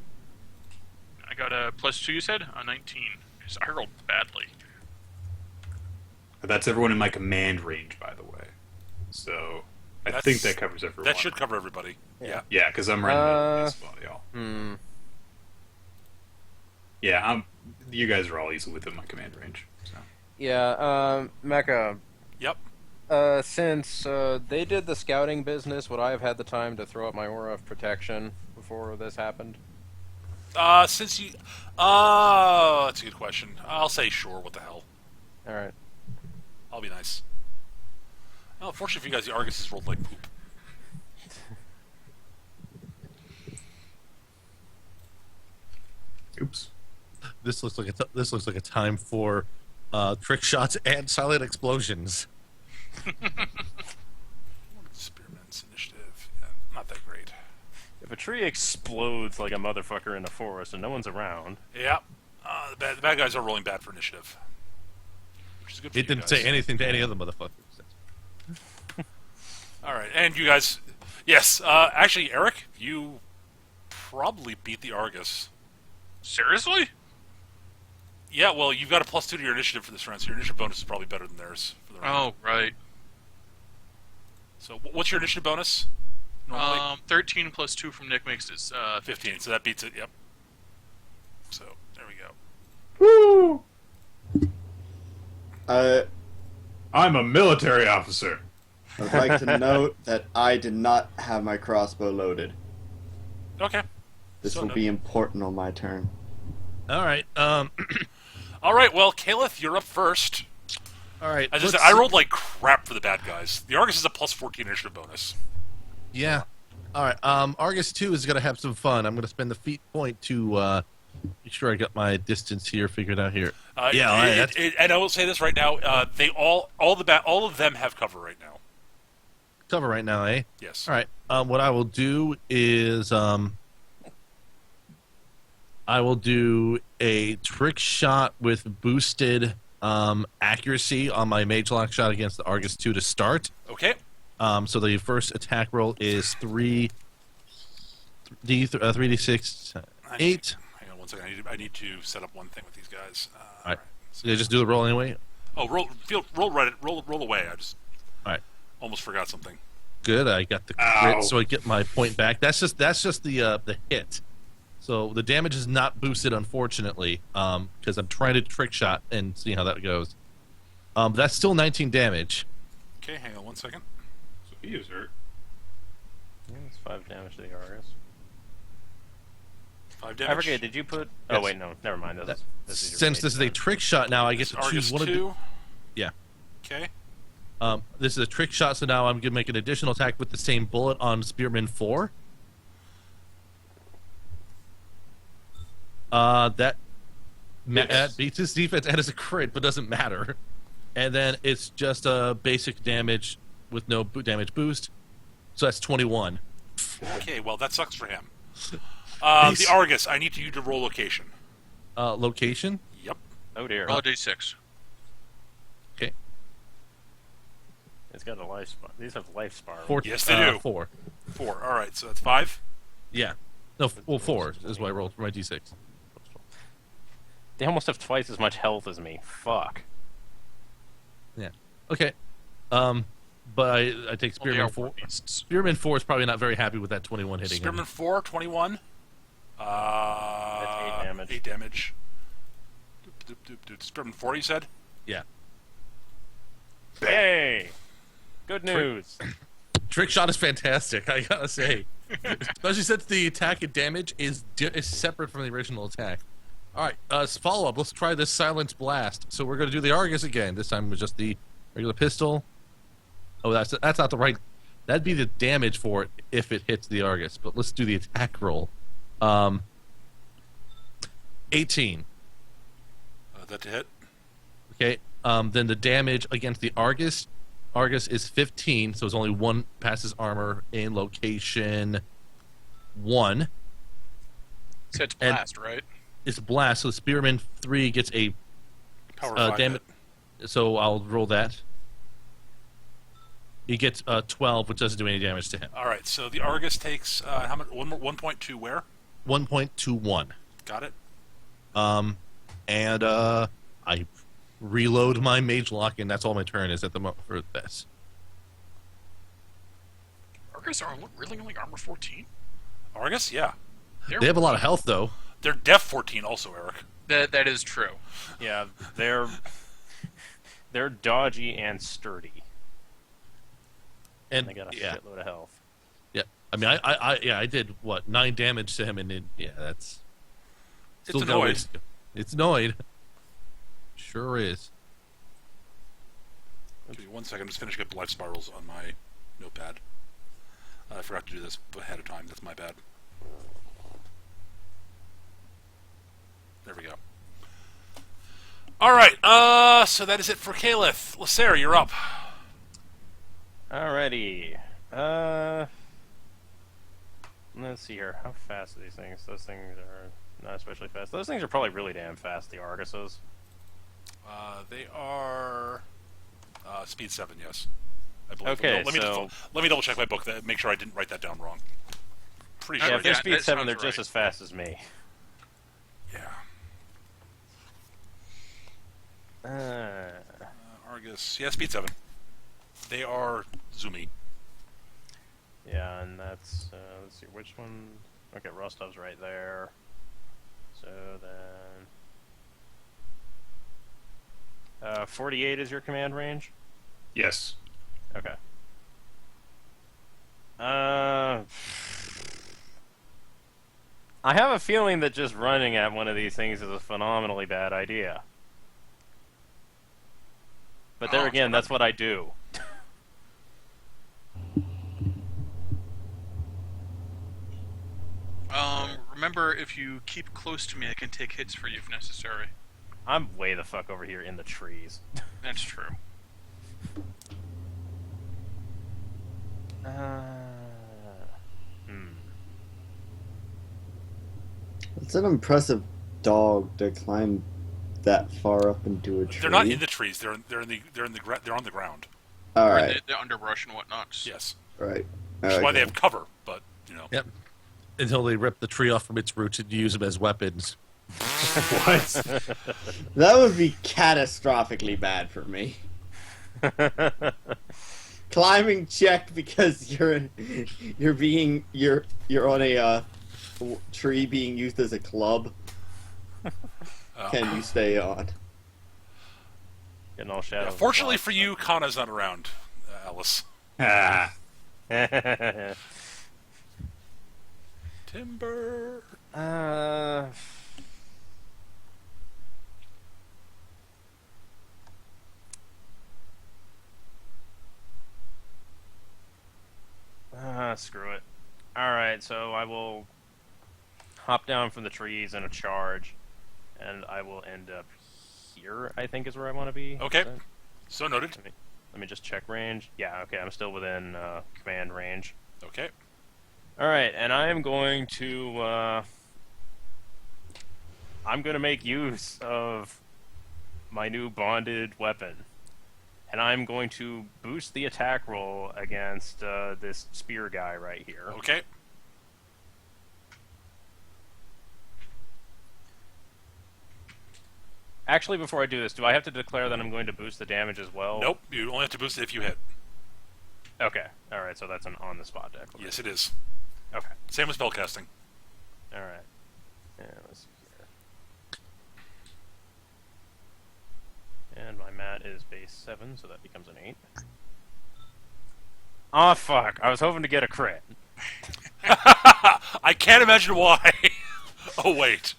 I got a +2, you said? A 19. Because I rolled badly. That's everyone in my command range, by the way. So I That's- think that covers everyone. That should cover everybody. Yeah. Yeah, because I'm right in the middle of this spot, y'all. Hmm. Yeah, you guys are all easily within my command range. So. Yeah, Mecha, Yep. since they did the scouting business, would I have had the time to throw up my aura of protection before this happened? Since you, that's a good question. I'll say sure. What the hell? Alright. I'll be nice. Well, fortunately for you guys, the Arguses rolled like poop. Oops. This looks like a time for trick shots and silent explosions. Spearman's initiative. Yeah, not that great. If a tree explodes like a motherfucker in a forest and no one's around, Yeah. The bad guys are rolling bad for initiative. Which is good for It you didn't guys. say anything to any other motherfuckers. All right, and you guys, yes. Actually, Eric, you probably beat the Argus. Seriously? Yeah, well, you've got a +2 to your initiative for this round, so your initiative bonus is probably better than theirs for the round. Oh, right. So, what's your initiative bonus? Normally? 13 +2 from Nick makes it 15. So that beats it. Yep. So there we go. Woo! I'm a military officer. I'd like to note that I did not have my crossbow loaded. Okay. This So will no- be important on my turn. All right. All right. Well, Kaleth, you're up first. All right. As I said, let's I see- rolled like crap for the bad guys. The Argus is a +14 initiative bonus. Yeah. All right. Argus 2 is going to have some fun. I'm going to spend the feat point to make sure I got my distance here figured out here. Yeah, all right, that's- And I will say this right now: they all of them have cover right now. Cover right now, eh? Yes. All right. What I will do is I will do a trick shot with boosted accuracy on my mage lock shot against the Argus 2 to start. Okay. So the first attack roll is 3d6 8. Hang on one second. I need to set up one thing with these guys. All right. So you just do the roll anyway. Oh, roll away. I just All right. almost forgot something. Good. I got the Ow. crit, so I get my point back. That's just the hit. So the damage is not boosted, unfortunately, because I'm trying to trick shot and see how that goes. That's still 19 damage. Okay, hang on one second. So he is hurt. yeah, it's 5 damage to the Argus. 5 I damage. forget. Did you put? Yes. Oh wait, no. Never mind. This is your Since this is a mage trick shot, now I get to choose Argus one of 2. the. Yeah. Okay. This is a trick shot, so now I'm gonna make an additional attack with the same bullet on Spearman 4. That beats his defense and is a crit, but doesn't matter. And then it's just a basic damage with no damage boost, so that's 21. Okay, well, that sucks for him. The Argus, I need you to roll location. Location. Yep. Oh dear. Roll a d6. Okay. It's got a life spar. These have life spar. Yes, they do. 4. 4. All right, so that's 5. Yeah. No, well, 4 is what I rolled for my d6. They almost have twice as much health as me. Fuck. Yeah. Okay. But I take Spearman 4. Spearman 4 is probably not very happy with that 21 hitting Spearman him. 4, 21. That's 8 damage. 8 damage. Spearman 4, you said? Yeah. Hey! Good news. Trick shot is fantastic, I gotta say. Especially since the attack and damage is separate from the original attack. Alright, follow up. Let's try this Silence Blast. So we're gonna do the Argus again. This time with just the regular pistol. Oh, that's not the right... That'd be the damage for it if it hits the Argus. But let's do the attack roll. 18. That to hit? Okay, then the damage against the Argus is 15, so it's only 1 passes armor in location 1. So it's blast, right? It's blast, so the Spearman 3 gets a Power 5 damage. So I'll roll that. He gets 12, which doesn't do any damage to him. All right, so the Argus takes how much? 1.2 where? 1.21. Got it. And I reload my mage lock, and that's all my turn is at the moment for this. Argus are really only armor 14? Argus, yeah. They have a lot of health, though. They're def 14 also, Eric. That is true. Yeah, they're dodgy and sturdy. And They got a yeah, shitload of health. yeah. I mean, I did what 9 damage to him, and that's It's annoyed. It's annoyed. Sure is. Give me 1 second. I'm just finishing up life spirals on my notepad. I forgot to do this ahead of time. That's my bad. There we go. All right. So that is it for Caliph. Lacer, you're up. Alrighty. Let's see here. How fast are these things? Those things are not especially fast. Those things are probably really damn fast, the Arguses. They are speed 7. Yes. I believe. Okay, let me so... let me double check my book. Make sure I didn't write that down wrong. Pretty Yeah, sure. if they're Yeah, speed that 7, they're sounds just right. as fast as me. Yeah. Argus. Yeah, speed 7. They are zoomy. Yeah, and that's, let's see, which one? Okay, Rostov's right there. So then... 48 is your command range? Yes. Okay. I have a feeling that just running at one of these things is a phenomenally bad idea. But there again, that's what I do. Remember, if you keep close to me, I can take hits for you if necessary. I'm way the fuck over here in the trees. That's true. It's an impressive dog to climb that far up into a tree. They're not in the trees. They're on the ground. All Or right, the underbrush and whatnot. Yes. right. Which is why Okay. they have cover. But Yep. Until they rip the tree off from its roots and use them as weapons. What? That would be catastrophically bad for me. Climbing check because you're on a tree being used as a club. Can you stay on? Getting all shadows. fortunately for you, Kana's not around, Alice. Ah. Timber. Uh, Screw it. Alright, so I will hop down from the trees in a charge, and I will end up here, I think is where I want to be. Okay. So noted. Let me just check range. Yeah, okay, I'm still within command range. Okay. Alright, and I am going to make use of my new bonded weapon. And I'm going to boost the attack roll against this spear guy right here. Okay. Actually, before I do this, do I have to declare that I'm going to boost the damage as well? Nope. You only have to boost it if you hit. Okay. Alright, so that's an on-the-spot declaration. Yes, it is. Okay. Same with spellcasting. Alright. Yeah, let's see here. And my mat is base 7, so that becomes an 8. Aw, oh, fuck. I was hoping to get a crit. I can't imagine why. Oh, wait.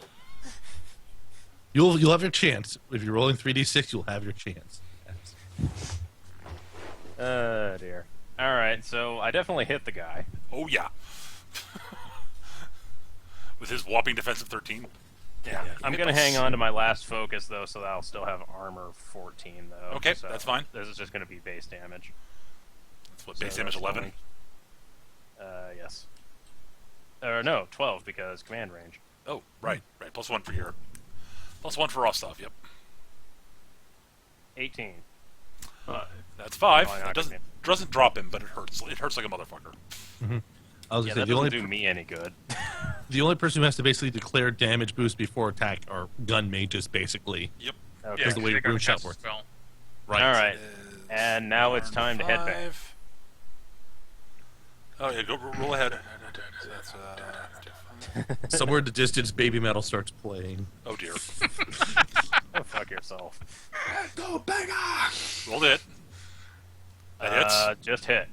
You'll have your chance. If you're rolling 3d6, you'll have your chance. Yes. Dear. Alright, so I definitely hit the guy. Oh, yeah. With his whopping defensive 13. Yeah. I'm going to hang on to my last focus, though, so that I'll still have armor 14, though. Okay, so that's fine. This is just going to be base damage. That's what, base damage 11? Yes. No, 12, because command range. Oh, right. Right. +1 for your... +1 for Rostov, yep. 18. That's 5. Oh, It doesn't drop him, but it hurts. It hurts like a motherfucker. Mm-hmm. I was Yeah, gonna that say, doesn't do me any good. the only person who has to basically declare damage boost before attack are gun mages, basically. Yep. Okay. Yeah, the way they got Rune a shot cast works. spell. Right. Alright. And now it's time to head back. 5. Oh, yeah, go roll ahead. That's, Somewhere in the distance, baby metal starts playing. oh, dear. Oh, fuck yourself. Go, beggar! Rolled it. That hits. Just hit.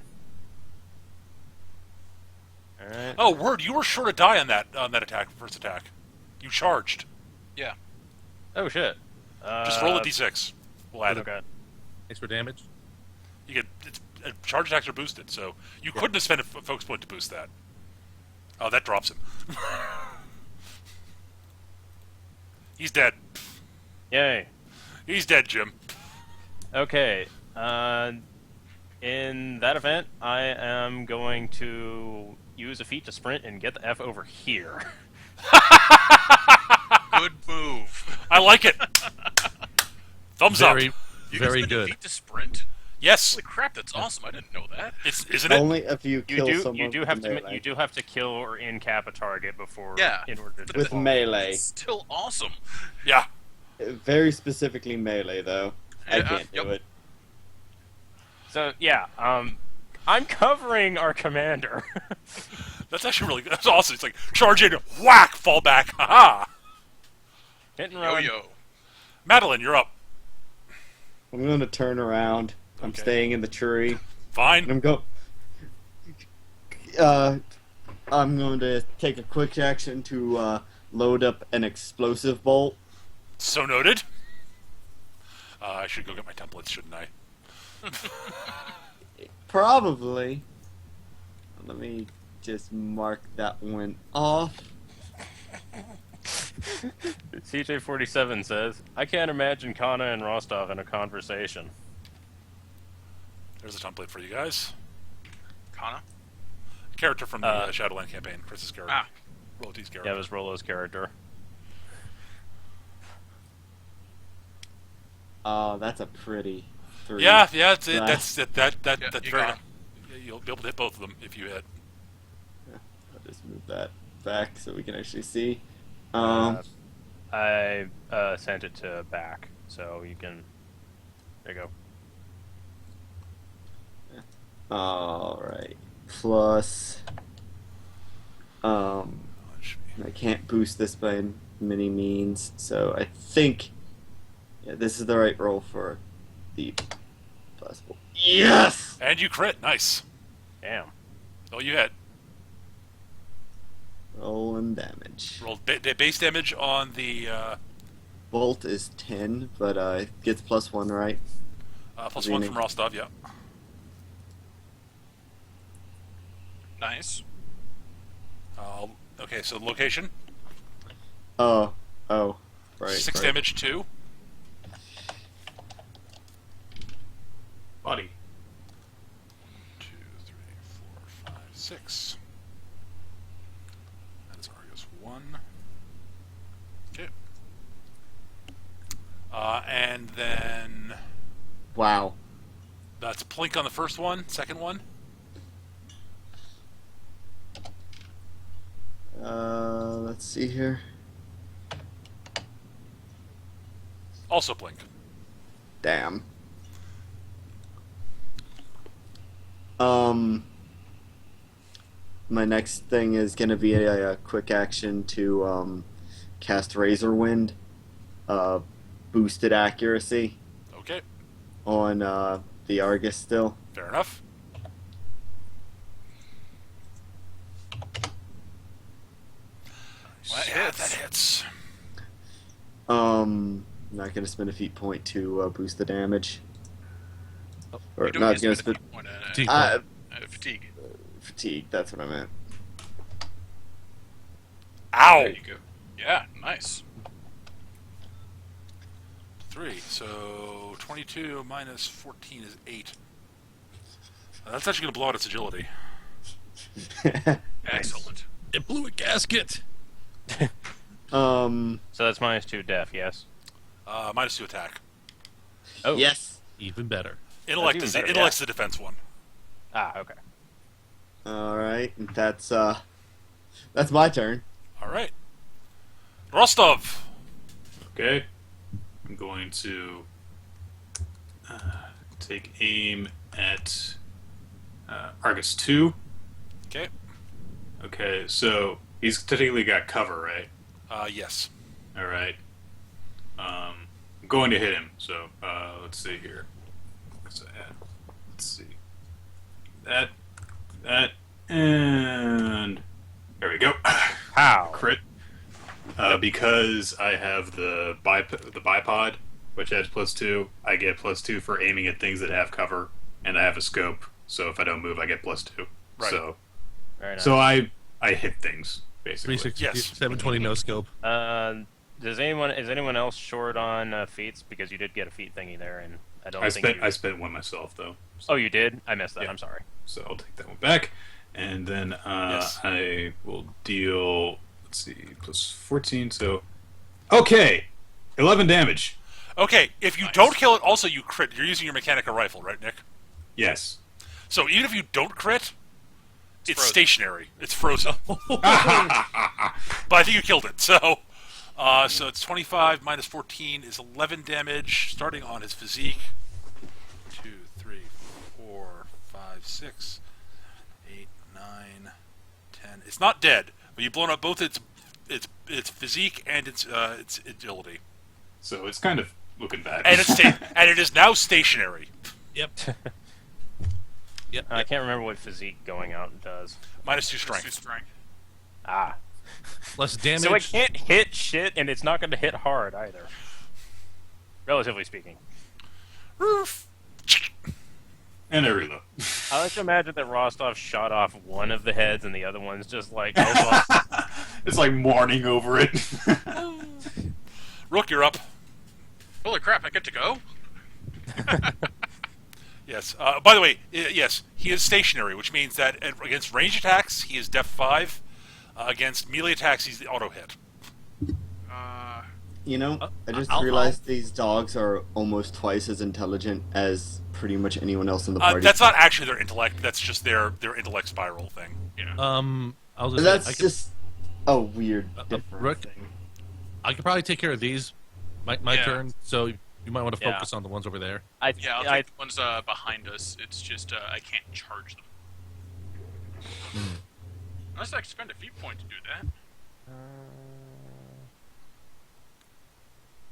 Alright. Oh, word, you were short a die on that attack, first attack. You charged. Yeah. Oh, shit. Just roll a d6. We'll add it. Okay. Thanks for damage. You get charge attacks are boosted, so you couldn't have spent a focus point to boost that. Oh, that drops him. He's dead. Yay. He's dead, Jim. Okay. In that event, I am going to use a feat to sprint and get the F over here. Good move. I like it. Thumbs Very, up. You very can spend a good. feat to sprint? Yes. Holy crap, that's awesome. I didn't know that. Isn't it? Only if you kill someone You do with have to. melee. You do have to kill or incap a target before. Yeah. In order to With default. melee. Still awesome. Yeah. Very specifically melee, though. I Yeah, can't yep. do it. So yeah. I'm covering our commander. That's actually really good. That's awesome. It's like, charge in, whack, fall back, haha. Hit and run. Yo-yo. Madeline, you're up. I'm going to turn around. I'm Okay. staying in the tree. Fine. And I'm going to take a quick action to load up an explosive bolt. So noted. I should go get my templates, shouldn't I? Probably. Let me just mark that one off. CJ47 says, I can't imagine Kana and Rostov in a conversation. There's a template for you guys. Kana? Character from the Shadowland campaign. Chris's character. Ah. Royalty's Yeah, character. it was Rolo's character. Oh, that's a pretty 3. Yeah, it's, Nah. that's Yeah, very. you got Yeah, you'll be able to hit both of them if you hit. I'll just move that back so we can actually see. I sent it to back, so you can. There you go. Alright. Plus, I can't boost this by many means, so I think, yeah, this is the right roll for the possible. Yes! And you crit. Nice. Damn. Oh, you hit. Rolling damage. Roll base damage on the Bolt is 10, but it gets +1, right? +1 from Rostov. Yeah. Nice. Okay, so location. Oh, right. 6 right. damage 2. Body. 2, 3, 4, 5, 6. That's Argus 1. Okay. And then Wow. that's Plink on the first one. Second one. Let's see here. Also Plink. Damn. My next thing is gonna be a quick action to cast Razor Wind, boosted accuracy Okay. on the Argus still. Fair enough. Yeah, that hits. Not gonna spend a feat point to boost the damage. Or You don't not get gonna to spend spend Fatigue. fatigue. fatigue. That's what I meant. Ow! There you go. Yeah, nice. 3. So 22 minus 14 is 8. That's actually going to blow out its agility. Excellent. It blew a gasket. So that's -2 def, yes? Minus 2 attack. Oh. Yes. Even better. Intellect even is better, intellect's the defense one. Ah, okay. All right. That's my turn. All right. Rostov. Okay. I'm going to take aim at Argus 2. Okay. Okay, so he's technically got cover, right? Yes. All right. I'm going to hit him. So let's see here. Let's see. That, and there we go. How? Crit. Because I have the bipod, which adds +2. I get +2 for aiming at things that have cover, and I have a scope. So if I don't move, I get +2. Right. So, Very nice. so I hit things basically. 360, Yes. 720 no scope. Is anyone else short on feats? Because you did get a feat thingy there, and I don't think I spent one myself though. Oh, you did? I missed that. Yeah. I'm sorry. So I'll take that one back, and then Yes. I will deal. Let's see, +14. So, okay, 11 damage. Okay, if you Nice. don't kill it, also you crit. You're using your Mechanica rifle, right, Nick? Yes. So even if you don't crit, it's frozen. stationary. It's frozen. But I think you killed it. So it's 25 minus 14 is 11 damage, starting on his physique. 2, 3, 4, 5, 6, 8, 9, 10. It's not dead, but you've blown up both its physique and its agility, So it's kind of looking bad. and and it is now stationary. Yep. Yep. I can't remember what physique going out does. Minus 2 Strength. strength. Strength. Ah. Less damage. So it can't hit shit, and it's not going to hit hard either. Relatively speaking. Roof. And I reload. I like to imagine that Rostov shot off one of the heads, and the other one's just like, oh, well. It's like mourning over it. Rook, you're up. Holy crap! I get to go. Yes. By the way, yes, he is stationary, which means that against range attacks, he is def 5. Against melee attacks, he's the auto hit. You know, I just I'll- realized these dogs are almost twice as intelligent as pretty much anyone else in the party. That's not actually their intellect. That's just their intellect spiral thing. Yeah. I'll just But say, that's just a weird different Rook, thing. I could probably take care of these. My Yeah. turn. So you might want to Yeah. focus on the ones over there. I, Yeah, I'll I, take the ones behind us. It's just I can't charge them. Unless I spend a feat point to do that.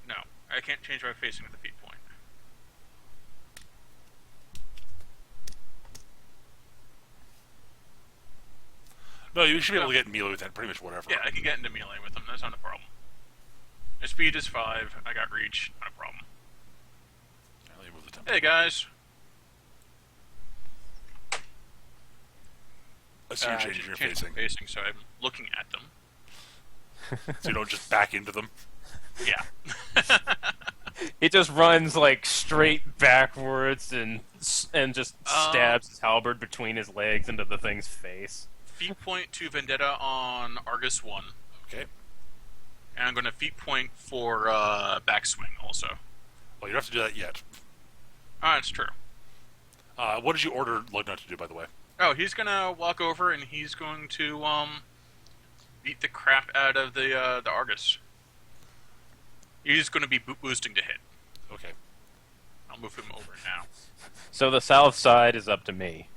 No, I can't change my facing with a feat point. No, you should be able to get in melee with that, pretty much whatever. Yeah, I can get into melee with him. That's not a problem. His speed is 5. I got reach. Not a problem. I'll move the tempo. Hey, guys. I see you're changing your Change facing. facing, so I'm looking at them. So you don't just back into them. Yeah. He just runs like straight backwards and just stabs his halberd between his legs into the thing's face. Feet point to Vendetta on Argus 1. Okay. And I'm going to feet point for backswing also. Well, you don't have to do that yet. Ah, that's true. What did you order Loadout to do, by the way? Oh, he's going to walk over and he's going to beat the crap out of the Argus. He's going to be boosting to hit. Okay. I'll move him over now. So the south side is up to me.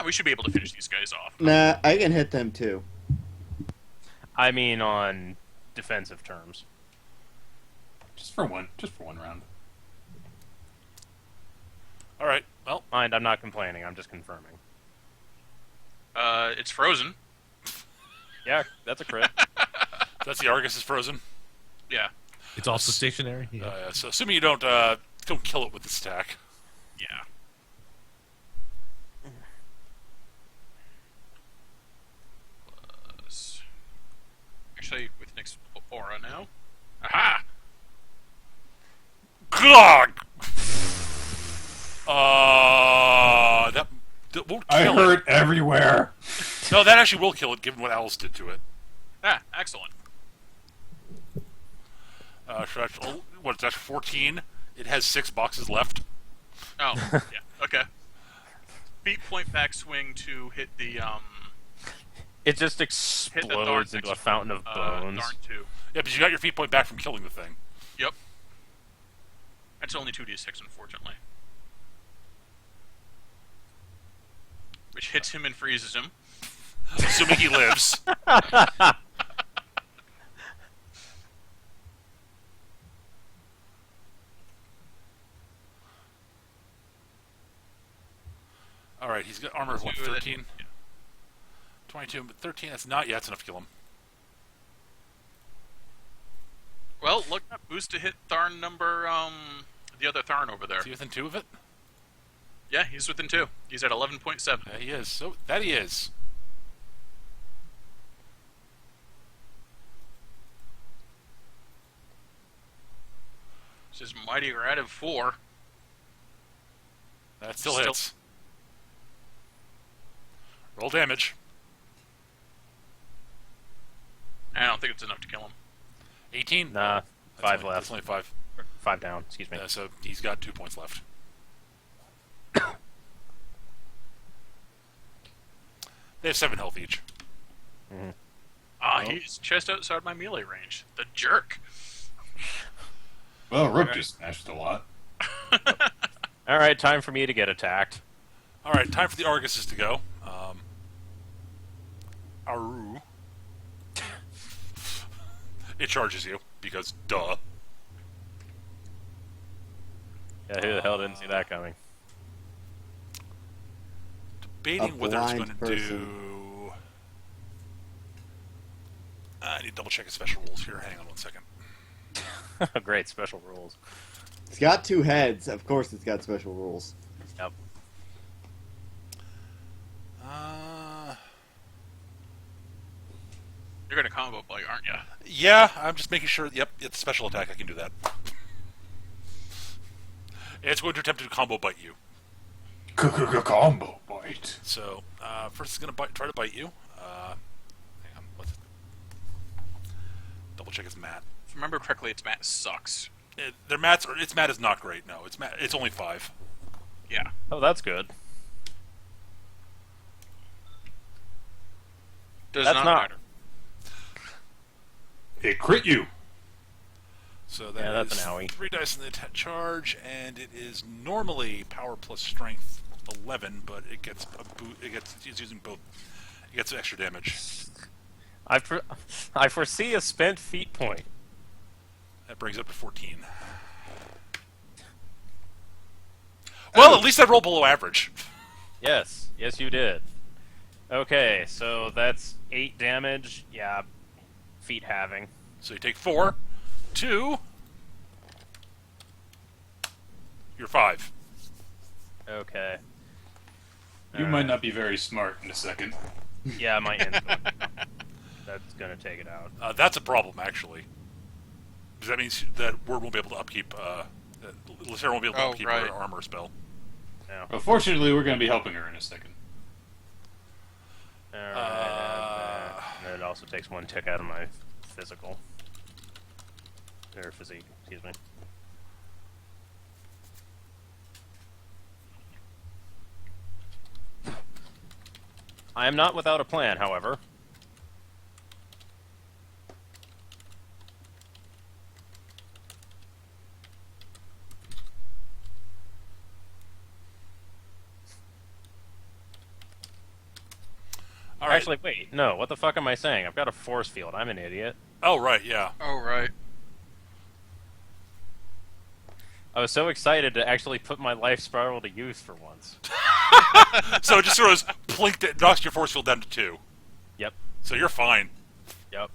We should be able to finish these guys off. Nah, I can hit them too. I mean, on defensive terms. Just for one round. All right. Well, Mind, I'm not complaining. I'm just confirming. It's frozen. Yeah, that's a crit. that's the Argus is frozen. Yeah. It's also stationary. So assuming you don't kill it with the stack. Yeah. Actually, with next aura now. Aha! God. That won't I kill hurt it. everywhere. No, that actually will kill it, given what Alice did to it. Ah, excellent. That's 14. It has 6 boxes left. Oh, yeah, okay. Feet point backswing to hit the, It just Thorn explodes into a fountain of bones. Thorn 2. Yeah, but you got your feet point back from killing the thing. Yep. That's only 2d6, unfortunately. Which hits him and freezes him. Assuming he lives. Alright, he's got armor of what, 13? Yeah. 22, but 13, that's not yet. That's enough to kill him. Well, look up. Boost to hit Thorn number, the other Thorn over there. Is he within 2 of it? Yeah, he's within 2. He's at 11.7. Yeah, he is. So, that he is. This is mighty rat of 4. That still hits. Roll damage. I don't think it's enough to kill him. 18? Nah, That's 5 only, left. That's only 5. 5 down, excuse me. So he's got 2 points left. They have 7 health each. He's just outside my melee range. The jerk. Well, Rook just smashed a lot. Alright, time for me to get attacked. Alright, time for the Arguses to go. Aru. It charges you, because duh. Yeah, who the hell didn't see that coming? Debating A whether it's blind going to do... I need to double check his special rules here. Hang on 1 second. Great, special rules. It's got 2 heads. Of course it's got special rules. Yep. You're going to combo bite, aren't you? Yeah, I'm just making sure. Yep, it's a special attack. I can do that. It's going to attempt to combo bite you. Combo bite. So, first it's going to try to bite you. Hang on. Double check its mat. If I remember correctly, its mat sucks. Its mat is not great. No, it's only 5. Yeah. Oh, that's good. Does That's not not- matter. It crit you. So that Yeah, that's is an owie. 3 dice in the charge, and it is normally power plus strength 11, but it gets it's using both. It gets extra damage. I foresee a spent feat point. That brings it up to 14. Well, at least I roll below average. Yes, you did. Okay, so that's 8 damage. Yeah, feet halving. So you take 4, 2. You're 5. Okay. You might not be very smart in a second. Yeah, my end. That's gonna take it out. That's a problem, actually. Because that means that Word won't be able to upkeep. Lucera won't be able to upkeep her armor spell. No. Well, fortunately, we're going to be helping her in a second. Alright, and then it also takes 1 tick out of my physical. Or physique, excuse me. I am not without a plan, however. All right. Actually, wait, no, what the fuck am I saying? I've got a force field, I'm an idiot. Oh, right, yeah. Oh, right. I was so excited to actually put my life spiral to use for once. So it just sort of plinked it, knocks your force field down to 2. Yep, So you're fine. yep.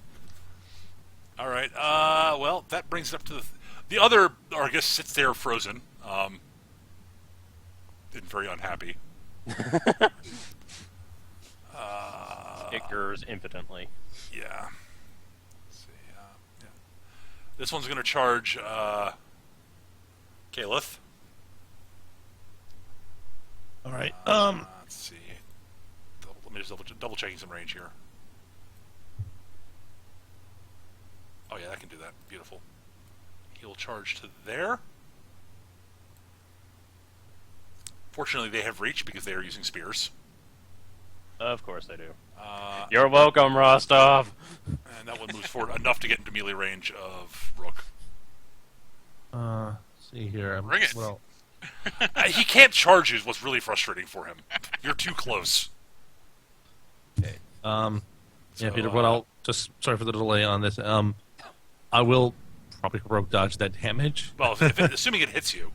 All right. Well, that brings it up to the other Argus sits there frozen, and very unhappy. It gurs impotently. Yeah. Let's see. Yeah. This one's going to charge Kalith. All right. Let's see. Let me just double checking some range here. Oh yeah, that can do that. Beautiful. He'll charge to there. Fortunately, they have reach because they are using spears. Of course they do. Uh, You're welcome, Rostov! and that one moves forward enough to get into melee range of Rook. See here. Bring it. Well, He can't charge you is what's really frustrating for him. You're too close. yeah, So, Peter. What I'll just sorry for the delay on this. I will probably heroic dodge that damage. Well, assuming it hits you.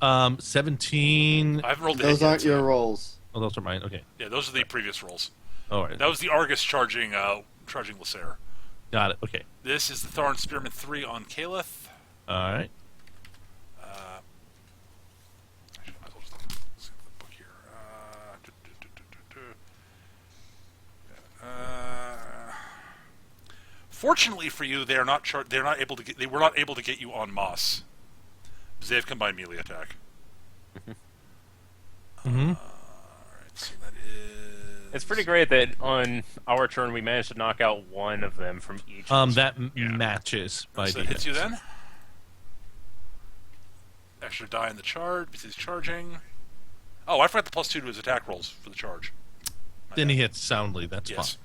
17. I haven't rolled the Those hit yet, aren't so- your rolls. Oh, those are mine. Okay. Yeah, those are the previous rolls. All right. That was the Argus charging Lucera. Got it. Okay. This is the Thorn Spearman 3 on Kalith. All right. Actually, I might as well just look at the book here. Fortunately for you, they are not they're not able to get. They were not able to get you on Moss because they have combined melee attack. Mm-hmm. Alright, so that is. It's pretty great that on our turn we managed to knock out one of them from each. That matches by So that hits you defense. then. Extra die in the charge because he's charging. Oh, I forgot the +2 to his attack rolls for the charge. Then he hits soundly. That's Yes.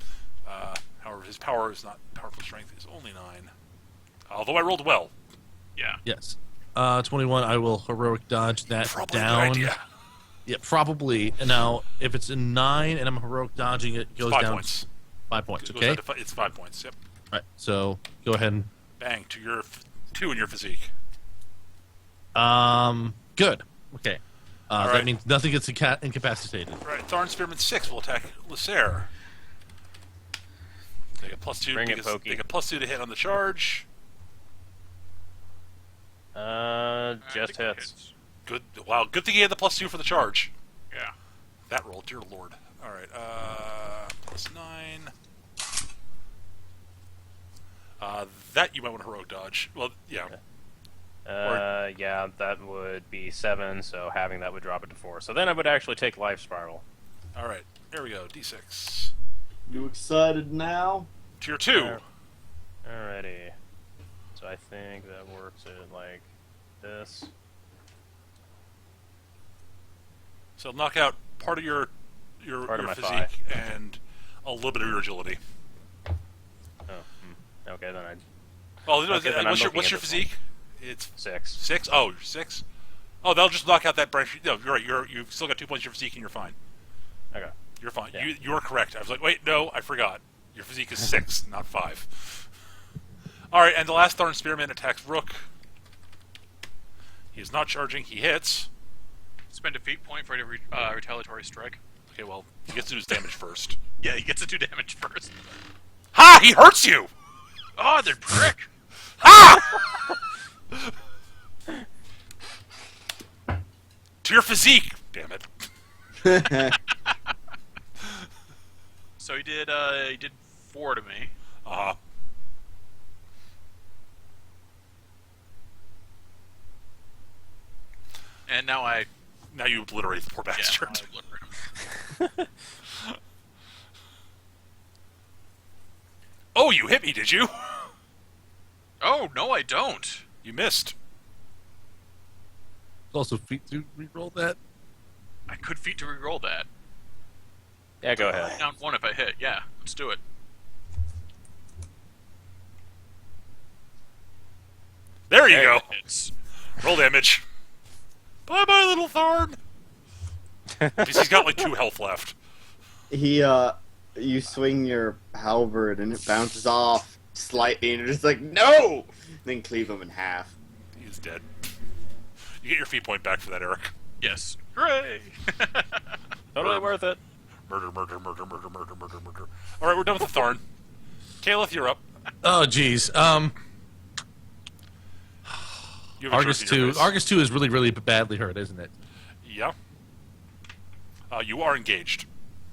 fine. However, his power is not powerful strength is only 9. Although I rolled well. Yeah. Yes. 21. I will heroic dodge that Probably down. a good idea. Yeah, probably. And now, if it's a 9 and I'm heroic dodging it, goes 5 down points. 5 points. It goes Okay. down to it's 5 points. Yep. All right. So go ahead and Bang to your 2 in your physique. good. Okay. All That right. means nothing gets incapacitated. Right. Thorn Spearman 6 will attack Lucera. They get +2 Bring it, because Pokey. they get +2 to hit on the charge. Just hits. Good. Wow. Good thing he had the +2 for the charge. Yeah. That roll, dear lord. All right. +9. That you might want to heroic dodge. Well, yeah. Yeah, that would be 7, so having that would drop it to 4. So then I would actually take life spiral. All right. There we go. D6. You excited now? Tier 2. Alrighty. So I think that works at like this. So knock out part of your Part of my physique and a little bit of your agility. Oh, okay, then I Oh, Okay, then I'm what's your looking at this physique? It's 6. 6. Oh, you're 6. Oh, that'll just knock out that branch. No, you're right. You've still got 2 points of your physique, and you're fine. Okay. You're fine. Yeah. You're correct. I was like, wait, no, I forgot. Your physique is 6, not 5. All right, and the last Thorn Spearman attacks Rook. He is not charging. He hits. Spend a feat point for every retaliatory strike. Okay, well, he gets to do his damage first. Yeah, he gets to do damage first. Ha! He hurts you! Oh, the prick! Ha! To your physique! Damn it. So he did 4 to me. Uh-huh. And now I... Now you obliterate the poor Yeah, bastard. I obliterate him. Oh, you hit me, did you? Oh, no I don't. You missed. Also, feet to reroll that. I could feat to reroll that. Yeah, go ahead. Down 1 if I hit. Yeah, let's do it. There you go. Hits. Roll damage. Bye-bye, little Thorn. Because he's got like 2 health left. You swing your halberd and it bounces off slightly, and you're just like, no! Then cleave him in half. He is dead. You get your feat point back for that, Eric. Yes. Hooray! Totally worth it. Murder, murder, murder, murder, murder, murder, murder. Alright, we're done with the Thorn. Kaleth, you're up. Oh, geez. You have a Argus trophy in your 2. face. Argus 2 is really, really badly hurt, isn't it? Yeah. You are engaged.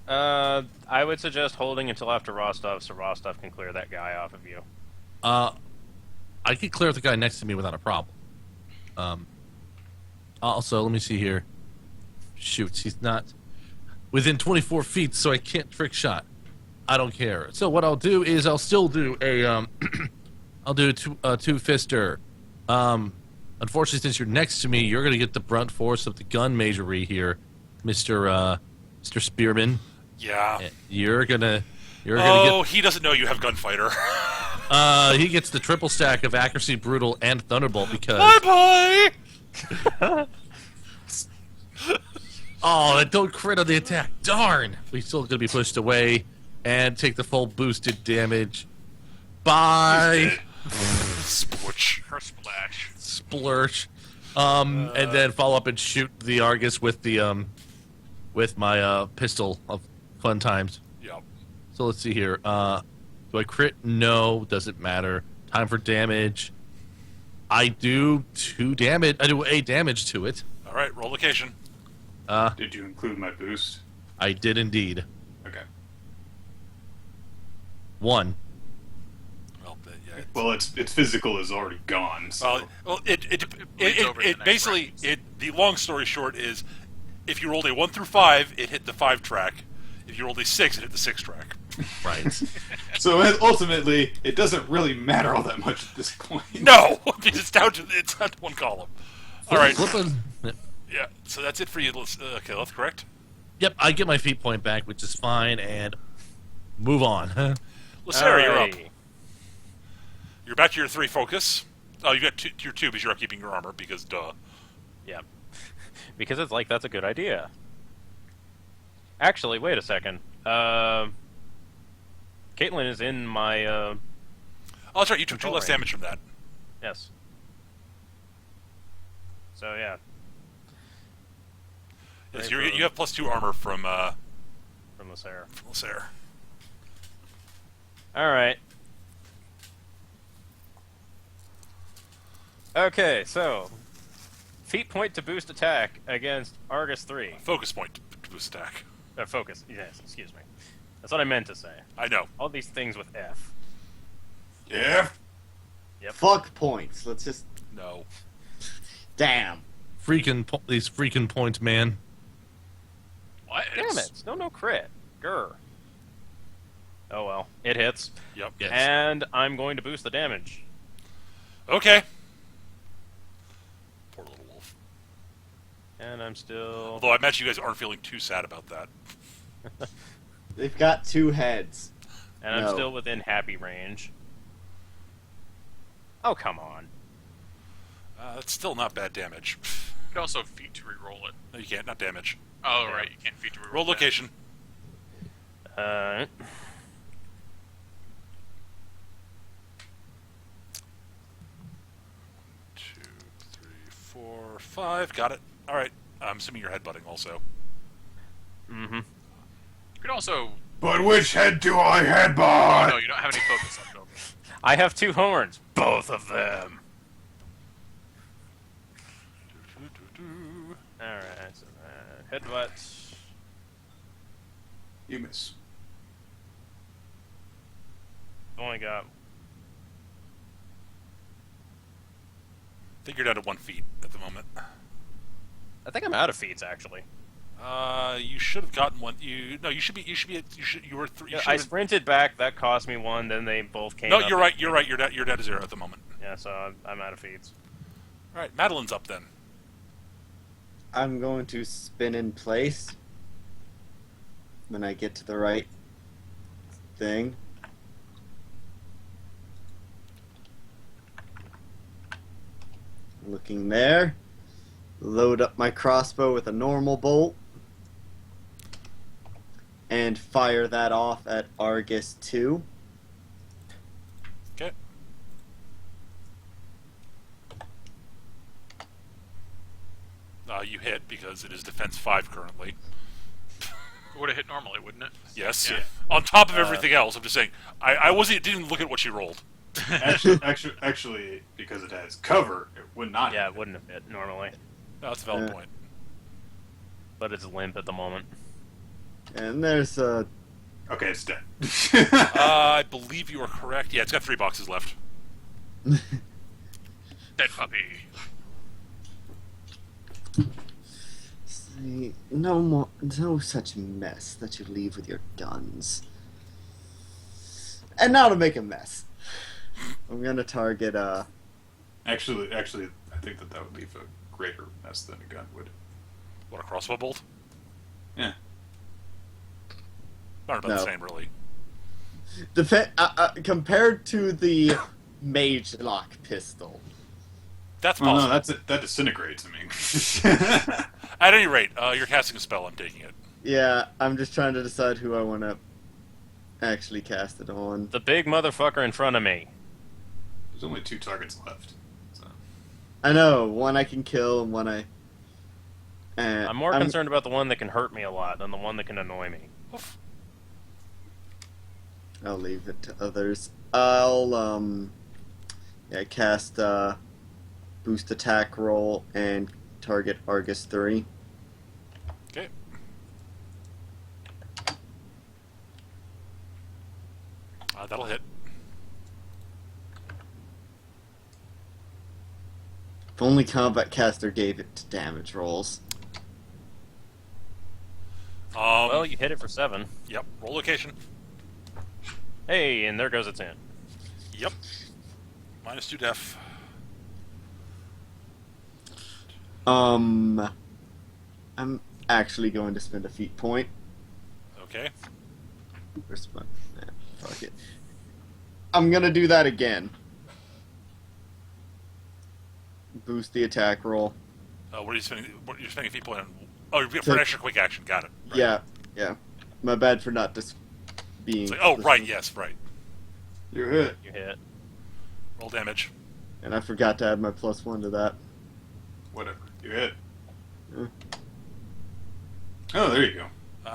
I would suggest holding until after Rostov, so Rostov can clear that guy off of you. I could clear the guy next to me without a problem. Also, let me see here. Shoot, he's not within 24 feet, so I can't trick shot. I don't care. So what I'll do is I'll still do a I'll do a two-fister. Unfortunately, since you're next to me, you're gonna get the brunt force of the gun majory here, Mr. Spearman. Yeah. You're gonna Oh, he doesn't know you have Gunfighter. he gets the triple stack of accuracy, brutal, and thunderbolt because Bye-bye! oh, and don't crit on the attack. Darn! We still gonna be pushed away and take the full boosted damage. Bye. Splutch. Her splash. Splurch. And then follow up and shoot the Argus with the with my pistol of fun times. Yep. So let's see here. Do I crit? No, doesn't matter. Time for damage. I do 2 damage. I do 8 damage to it. Alright, roll location. Did you include my boost? I did indeed. Okay. 1. Well, yeah. Well, its physical is already gone. So. Bleeds over to the next basically, round. the long story short is, if you rolled a 1 through 5, it hit the 5 track. If you rolled a 6, it hit the 6 track. Right. So ultimately, it doesn't really matter all that much at this point. No! It's down to 1 column. Alright. Flippin'. Yeah, so that's it for you, Kaleth, correct? Yep, I get my feet point back, which is fine, and move on. Lacera, you're up. Alrighty. You're back to your 3 focus. Oh, you got your 2 because you're upkeeping your armor, because duh. Yep. Because it's like, that's a good idea. Actually, wait a second. Caitlin is in my, Oh, that's right, you took 2 Control less range. damage from that. yes. So, yeah. Yes, Right, you have +2 armor from Lacera. Lacera. Alright. Okay, so feat point to boost attack against Argus 3. Focus point to boost attack. Focus, yes, excuse me. That's what I meant to say. I know. All these things with F. Yeah. Yep. Fuck points. Let's just. No. Damn. These freaking points, man. What? Damn it, still no crit. Grr. Oh well, it hits. Yep. Yes. And I'm going to boost the damage. Okay. Poor little wolf. And I'm still... Although I imagine you guys aren't feeling too sad about that. They've got 2 heads. And I'm No. still within happy range. Oh, come on. That's still not bad damage. You can also feat to reroll it. No, you can't. Not damage. Oh, Yeah. right, you can't feat to reroll Roll that. location. Alright. Two, three, four, 5. Got it. All right. I'm assuming you're headbutting also. Mm-hmm. You could also. But which head do I Oh headbutt? no, you don't have any focus left over. I have 2 horns. Both of them. Alright, so headbutt. You miss. Only got. I think you're down to 1 feet at the moment. I think I'm out of feats actually. You should have gotten one. You should be. You were 3. Yeah, I sprinted back. That cost me 1. Then they both came. No, up you're right. You're right. You're down to 0 at the moment. Yeah, so I'm out of feats. All right, Madeline's up then. I'm going to spin in place when I get to the right thing. Looking there. Load up my crossbow with a normal bolt. And fire that off at Argus 2. Okay. You hit because it is defense 5 currently. It would have hit normally, wouldn't it? Yes. Yeah. On top of everything else, I'm just saying. I didn't look at what she rolled. Actually, because it has cover, it would not. Yeah, it wouldn't have hit normally, No, that's a valid Yeah. point. but it's limp at the moment. And there's a... Okay, it's dead. I believe you are correct. Yeah, it's got 3 boxes left. Dead puppy. See, no such mess that you leave with your guns. And now to make a mess. I'm gonna target, Actually, I think that would leave a greater mess than a gun would. What, a crossbow bolt? Yeah. Not about No. the same, really. compared to the mage lock pistol. That's Well, possible. no, that disintegrates. I mean, At any rate, you're casting a spell. I'm taking it. Yeah, I'm just trying to decide who I want to actually cast it on. The big motherfucker in front of me. there's only 2 targets left. So. I know, one I can kill and one I... I'm more concerned about the one that can hurt me a lot than the one that can annoy me. Oof. I'll leave it to others. I'll, cast, boost attack roll and target Argus 3. Okay. That'll hit. If only Combat Caster gave it to damage rolls. Well, you hit it for 7. Yep. Roll location. Hey, and there goes its hand. Yep. -2 def. I'm actually going to spend a feat point. Okay. Where's my... fuck it. I'm gonna do that again. Boost the attack roll. What are you spending? What are you spending a feat point on? Oh, for an extra quick action. Got it. Right. Yeah. My bad for not just being... It's like, oh, right. Yes, right. You're hit. You hit. Roll damage. And I forgot to add my +1 to that. Whatever. You hit. Yeah. Oh, there you go.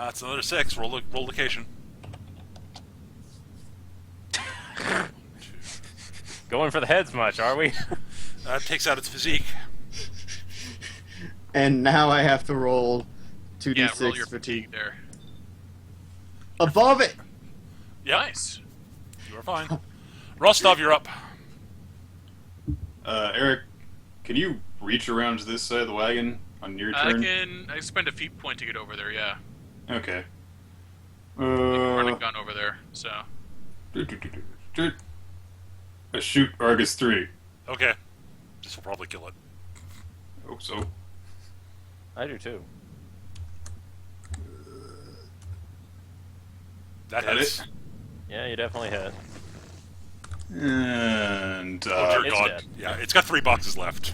It's another 6. Roll location. Going for the heads much, are we? That takes out its physique. And now I have to roll 2d6 Yeah, roll your fatigue. fatigue there. Above it! Yep. Nice. You are fine. Rostov, you're up. Eric, can you reach around to this side of the wagon on your I turn? can spend a feat point to get over there, yeah. Okay. I can run a gun over there, so. Shoot Argus 3. Okay. This will probably kill it. Hope so. I do too. That Got hits. it? Yeah, you definitely hit. And Oh, dear It's God. dead. Yeah, it's got 3 boxes left.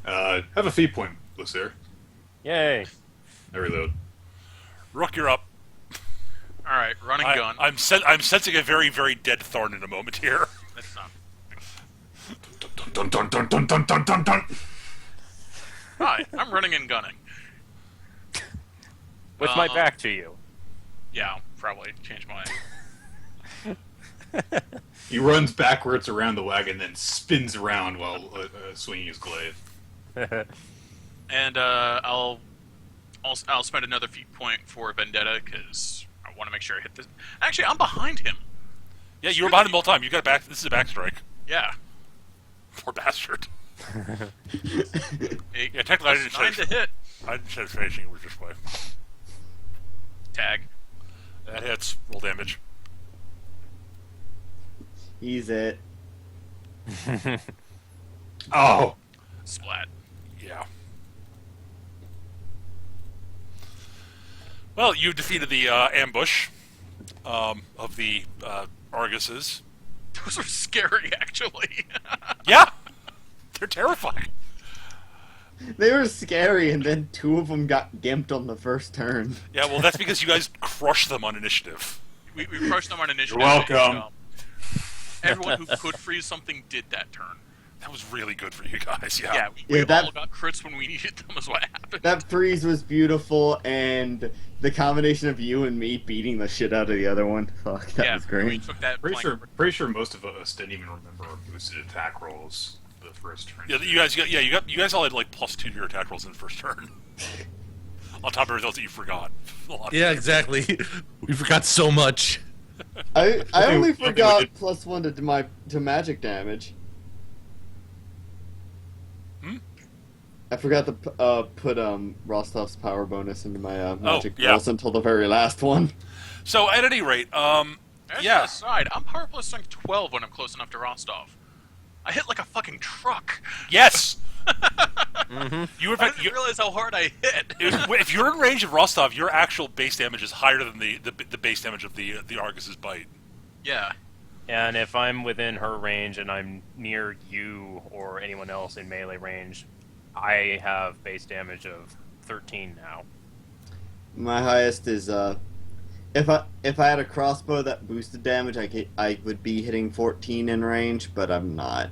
have a feat point, Lucier. Yay! I reload. Rook, you're up. Alright, run and gun. I'm sensing a very, very dead Thorn in a moment here. That's not. Dun dun dun dun dun dun dun dun. Hi, I'm running and gunning. With my back to you. Yeah, I'll probably change my... He runs backwards around the wagon, then spins around while swinging his glaive. And I'll spend another feat point for Vendetta, because I want to make sure I hit this. Actually, I'm behind him. Yeah, you were behind him the whole time. You got back. This is a backstrike. Yeah. Poor bastard. Eight, Yeah, technically I didn't +9 to hit. I didn't shed finishing. It was just way. Tag. That hits. Roll damage. He's it. Oh! Splat. Yeah. Well, you defeated the ambush of the Arguses. Those are scary, actually. Yeah! They're terrifying. They were scary, and then 2 of them got gimped on the first turn. Yeah, well, that's because you guys crushed them on initiative. we crushed them on initiative. You're welcome. And, everyone who could freeze something did that turn. That was really good for you guys, yeah. Yeah, we Yeah, all got crits when we needed them, is what happened. That freeze was beautiful, and the combination of you and me beating the shit out of the other one. Fuck, that was We great. took that Pretty flank. sure most of us didn't even remember our boosted attack rolls the first turn. Yeah, you guys all had like +2 to your attack rolls in the first turn. On top of everything else that you forgot. Yeah, exactly. We forgot so much. I only Nothing forgot we did- +1 to magic damage. I forgot to put Rostov's power bonus into my magic yeah. rolls until the very last one. So, at any rate, yeah. Aside, I'm power plus strength 12 when I'm close enough to Rostov. I hit like a fucking truck. Yes! You were, I didn't realize how hard I hit. if you're in range of Rostov, your actual base damage is higher than the base damage of the Argus's bite. Yeah. And if I'm within her range and I'm near you or anyone else in melee range, I have base damage of 13 now. My highest is if I had a crossbow that boosted damage, I would be hitting 14 in range, but I'm not.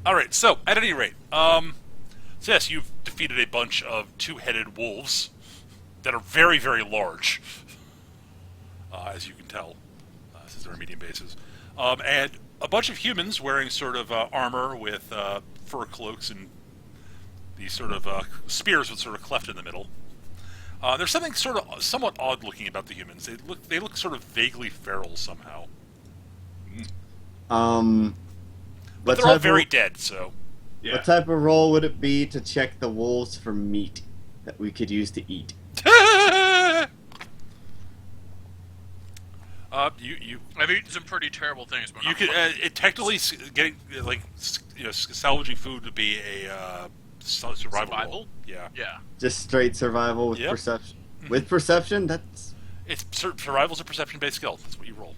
All right. So, at any rate, so yes, you've defeated a bunch of 2-headed wolves that are very, very large, as you can tell, since they're medium bases, and a bunch of humans wearing sort of armor with fur cloaks and these sort of spears with sort of cleft in the middle. There's something sort of somewhat odd looking about the humans. They look sort of vaguely feral somehow. But they're all very dead, so. Yeah. What type of roll would it be to check the wolves for meat that we could use to eat? You I've eaten some pretty terrible things, but you not could fun. it technically getting like salvaging food would be a survival roll. Yeah, Yeah. Just straight survival with Yep. perception. With perception, that's... it's survival's a perception based skill. That's what you roll.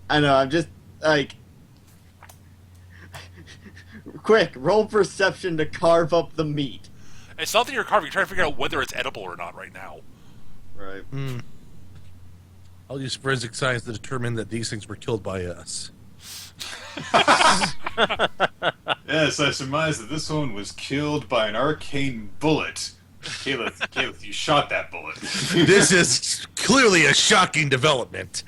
I know, I'm just, like... Quick, roll perception to carve up the meat. It's not that you're carving. You're trying to figure out whether it's edible or not right now. Right. I'll use forensic science to determine that these things were killed by us. Yes, I surmise that this one was killed by an arcane bullet. Caleb, you shot that bullet. This is clearly a shocking development.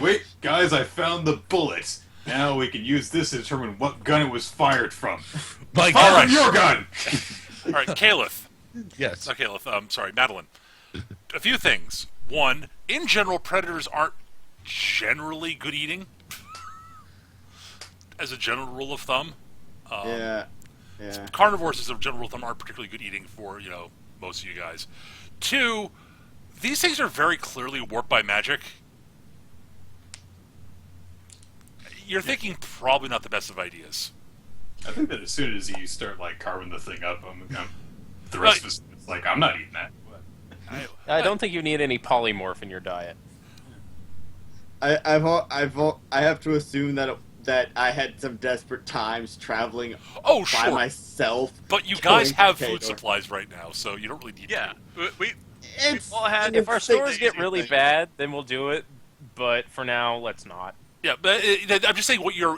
Wait, guys, I found the bullet. Now we can use this to determine what gun it was fired from. My Fire God. from your gun! All right, Caleb. Yes. Not Caleb. Sorry, Madeline. A few things. One, in general, predators aren't generally good eating. As a general rule of thumb. Yeah. Carnivores, as a general rule of thumb, aren't particularly good eating for, most of you guys. Two, these things are very clearly warped by magic. You're thinking probably not the best of ideas. I think that as soon as you start, carving the thing up, the rest of us, it's like, I'm not eating that. I don't think you need any polymorph in your diet. I have to assume that I had some desperate times traveling Oh, by sure. myself. But you killing guys have potato. food supplies right now, so you don't really need Yeah. to. We It's, all had... If our it's like stores get really thing. bad, then we'll do it. But for now, let's not. Yeah, but I'm just saying what your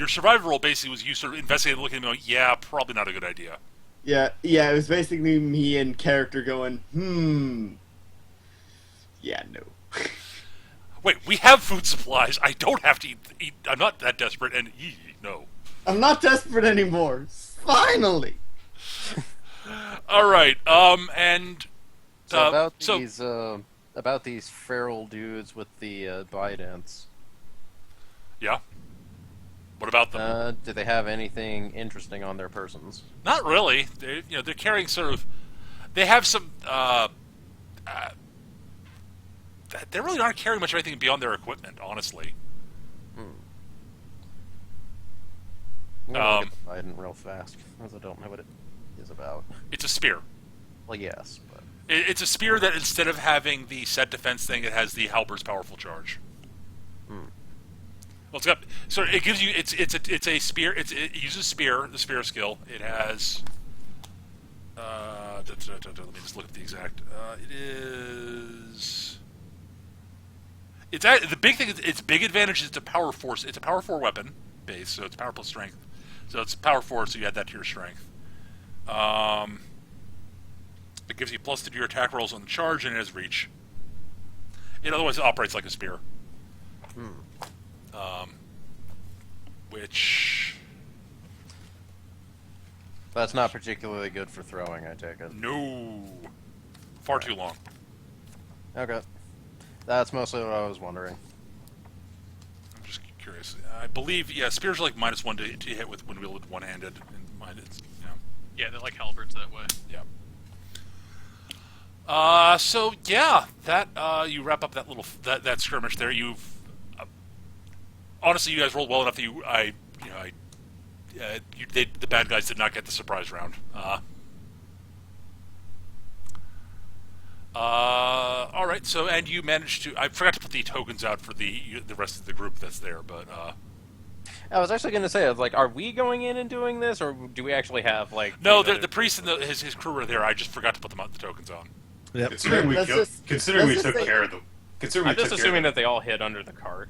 survival role basically was you sort of investigating, looking and going, yeah, probably not a good idea. Yeah, it was basically me and character going, yeah, no. Wait, we have food supplies. I don't have to eat. I'm not that desperate, and no. I'm not desperate anymore. Finally! All right. And So so about these feral dudes with the bidents. yeah. What about them? Do they have anything interesting on their persons? Not really. They're carrying sort of. They have some. They really aren't carrying much of anything beyond their equipment, honestly. I'm gonna look at the bident real fast, because I don't know what it is about. It's a spear. Well, yes, but It's a spear that instead of having the set defense thing, it has the halber's powerful charge. Well, it's got so it gives you it's a spear. It uses spear, the spear skill. It has. Let me just look at the exact. It is. The big thing is its big advantage is it's a power force. It's a power 4 weapon base, so it's power plus strength. So it's power 4, so you add that to your strength. It gives you +2 to your attack rolls on the charge, and it has reach. It otherwise operates like a spear. Which... that's not particularly good for throwing, I take it. No. Far too long. Okay. That's mostly what I was wondering. I'm just curious. I believe, yeah, spears are like -1 to hit with when wielded one-handed. And mine is, Yeah, they're like halberds that way. yeah. So yeah, that you wrap up that little that skirmish there. You've honestly, you guys rolled well enough that the bad guys did not get the surprise round. All right. So and you managed to. I forgot to put the tokens out for the rest of the group that's there, but. I was actually going to say, I was like, are we going in and doing this, or do we actually have, like... No, the priest and his crew were there. I just forgot to put the tokens on. Yep. Considering we took care of them. I'm just assuming that they all hid under the cart.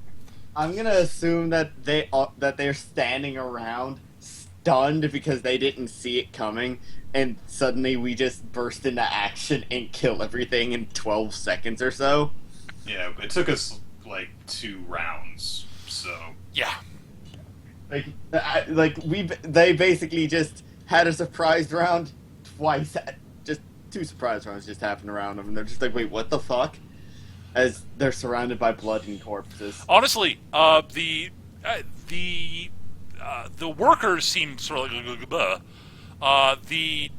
I'm gonna assume that they're standing around stunned because they didn't see it coming, and suddenly we just burst into action and kill everything in 12 seconds or so. Yeah, it took us like 2 rounds, so Yeah. They basically just had a surprise round twice. Just 2 surprise rounds just happened around them, and they're just like, "Wait, what the fuck?" As they're surrounded by blood and corpses. Honestly, the workers seem sort of like the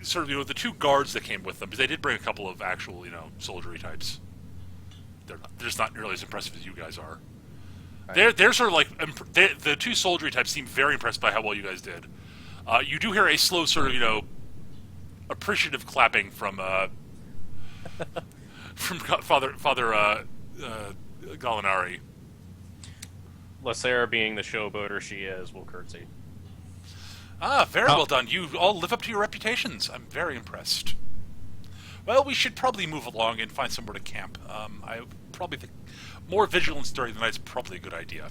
sort of the 2 guards that came with them, because they did bring a couple of actual soldiery types. They're just not nearly as impressive as you guys are. They're sort of like the 2 soldiery types seem very impressed by how well you guys did. You do hear a slow sort of appreciative clapping from Father Galinari. Lacera, being the showboater she is, will curtsy. Very well done. You all live up to your reputations. I'm very impressed. Well, we should probably move along and find somewhere to camp. I probably think more vigilance during the night is probably a good idea.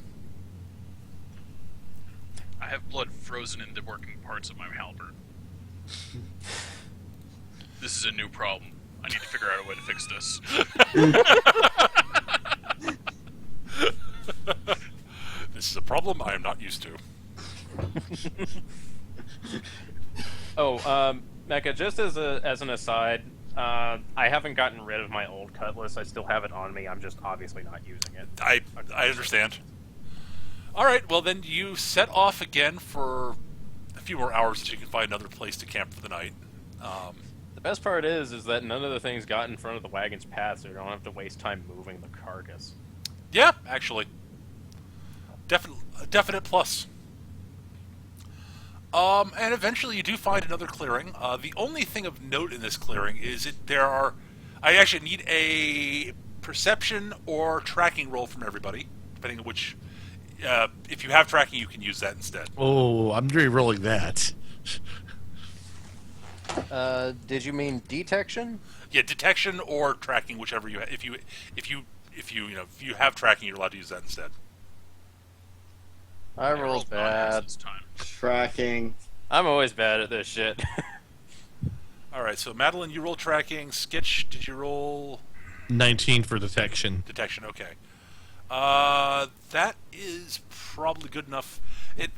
I have blood frozen in the working parts of my halberd. This is a new problem. I need to figure out a way to fix this. This is a problem I am not used to. Mecca, just as an aside, I haven't gotten rid of my old cutlass. I still have it on me. I'm just obviously not using it. I understand. All right, well then you set off again for a few more hours until you can find another place to camp for the night. The best part is that none of the things got in front of the wagon's path, so you don't have to waste time moving the carcass. Yeah, actually. Definite plus. And eventually you do find another clearing. The only thing of note in this clearing is I actually need a perception or tracking roll from everybody, depending on which. If you have tracking, you can use that instead. Oh, I'm re-rolling that. Did you mean detection? Yeah, detection or tracking, whichever you have. If you have tracking, you're allowed to use that instead. I rolled bad. This time. Tracking. I'm always bad at this shit. All right, so Madeline, you roll tracking. Sketch, did you roll 19 for detection. detection? Okay. That is probably good enough.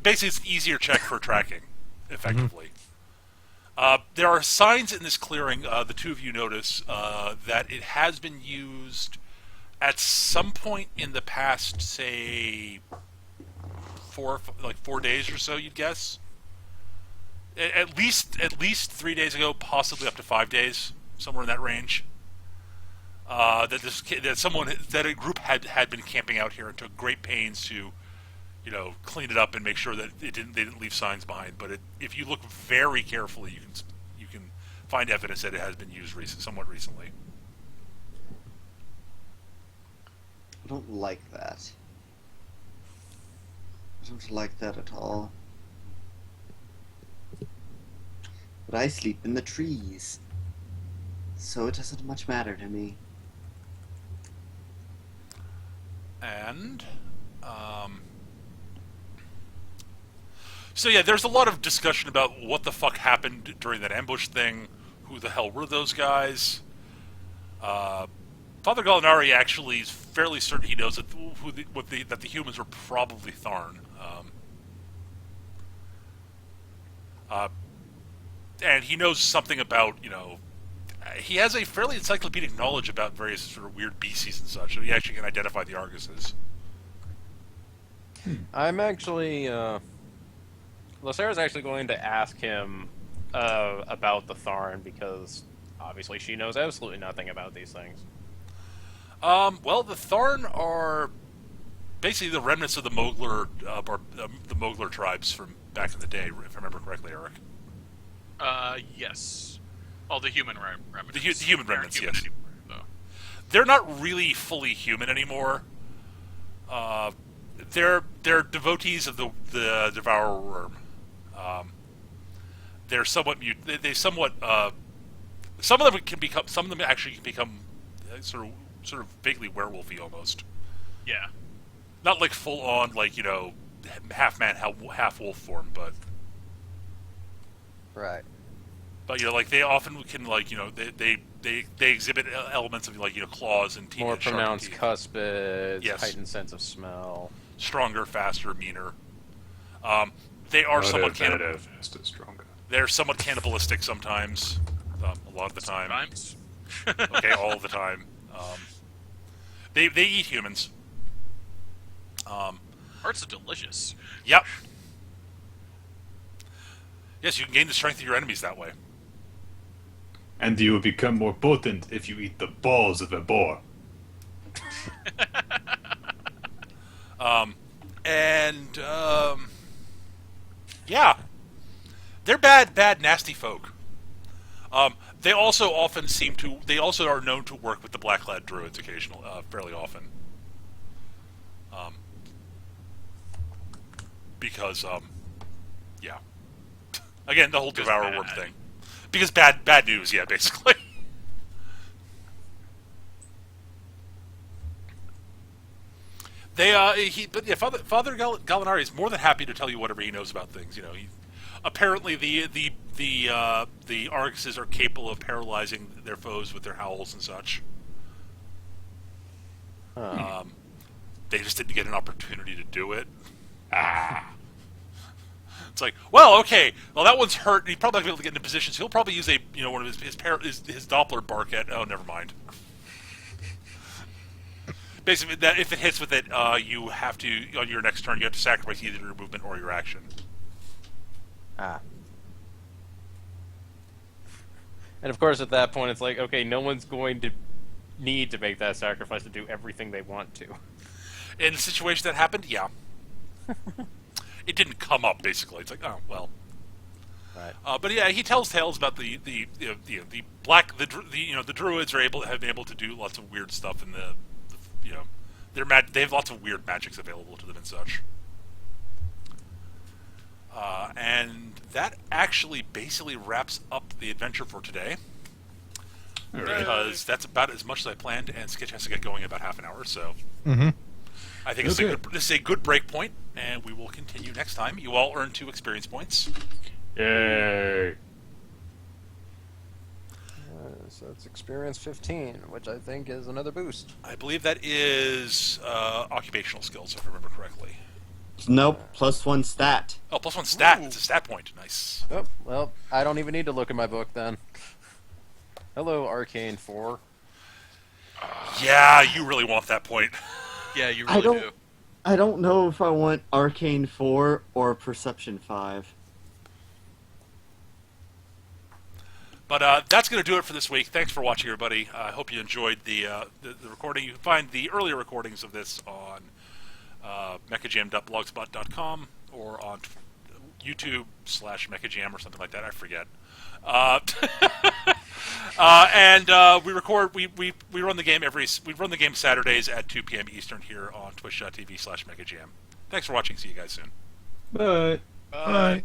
Basically, it's an easier check for tracking, effectively. There are signs in this clearing. The two of you notice that it has been used at some point in the past, say, 4 days or so. You'd guess. At least 3 days ago, possibly up to 5 days, somewhere in that range. That a group had been camping out here and took great pains to, clean it up and make sure that they didn't leave signs behind. But if you look very carefully, you can find evidence that it has been used somewhat recently. I don't like that. I don't like that at all. But I sleep in the trees, so it doesn't much matter to me. And, so yeah, there's a lot of discussion about what the fuck happened during that ambush thing. Who the hell were those guys? Father Galinari actually is fairly certain he knows that the humans were probably Thorn. And he knows something about, he has a fairly encyclopedic knowledge about various sort of weird beasties and such, so he actually can identify the Arguses. I'm actually, Lacera's actually going to ask him about the Thorn, because obviously she knows absolutely nothing about these things. Well, the Thorn are basically the remnants of the Mogler tribes from back in the day, if I remember correctly, Eric. Yes. Oh, the human remnants. The human remnants, human yes. anymore, though. They're not really fully human anymore. They're devotees of the Devourer Worm. They're somewhat they somewhat some of them actually can become sort of vaguely werewolfy almost. Yeah. Not like full on half man, half wolf form, but. Right. But they often can they exhibit elements of claws and teeth. More and sharp pronounced teeth. cuspids, Yes. heightened sense of smell. Stronger, faster, meaner. They are somewhat stronger. They're somewhat cannibalistic sometimes. A lot of the time. Sometimes. Okay, all the time. They eat humans. Hearts are delicious. Yep. Yes, you can gain the strength of your enemies that way. And you will become more potent if you eat the balls of a boar. Yeah. They're bad, nasty folk. They also are known to work with the Black-clad druids occasionally, fairly often. Because, yeah. Again, the whole Devourer Worm thing. Because bad news, yeah, basically. Father Galinari is more than happy to tell you whatever he knows about things. Apparently the Arguses are capable of paralyzing their foes with their howls and such. They just didn't get an opportunity to do it. It's like, well, okay, well that one's hurt, and he's probably not going to be able to get into position, so he'll probably use one of his Doppler bark at. Oh, never mind. Basically, that if it hits with it, you have to on your next turn you have to sacrifice either your movement or your action. And of course, at that point, it's like, okay, no one's going to need to make that sacrifice to do everything they want to. In the situation that happened, yeah. It didn't come up. Basically, it's like, oh well. Right. But yeah, he tells tales about the druids have been able to do lots of weird stuff in they have lots of weird magics available to them and such. And that actually basically wraps up the adventure for today. All Because right. that's about as much as I planned, and Sketch has to get going in about half an hour, so I think this is a good break point, and we will continue next time. You all earn 2 experience points. Yay! So it's experience 15, which I think is another boost. I believe that is occupational skills, if I remember correctly. Nope, +1 stat. Oh, +1 stat. Ooh. It's a stat point. Nice. Oh, well, I don't even need to look in my book then. Hello, Arcane 4. Yeah, you really want that point. Yeah, you I really don't- do. I don't know if I want Arcane 4 or Perception 5. But that's going to do it for this week. Thanks for watching, everybody. I hope you enjoyed the recording. You can find the earlier recordings of this on mechajam.blogspot.com or on YouTube/mechajam or something like that. I forget. And we record. We run the game we run the game Saturdays at 2 p.m. Eastern here on Twitch.tv/mechajam. Thanks for watching. See you guys soon. But Bye.